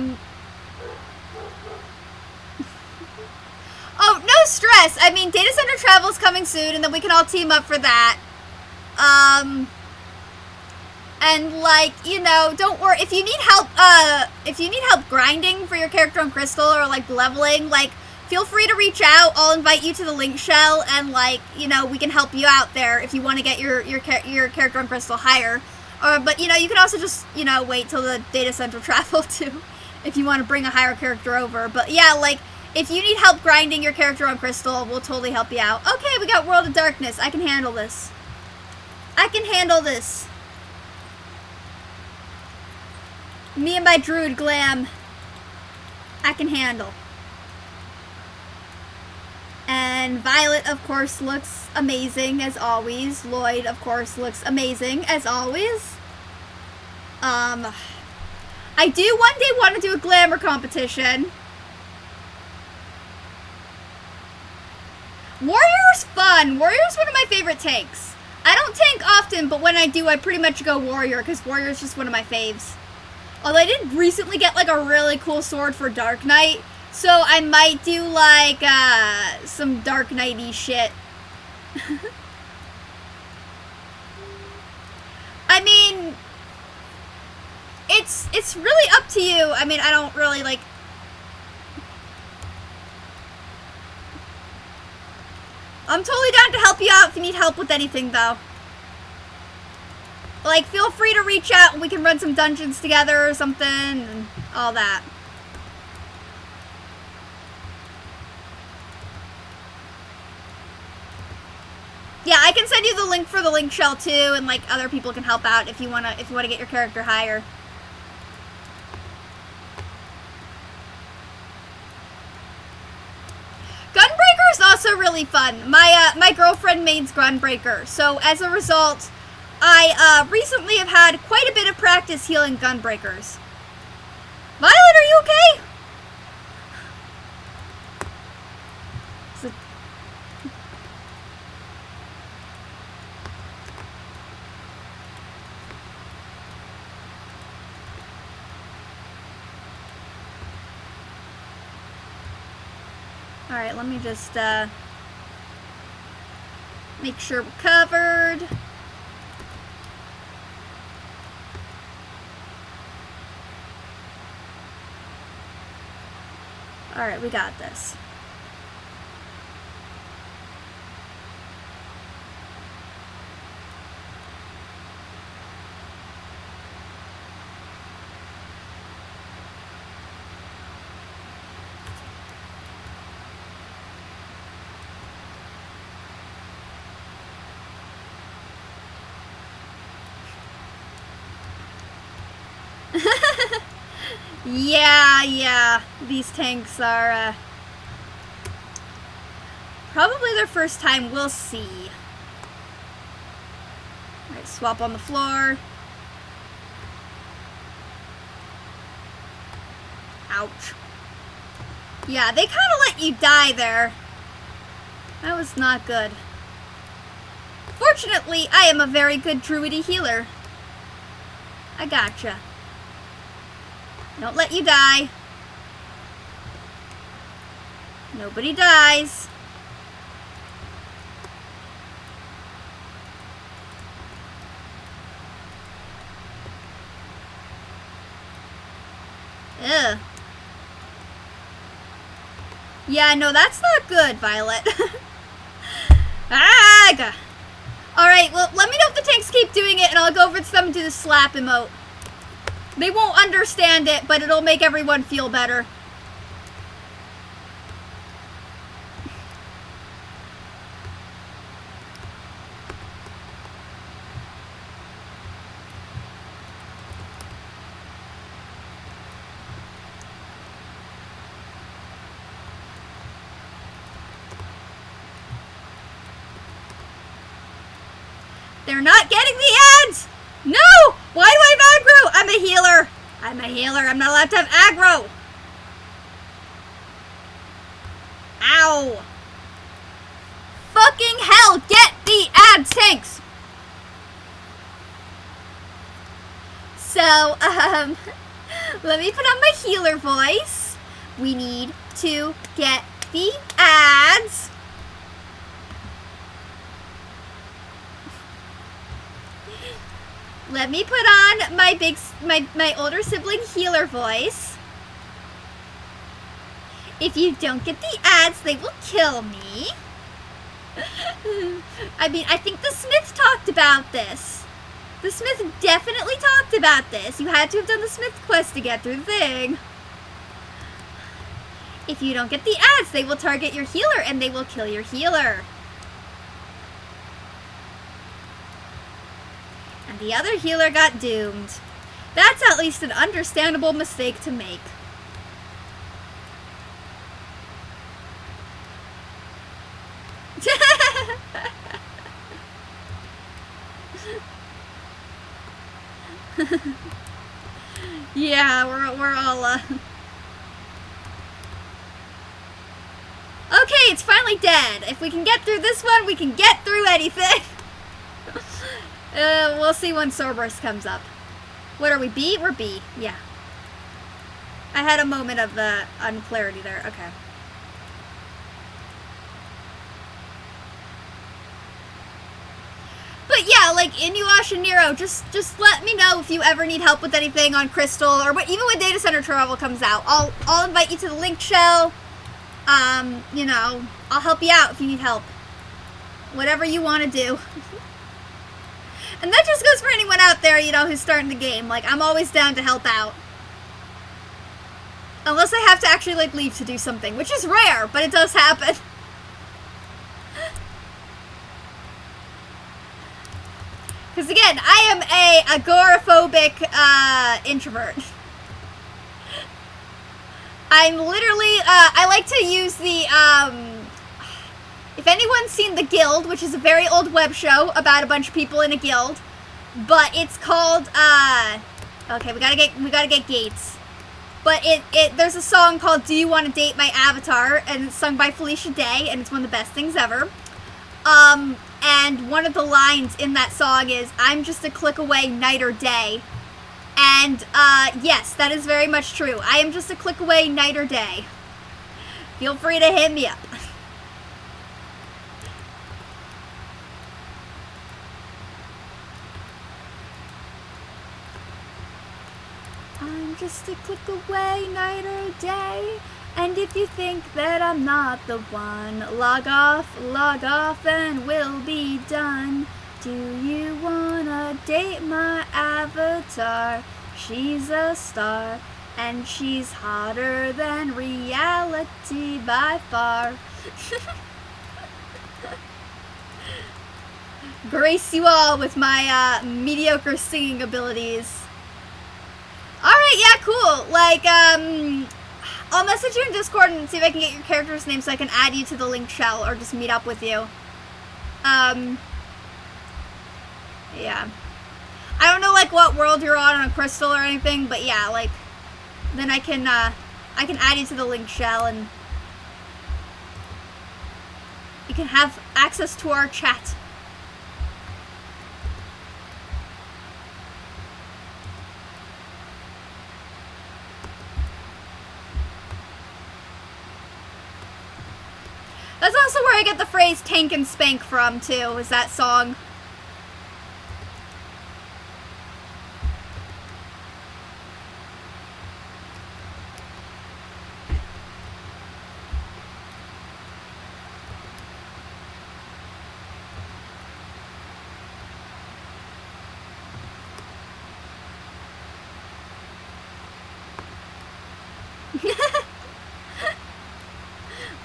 Oh, no stress. I mean, data center travel's coming soon, and then we can all team up for that. And like, you know, don't worry if you need help grinding for your character on Crystal or like leveling, like feel free to reach out. I'll invite you to the link shell, and like, you know, we can help you out there if you want to get your character on Crystal higher. But you know, you can also just, you know, wait till the data center travel too, if you want to bring a higher character over. But yeah, like if you need help grinding your character on Crystal, we'll totally help you out. Okay, we got World of Darkness. I can handle this. I can handle this. Me and my druid glam, I can handle. And Violet, of course, looks amazing as always. Lloyd, of course, looks amazing as always. I do one day want to do a glamour competition. Warrior's fun. Warrior's one of my favorite tanks. I don't tank often, but when I do, I pretty much go Warrior, because Warrior's just one of my faves. Although I did recently get like a really cool sword for Dark Knight, so I might do like some Dark Knight-y shit. I mean, it's really up to you. I mean, I don't really like. I'm totally down to help you out if you need help with anything, though. Like, feel free to reach out and we can run some dungeons together or something and all that. Yeah, I can send you the link for the link shell too, and like other people can help out if you wanna get your character higher. Gunbreaker is also really fun. My girlfriend mains Gunbreaker, so as a result, I recently have had quite a bit of practice healing Gunbreakers. Violet, are you okay? Alright, let me just make sure we're covered. Alright, we got this. Yeah, these tanks are, probably their first time, we'll see. Alright, swap on the floor. Ouch. Yeah, they kind of let you die there. That was not good. Fortunately, I am a very good druidy healer. I gotcha. Don't let you die. Nobody dies. Ugh. Yeah, no, that's not good, Violet. Ah! Alright, well, let me know if the tanks keep doing it, and I'll go over to them and do the slap emote. They won't understand it, but it'll make everyone feel better. They're not getting the ads! No! Why do I have aggro? I'm a healer. I'm a healer. I'm not allowed to have aggro. Ow. Fucking hell. Get the ads, tanks. So, Let me put on my healer voice. We need to get the ads. Let me put on my older sibling healer voice. If you don't get the ads, they will kill me. I mean, I think the Smith talked about this. The Smith definitely talked about this. You had to have done the Smith quest to get through the thing. If you don't get the ads, they will target your healer and they will kill your healer. And the other healer got doomed. That's at least an understandable mistake to make. Yeah, we're all Okay, it's finally dead. If we can get through this one, we can get through anything. We'll see when Cerberus comes up. What are we, B? We're B, yeah. I had a moment of unclarity there, okay. But yeah, like, Inuash and Nero, just let me know if you ever need help with anything on Crystal, or even when Data Center Travel comes out. I'll invite you to the link shell. You know, I'll help you out if you need help. Whatever you want to do. And that just goes for anyone out there, you know, who's starting the game. Like, I'm always down to help out. Unless I have to actually, like, leave to do something, which is rare, but it does happen. Because, again, I am a agoraphobic introvert. I'm literally, I like to use the, if anyone's seen The Guild, which is a very old web show about a bunch of people in a guild, but it's called, okay, we gotta get Gates. But there's a song called Do You Want to Date My Avatar, and it's sung by Felicia Day, and it's one of the best things ever. And one of the lines in that song is, I'm just a click away night or day. And, yes, that is very much true. I am just a click away night or day. Feel free to hit me up. I'm just a click away night or day. And if you think that I'm not the one, log off and we'll be done. Do you wanna date my avatar? She's a star, and she's hotter than reality by far. Grace you all with my mediocre singing abilities. Alright, yeah, cool. Like, I'll message you in Discord and see if I can get your character's name so I can add you to the link shell or just meet up with you. Yeah. I don't know, like, what world you're on Crystal or anything, but yeah, like, then I can add you to the link shell and you can have access to our chat. That's also where I get the phrase tank and spank from, too, is that song.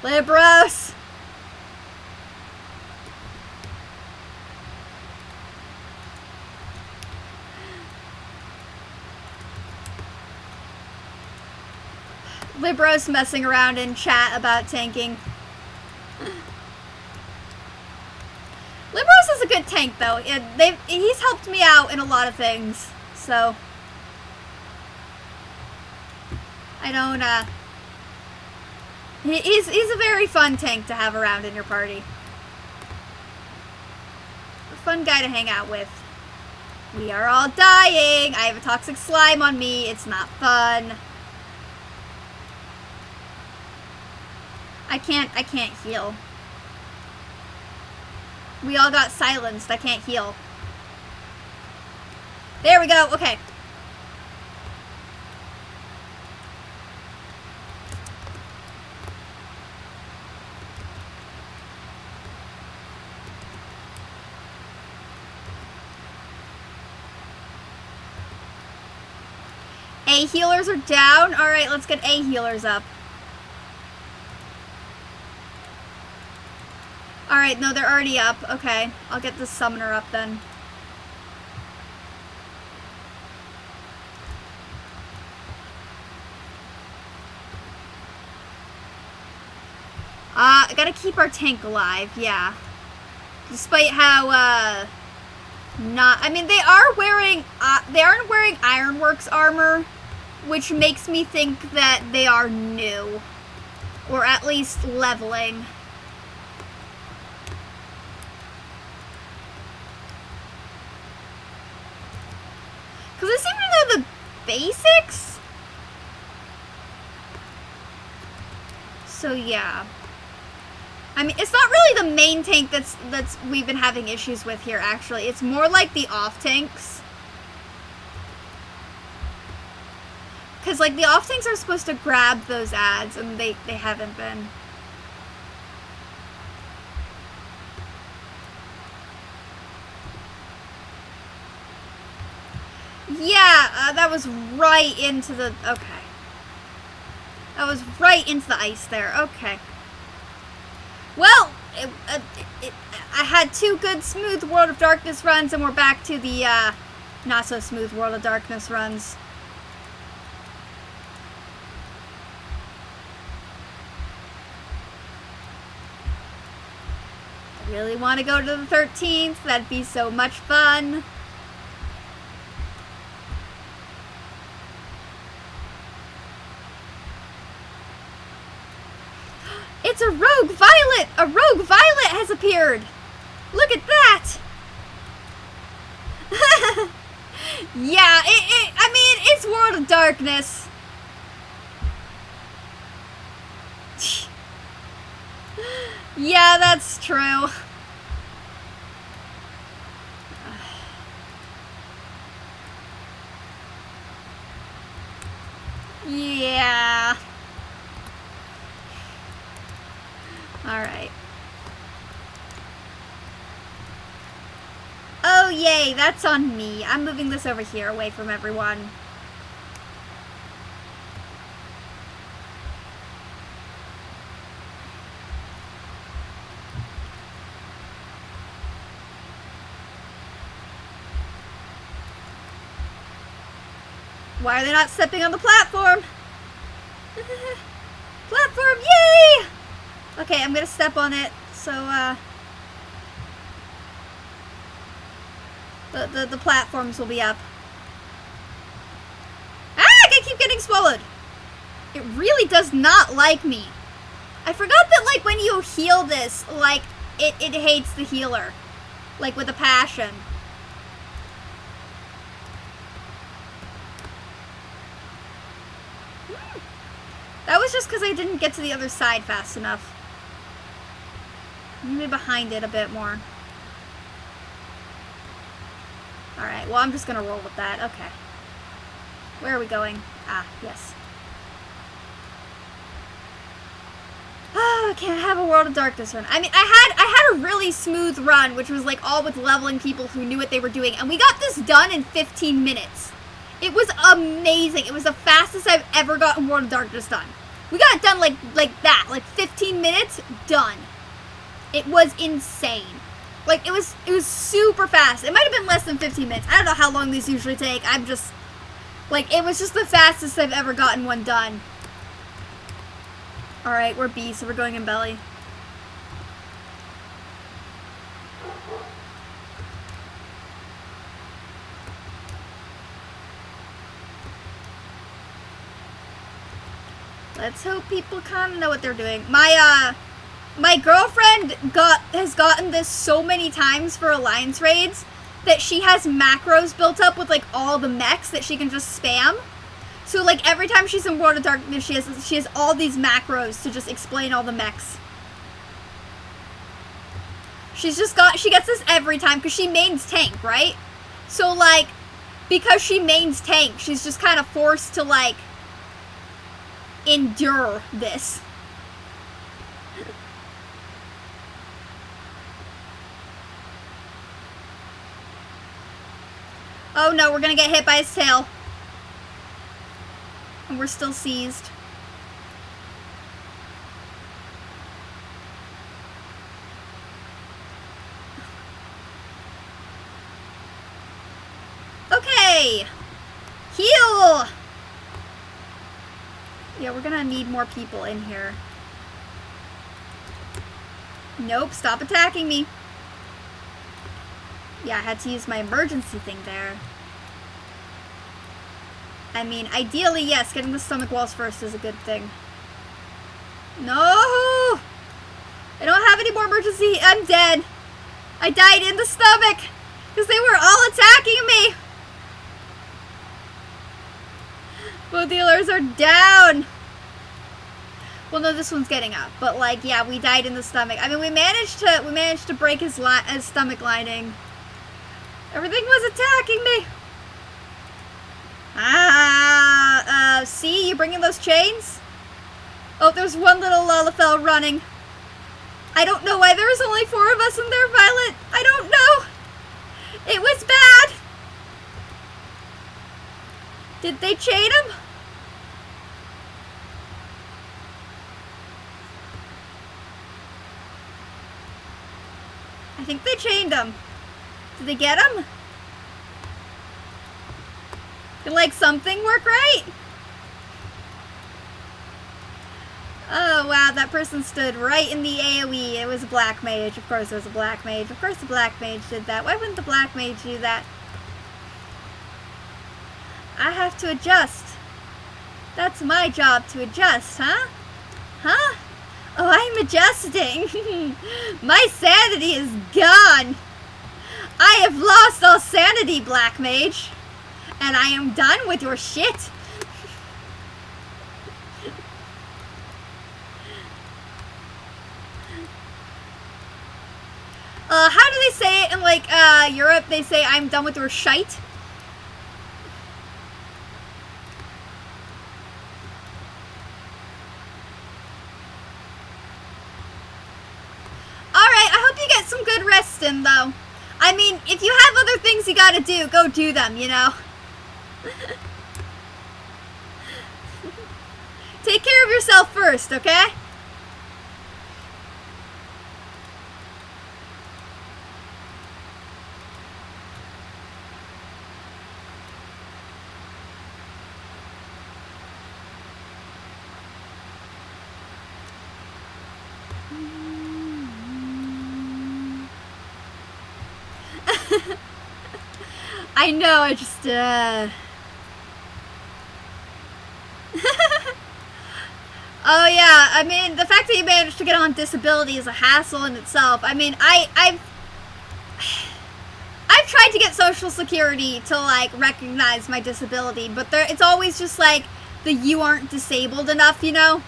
Libros! Libros messing around in chat about tanking. Libros is a good tank, though. He's helped me out in a lot of things, so I don't, he's a very fun tank to have around in your party. A fun guy to hang out with. We are all dying. I have a toxic slime on me. It's not fun. I can't heal. We all got silenced. I can't heal. There we go. Okay. A healers are down. All right, let's get A healers up. All right, no, they're already up. Okay, I'll get the summoner up then. I gotta keep our tank alive, yeah. Despite how, I mean, they aren't wearing Ironworks armor, which makes me think that they are new. Or at least leveling. Because I seem to know the basics? So, yeah. I mean, it's not really the main tank that's we've been having issues with here, actually. It's more like the off tanks. Because, like, the off tanks are supposed to grab those ads, and they haven't been. Yeah, that was right into the... Okay. That was right into the ice there. Okay. Well, I had 2 good smooth World of Darkness runs, and we're back to the not so smooth World of Darkness runs. I really want to go to the 13th. That'd be so much fun. It's a rogue violet! A rogue violet has appeared! Look at that! Yeah, I mean, it's World of Darkness. Yeah, that's true. Yeah. Alright. Oh, yay, that's on me. I'm moving this over here, away from everyone. Why are they not stepping on the platform? Platform, yay! Okay, I'm gonna step on it, so, the platforms will be up. Ah, I keep getting swallowed! It really does not like me. I forgot that, like, when you heal this, like, it hates the healer. Like, with a passion. That was just because I didn't get to the other side fast enough. Maybe behind it a bit more. Alright, well, I'm just gonna roll with that. Okay. Where are we going? Ah, yes. Oh, I can't have a World of Darkness run. I mean, I had a really smooth run, which was like all with leveling people who knew what they were doing, and we got this done in 15 minutes. It was amazing. It was the fastest I've ever gotten World of Darkness done. We got it done like that, like 15 minutes, done. It was insane. Like, it was super fast. It might have been less than 15 minutes. I don't know how long these usually take. I'm just, like, it was just the fastest I've ever gotten one done. Alright, we're B, so we're going in belly. Let's hope people kind of know what they're doing. My girlfriend has gotten this so many times for Alliance raids that she has macros built up with, like, all the mechs that she can just spam. So, like, every time she's in World of Darkness, she has all these macros to just explain all the mechs. She gets this every time, because she mains tank, right? So, like, because she mains tank, she's just kind of forced to, like, endure this. Oh no, we're gonna get hit by his tail. And we're still seized. Okay! Heal! Yeah, we're gonna need more people in here. Nope, stop attacking me. Yeah, I had to use my emergency thing there. I mean, ideally, yes, getting the stomach walls first is a good thing. No! I don't have any more emergency. I'm dead. I died in the stomach because they were all attacking me. Both healers are down. Well, no, this one's getting up, but like, yeah, we died in the stomach. I mean, we managed to break his stomach lining. Everything was attacking me. See, you bringing those chains? Oh, there's one little Lullafell running. I don't know why there was only 4 of us in there, Violet. I don't know. It was bad. Did they chain him? I think they chained him. Did they get him? Did, like, something work right? Oh, wow, that person stood right in the AoE. It was a black mage. Of course it was a black mage. Of course the black mage did that. Why wouldn't the black mage do that? I have to adjust. That's my job, to adjust, huh? Huh? Oh, I'm adjusting. My sanity is gone. I have lost all sanity, black mage. And I am done with your shit. How do they say it in, like, Europe? They say, I'm done with your shite. Alright, I hope you get some good rest in, though. I mean, if you have other things you gotta do, go do them, you know? Take care of yourself first, okay? I know, I just, Oh yeah, I mean, the fact that you managed to get on disability is a hassle in itself. I mean, I've tried to get Social Security to, like, recognize my disability, but it's always just, like, you aren't disabled enough, you know?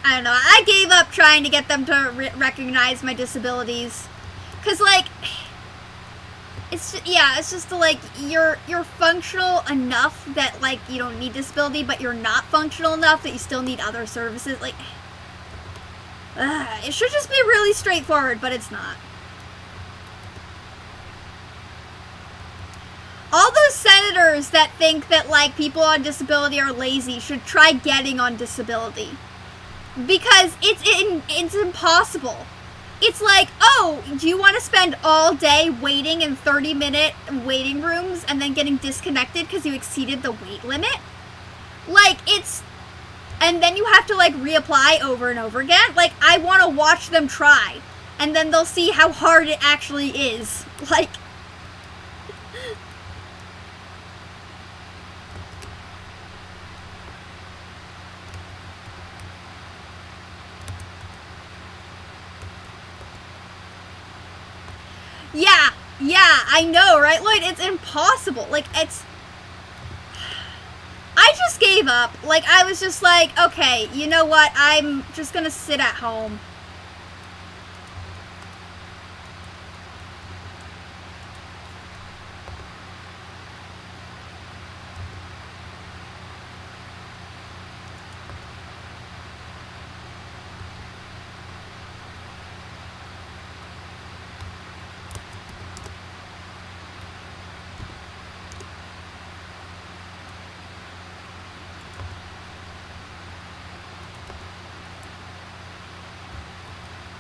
I don't know, I gave up trying to get them to recognize my disabilities. Cause, like, it's just like, you're functional enough that, like, you don't need disability, but you're not functional enough that you still need other services. Like, it should just be really straightforward, but it's not. All those senators that think that, like, people on disability are lazy should try getting on disability. Because it's impossible. It's like, oh, do you want to spend all day waiting in 30-minute waiting rooms and then getting disconnected because you exceeded the weight limit? Like, and then you have to, like, reapply over and over again. Like, I want to watch them try. And then they'll see how hard it actually is. Like, Yeah, I know, right, Lloyd? It's impossible. Like, it's... I just gave up. Like, I was just like, okay, you know what? I'm just gonna sit at home.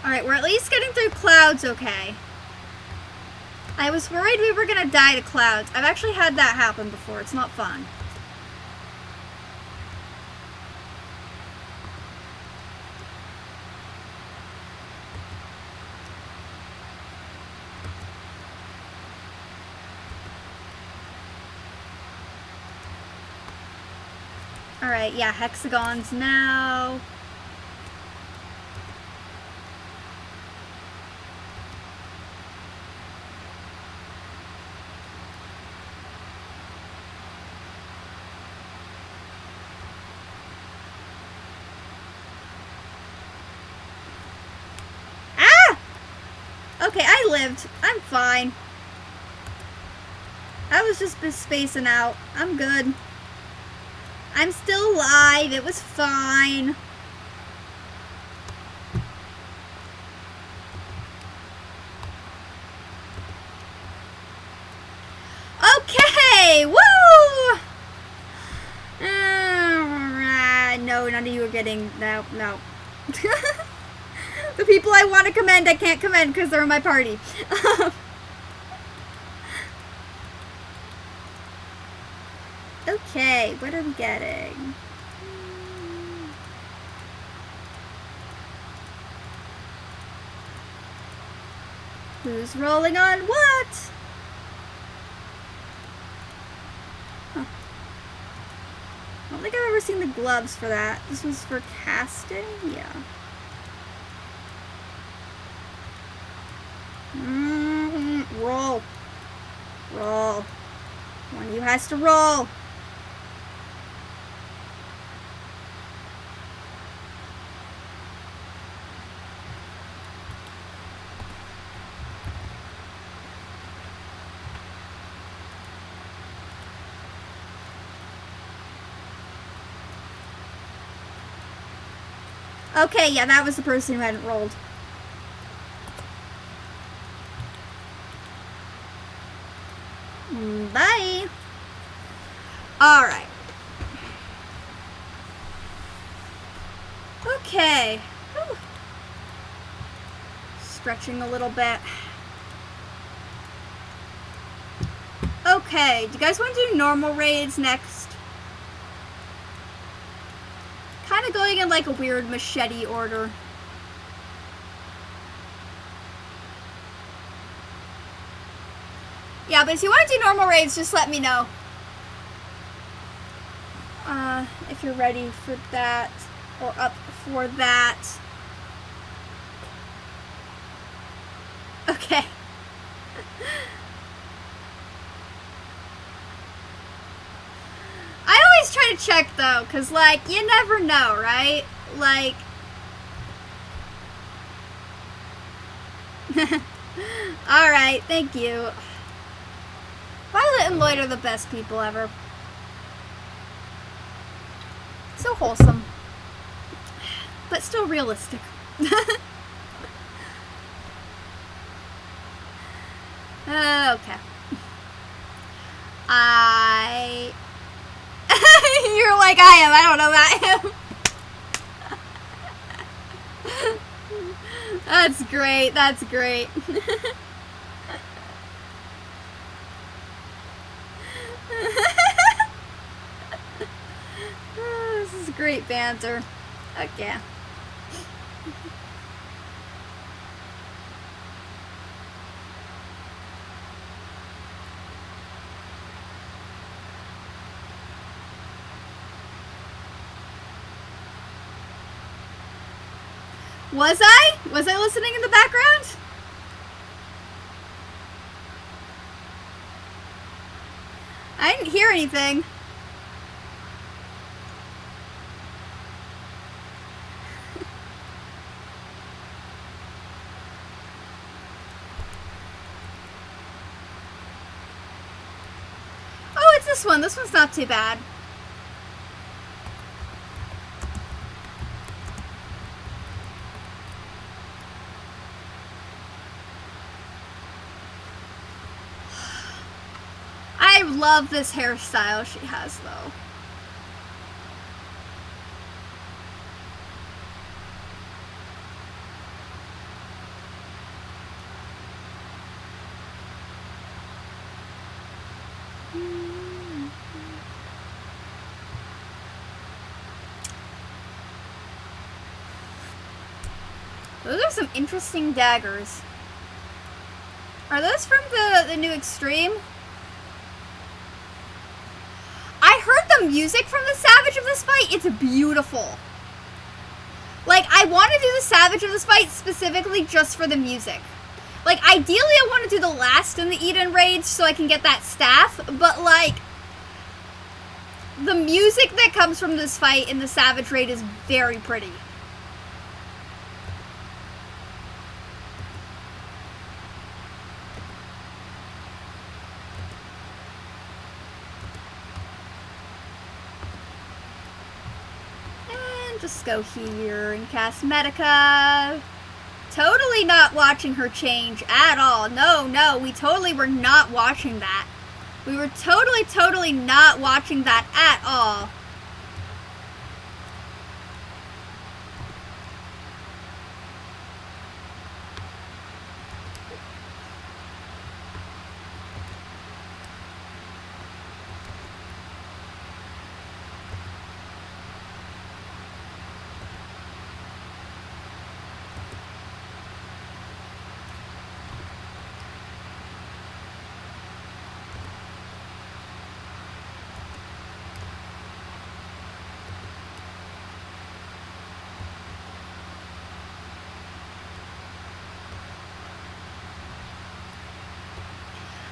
Alright, we're at least getting through clouds okay. I was worried we were gonna die to clouds. I've actually had that happen before. It's not fun. Alright, yeah, hexagons now. Okay, I lived. I'm fine. I was just spacing out. I'm good. I'm still alive. It was fine. Okay! Woo! No, none of you are getting... No. The people I want to commend, I can't commend because they're in my party. Okay, what are we getting? Who's rolling on what? Huh. I don't think I've ever seen the gloves for that. This was for casting? Yeah. Roll. Roll. One of you has to roll. Okay, yeah, that was the person who hadn't rolled. Bye. All right. Okay. Whew. Stretching a little bit. Okay, do you guys want to do normal raids next? Kind of going in like a weird machete order. Yeah, but if you want to do normal raids, just let me know. If you're ready for that, or up for that. Okay. I always try to check though, because like, you never know, right? Like... Alright, thank you. Violet and Lloyd are the best people ever. So wholesome. But still realistic. Okay. You're like I am. I don't know that I am. That's great. That's great. This is great banter. Okay. Was I? Was I listening in the background? I didn't hear anything. Oh, it's this one. This one's not too bad. I love this hairstyle she has, though. Those are some interesting daggers. Are those from the new Extreme? I heard the music from the Savage of this fight. It's beautiful. Like, I want to do the Savage of this fight specifically just for the music. Like, ideally I want to do the last in the Eden Rage so I can get that staff, but like, the music that comes from this fight in the Savage Raid is very pretty. Just go here and cast Medica. Totally not watching her change at all. No, we totally were not watching that. We were totally not watching that at all.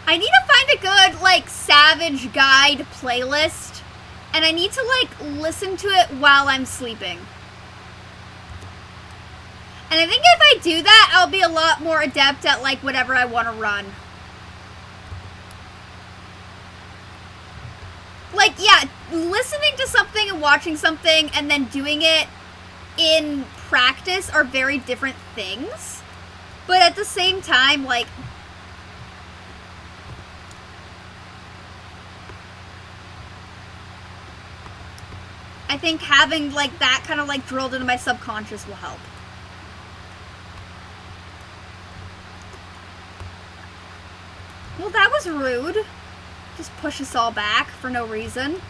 I need to find a good, like, Savage Guide playlist, and I need to, like, listen to it while I'm sleeping. And I think if I do that, I'll be a lot more adept at, like, whatever I want to run. Like, yeah, listening to something and watching something and then doing it in practice are very different things. But at the same time, like, I think having, like, that kind of, like, drilled into my subconscious will help. Well, that was rude. Just push us all back for no reason.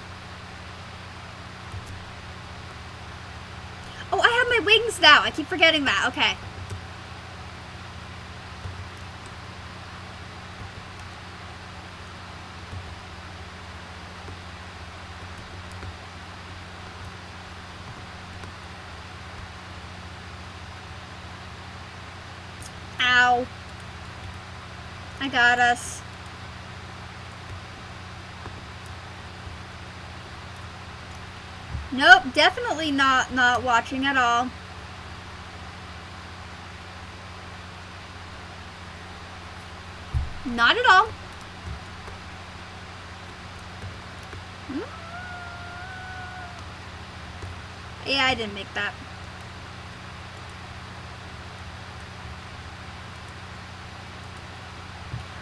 Oh, I have my wings now. I keep forgetting that. Okay. Ow. I got us. Nope, definitely not watching at all. Not at all. Yeah, I didn't make that.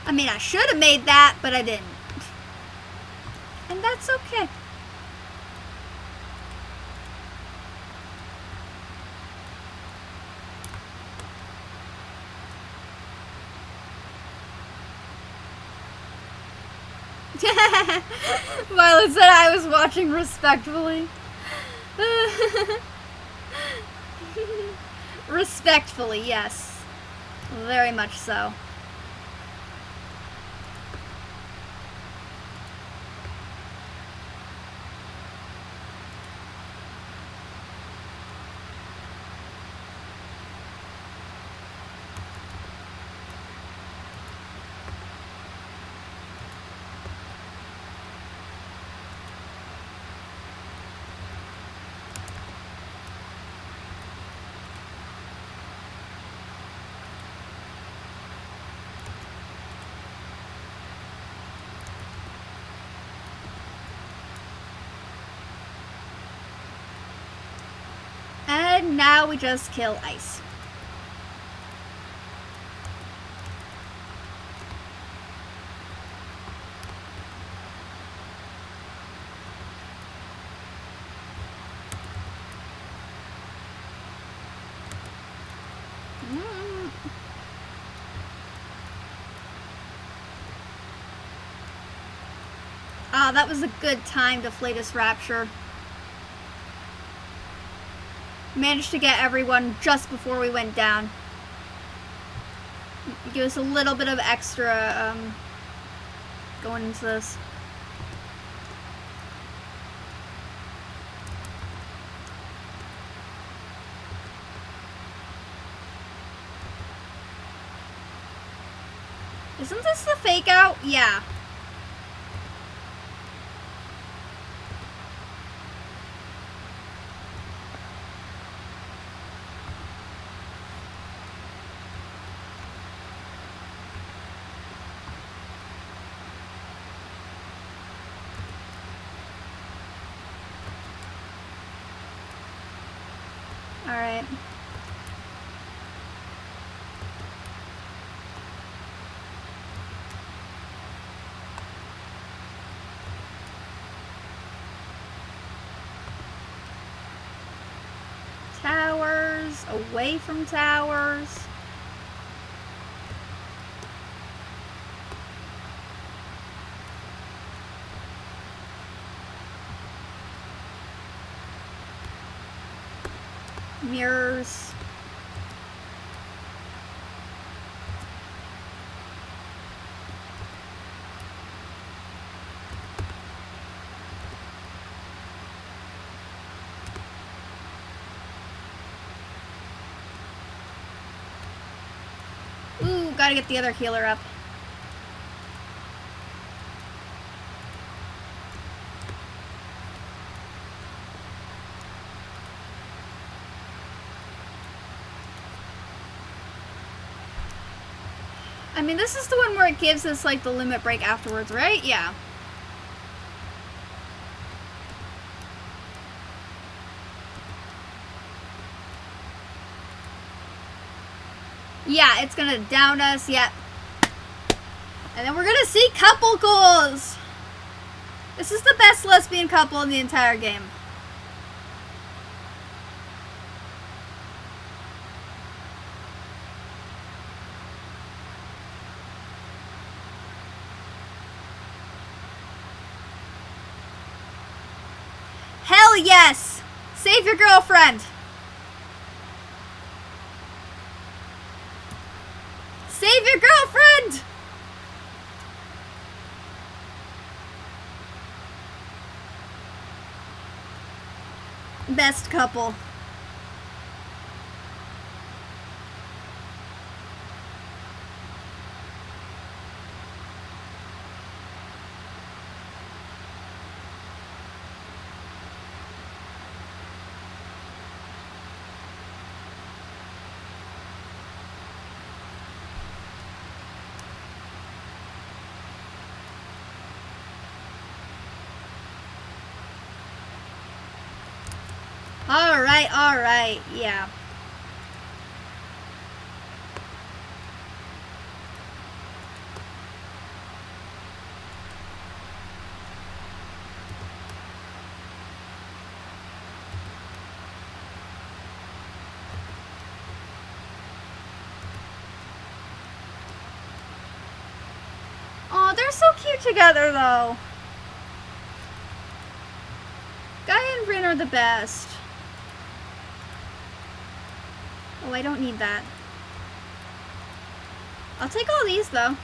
I mean, I should have made that, but I didn't. And that's okay. Violet said I was watching respectfully. Respectfully, yes. Very much so. And now we just kill ice. Ah, that was a good time to Flatus Rapture. Managed to get everyone just before we went down. Give us a little bit of extra going into this. Isn't this the fake out? Yeah. Alright. Towers, away from towers. Mirrors. Ooh, gotta get the other healer up. I mean, this is the one where it gives us, like, the limit break afterwards, right? Yeah. Yeah, it's gonna down us, yep. And then we're gonna see couple goals! This is the best lesbian couple in the entire game. Hell yes! Save your girlfriend! Save your girlfriend! Best couple. Alright, yeah. Aw, they're so cute together, though. Guy and Rin are the best. Oh, I don't need that. I'll take all these, though.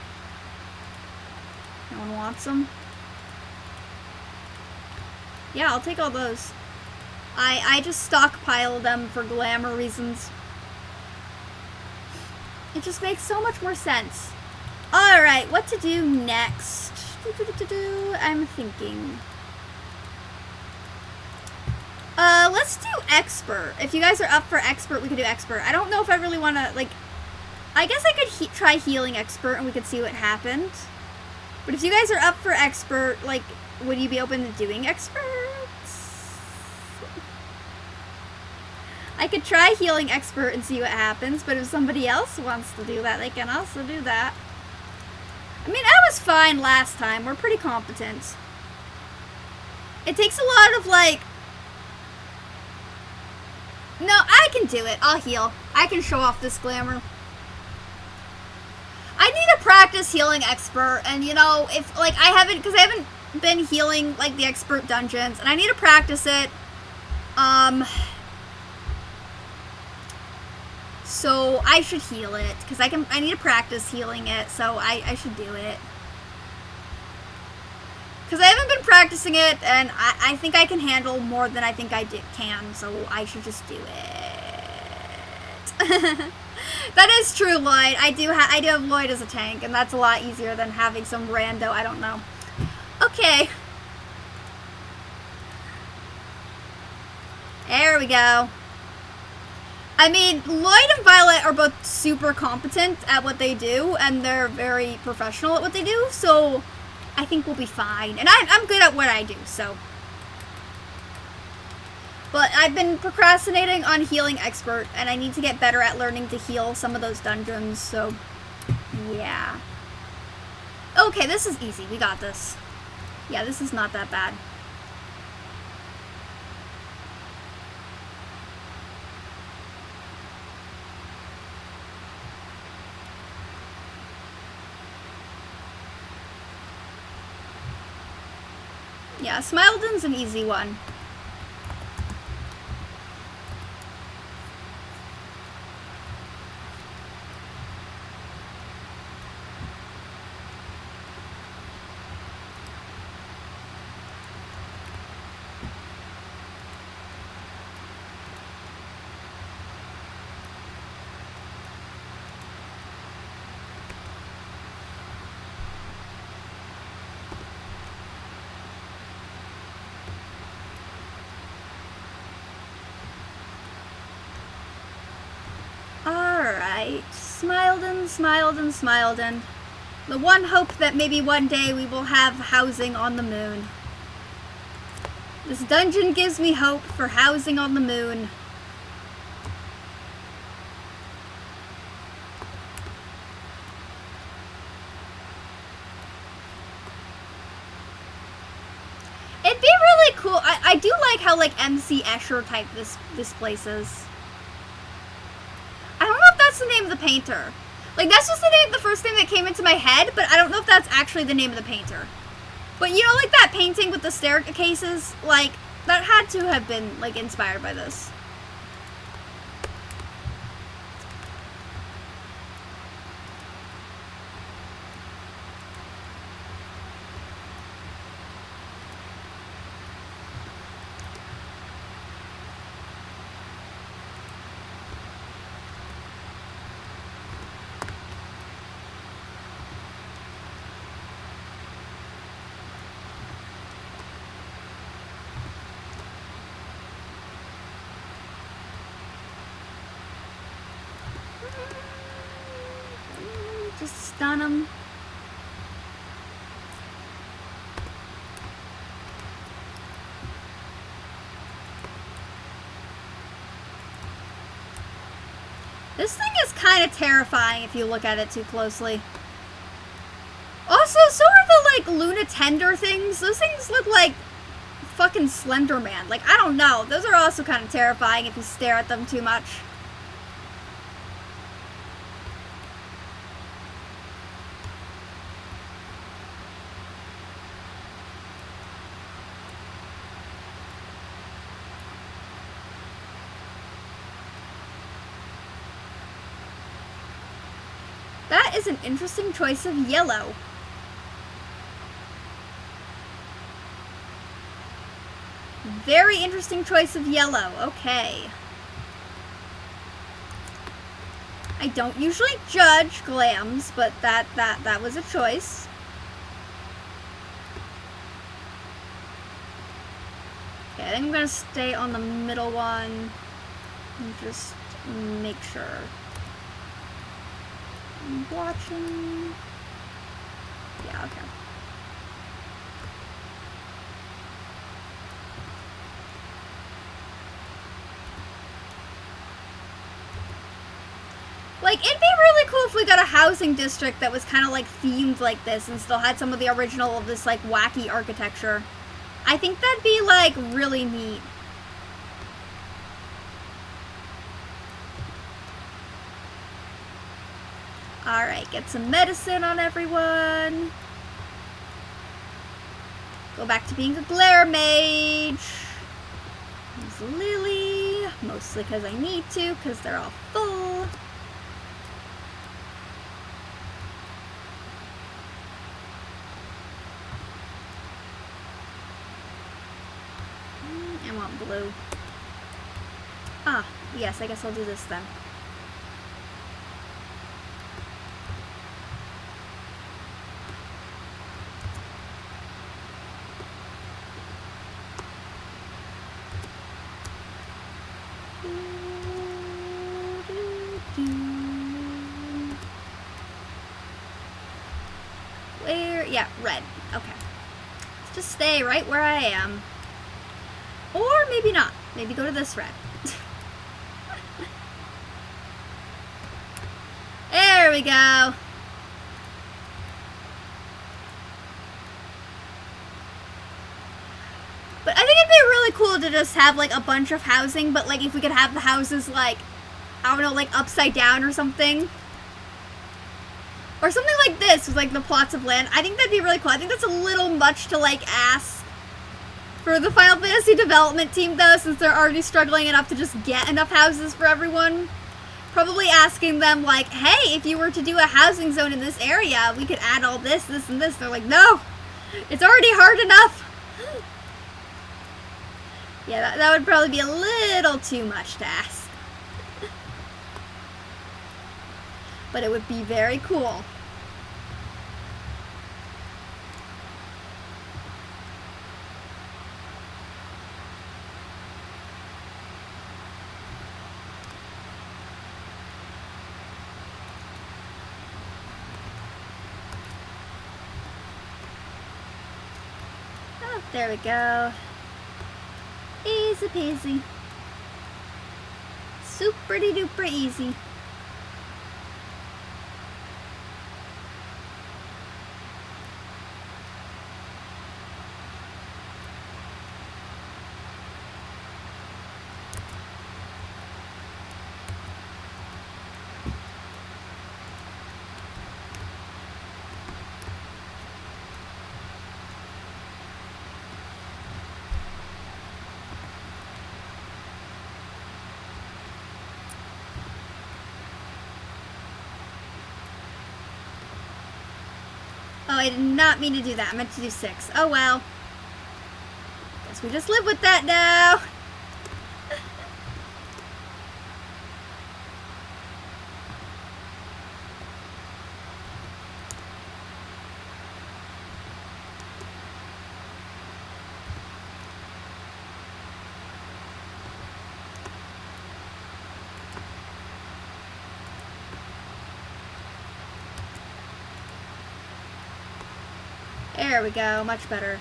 No one wants them. Yeah, I'll take all those. I just stockpile them for glamour reasons. It just makes so much more sense. Alright, what to do next? I'm thinking. Let's do expert. If you guys are up for expert, we could do expert. I don't know if I really want to, like, I guess I could try healing expert and we could see what happened. But if you guys are up for expert, like, would you be open to doing experts? I could try Healing Expert and see what happens, but if somebody else wants to do that, they can also do that. I mean, I was fine last time. We're pretty competent. It takes a lot of, like... No, I can do it. I'll heal. I can show off this glamour. I need to practice Healing Expert, and, you know, if, like, I haven't been healing, like, the Expert dungeons, and I need to practice it. So I should heal it, because I need to practice healing it, so I should do it. Because I haven't been practicing it, and I think I can handle more than I think I can, so I should just do it. That is true, Lloyd. I do have Lloyd as a tank, and that's a lot easier than having some rando, I don't know. Okay. There we go. I mean, Lloyd and Violet are both super competent at what they do, and they're very professional at what they do, so I think we'll be fine. And I'm good at what I do, so. But I've been procrastinating on Healing Expert, and I need to get better at learning to heal some of those dungeons, so yeah. Okay, this is easy. We got this. Yeah, this is not that bad. Yeah, Smiledon's an easy one. Smiledon. The one hope that maybe one day we will have housing on the moon. This dungeon gives me hope for housing on the moon. It'd be really cool. I do like how, like, MC Escher type this place is. I don't know if that's the name of the painter. Like, that's just the first thing that came into my head, but I don't know if that's actually the name of the painter. But, you know, like that painting with the staircases, like, that had to have been, like, inspired by this. Just stun him. This thing is kind of terrifying if you look at it too closely. Also, so are the, like, Luna Tender things. Those things look like fucking Slender Man. Like, I don't know. Those are also kind of terrifying if you stare at them too much. That is an interesting choice of yellow. Very interesting choice of yellow. Okay. I don't usually judge glams, but that was a choice. Okay, I think I'm gonna stay on the middle one and just make sure. I'm watching. Yeah, okay. Like, it'd be really cool if we got a housing district that was kind of, like, themed like this and still had some of the original of this, like, wacky architecture. I think that'd be, like, really neat. Alright, get some medicine on everyone. Go back to being a glare mage. Use Lily, mostly because I need to, because they're all full. I want blue. Ah, yes, I guess I'll do this then. Where? Yeah, red. Okay. Let's just stay right where I am. Or maybe not. Maybe go to this red. There we go. But I think it'd be really cool to just have, like, a bunch of housing, but, like, if we could have the houses, like, I don't know, like, upside down or something. Or something like this with, like, the plots of land. I think that'd be really cool. I think that's a little much to, like, ask for the Final Fantasy development team, though, since they're already struggling enough to just get enough houses for everyone. Probably asking them, like, hey, if you were to do a housing zone in this area, we could add all this, this, and this. They're like, no, it's already hard enough. Yeah, that would probably be a little too much to ask. But it would be very cool. Oh, there we go. Easy peasy. Super duper easy. Oh, I did not mean to do that. I meant to do 6. Oh well. Guess we just live with that now. There we go, much better.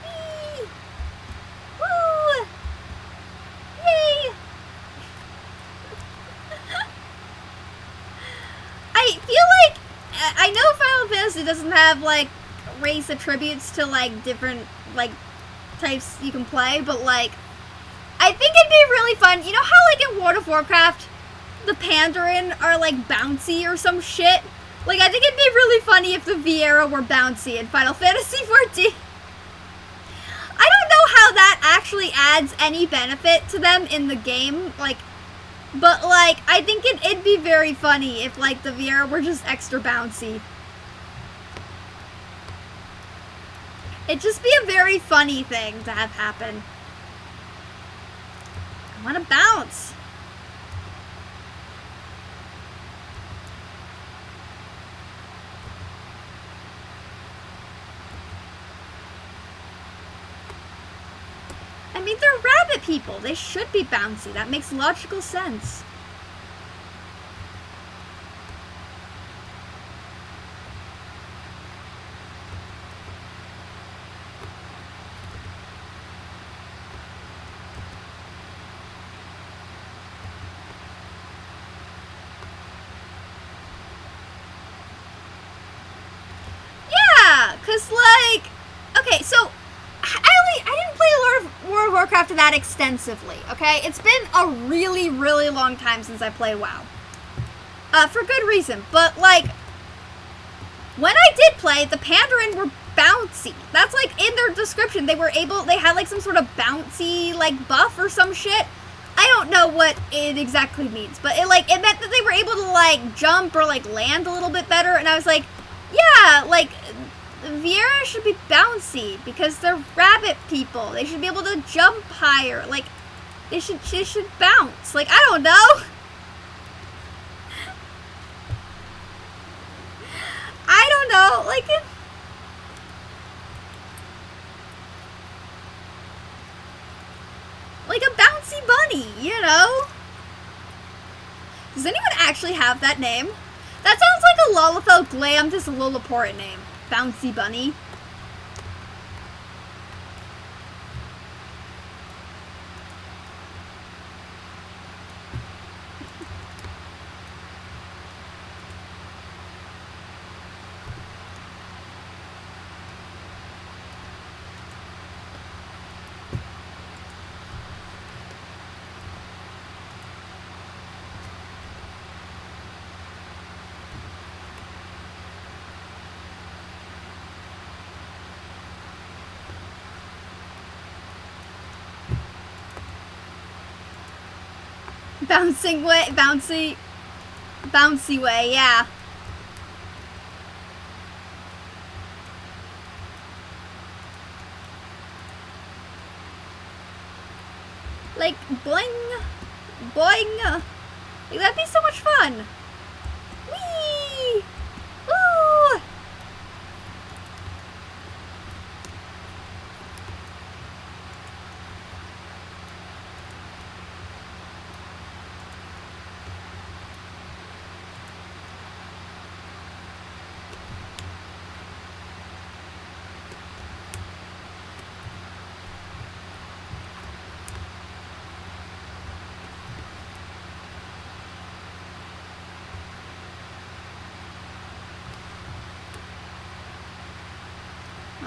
Whee! Woo! Yay! I feel like, I know Final Fantasy doesn't have, like, race attributes to, like, different, like, types you can play, but, like, I think it'd be really fun. You know how, like, in World of Warcraft, the Pandaren are, like, bouncy or some shit? Like, I think it'd be really funny if the Viera were bouncy in Final Fantasy XIV. I don't know how that actually adds any benefit to them in the game, like, but, like, I think it'd be very funny if, like, the Viera were just extra bouncy. It'd just be a very funny thing to have happen. I want to bounce. I mean, they're rabbit people. They should be bouncy. That makes logical sense. into that extensively, okay? It's been a really, really long time since I played WoW. For good reason, but, like, when I did play, the Pandaren were bouncy. That's, like, in their description. They had, like, some sort of bouncy, like, buff or some shit. I don't know what it exactly means, but it meant that they were able to, like, jump or, like, land a little bit better, and I was like, yeah, like, Viera should be bouncy, because they're rabbit people. They should be able to jump higher. Like, they should bounce. Like, I don't know. I don't know, like, a bouncy bunny, you know? Does anyone actually have that name? That sounds like a Lalafell Glamtis Lilliport name. Bouncy bunny. Bouncy way, yeah. Like, boing, boing. Like, that'd be so much fun. Whee! Woo!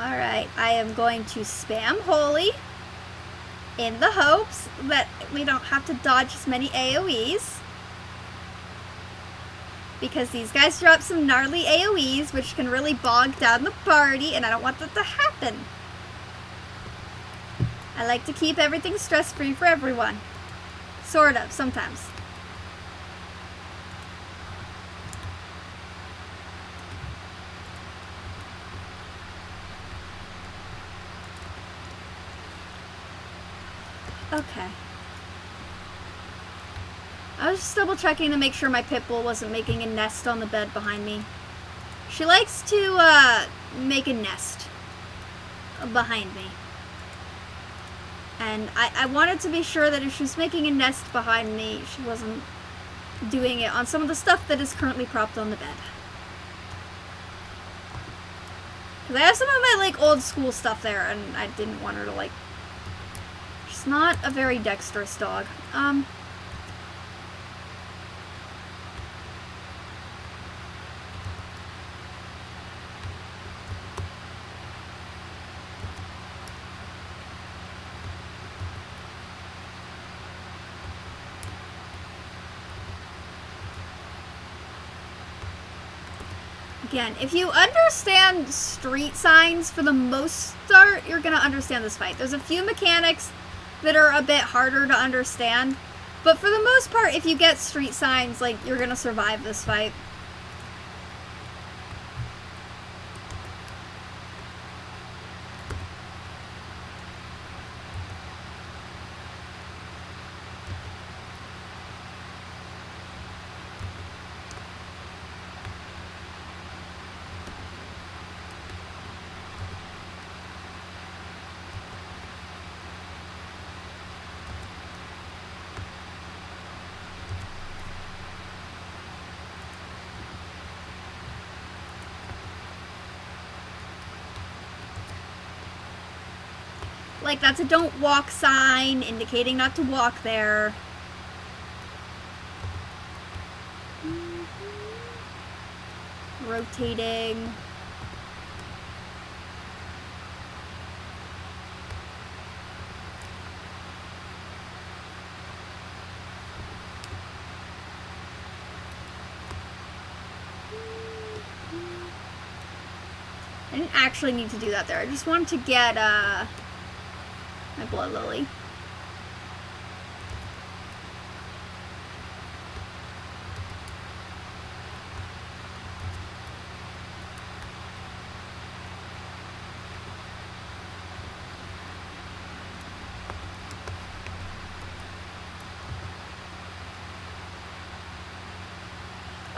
Alright, I am going to spam Holy in the hopes that we don't have to dodge as many AoEs. Because these guys drop some gnarly AoEs, which can really bog down the party, and I don't want that to happen. I like to keep everything stress-free for everyone. Sort of, sometimes. Okay. I was just double checking to make sure my pit bull wasn't making a nest on the bed behind me. She likes to make a nest behind me. And I wanted to be sure that if she was making a nest behind me, she wasn't doing it on some of the stuff that is currently propped on the bed. Because I have some of my, like, old school stuff there, and I didn't want her to, like... She's not a very dexterous dog. Again, if you understand street signs, for the most part, you're gonna understand this fight. There's a few mechanics that are a bit harder to understand, but for the most part, if you get street signs, like, you're gonna survive this fight. Like, that's a don't walk sign, indicating not to walk there. Rotating. didn't actually need to do that there. I just wanted to get, my blood lily.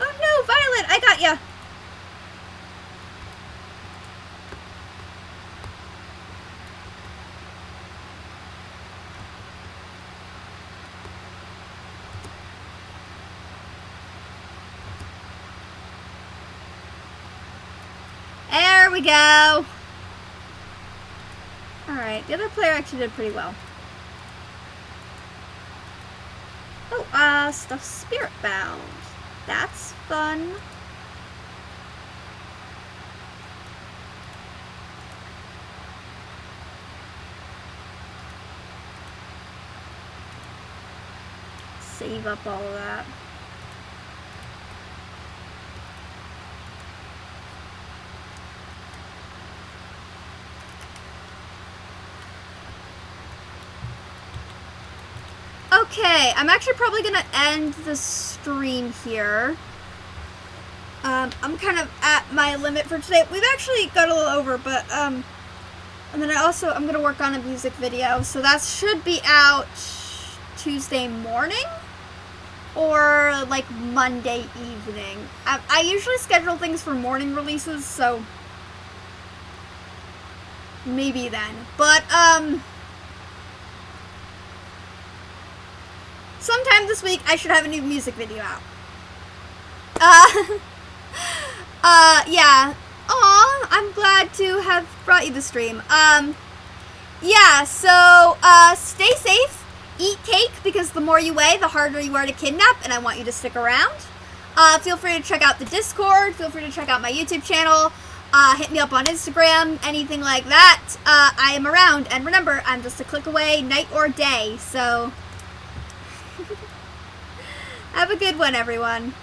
Oh no, Violet, I got ya. There we go. Alright, the other player actually did pretty well. Oh, stuffed spirit bound. That's fun. Save up all of that. Okay, I'm actually probably gonna end the stream here. I'm kind of at my limit for today. We've actually got a little over, but, and then I'm gonna work on a music video, so that should be out Tuesday morning, or, like, Monday evening. I usually schedule things for morning releases, so maybe then. But, sometime this week, I should have a new music video out. Yeah. Aw, I'm glad to have brought you the stream. Yeah, so, stay safe, eat cake, because the more you weigh, the harder you are to kidnap, and I want you to stick around. Feel free to check out the Discord, feel free to check out my YouTube channel, hit me up on Instagram, anything like that. I am around, and remember, I'm just a click away, night or day, so... Have a good one, everyone.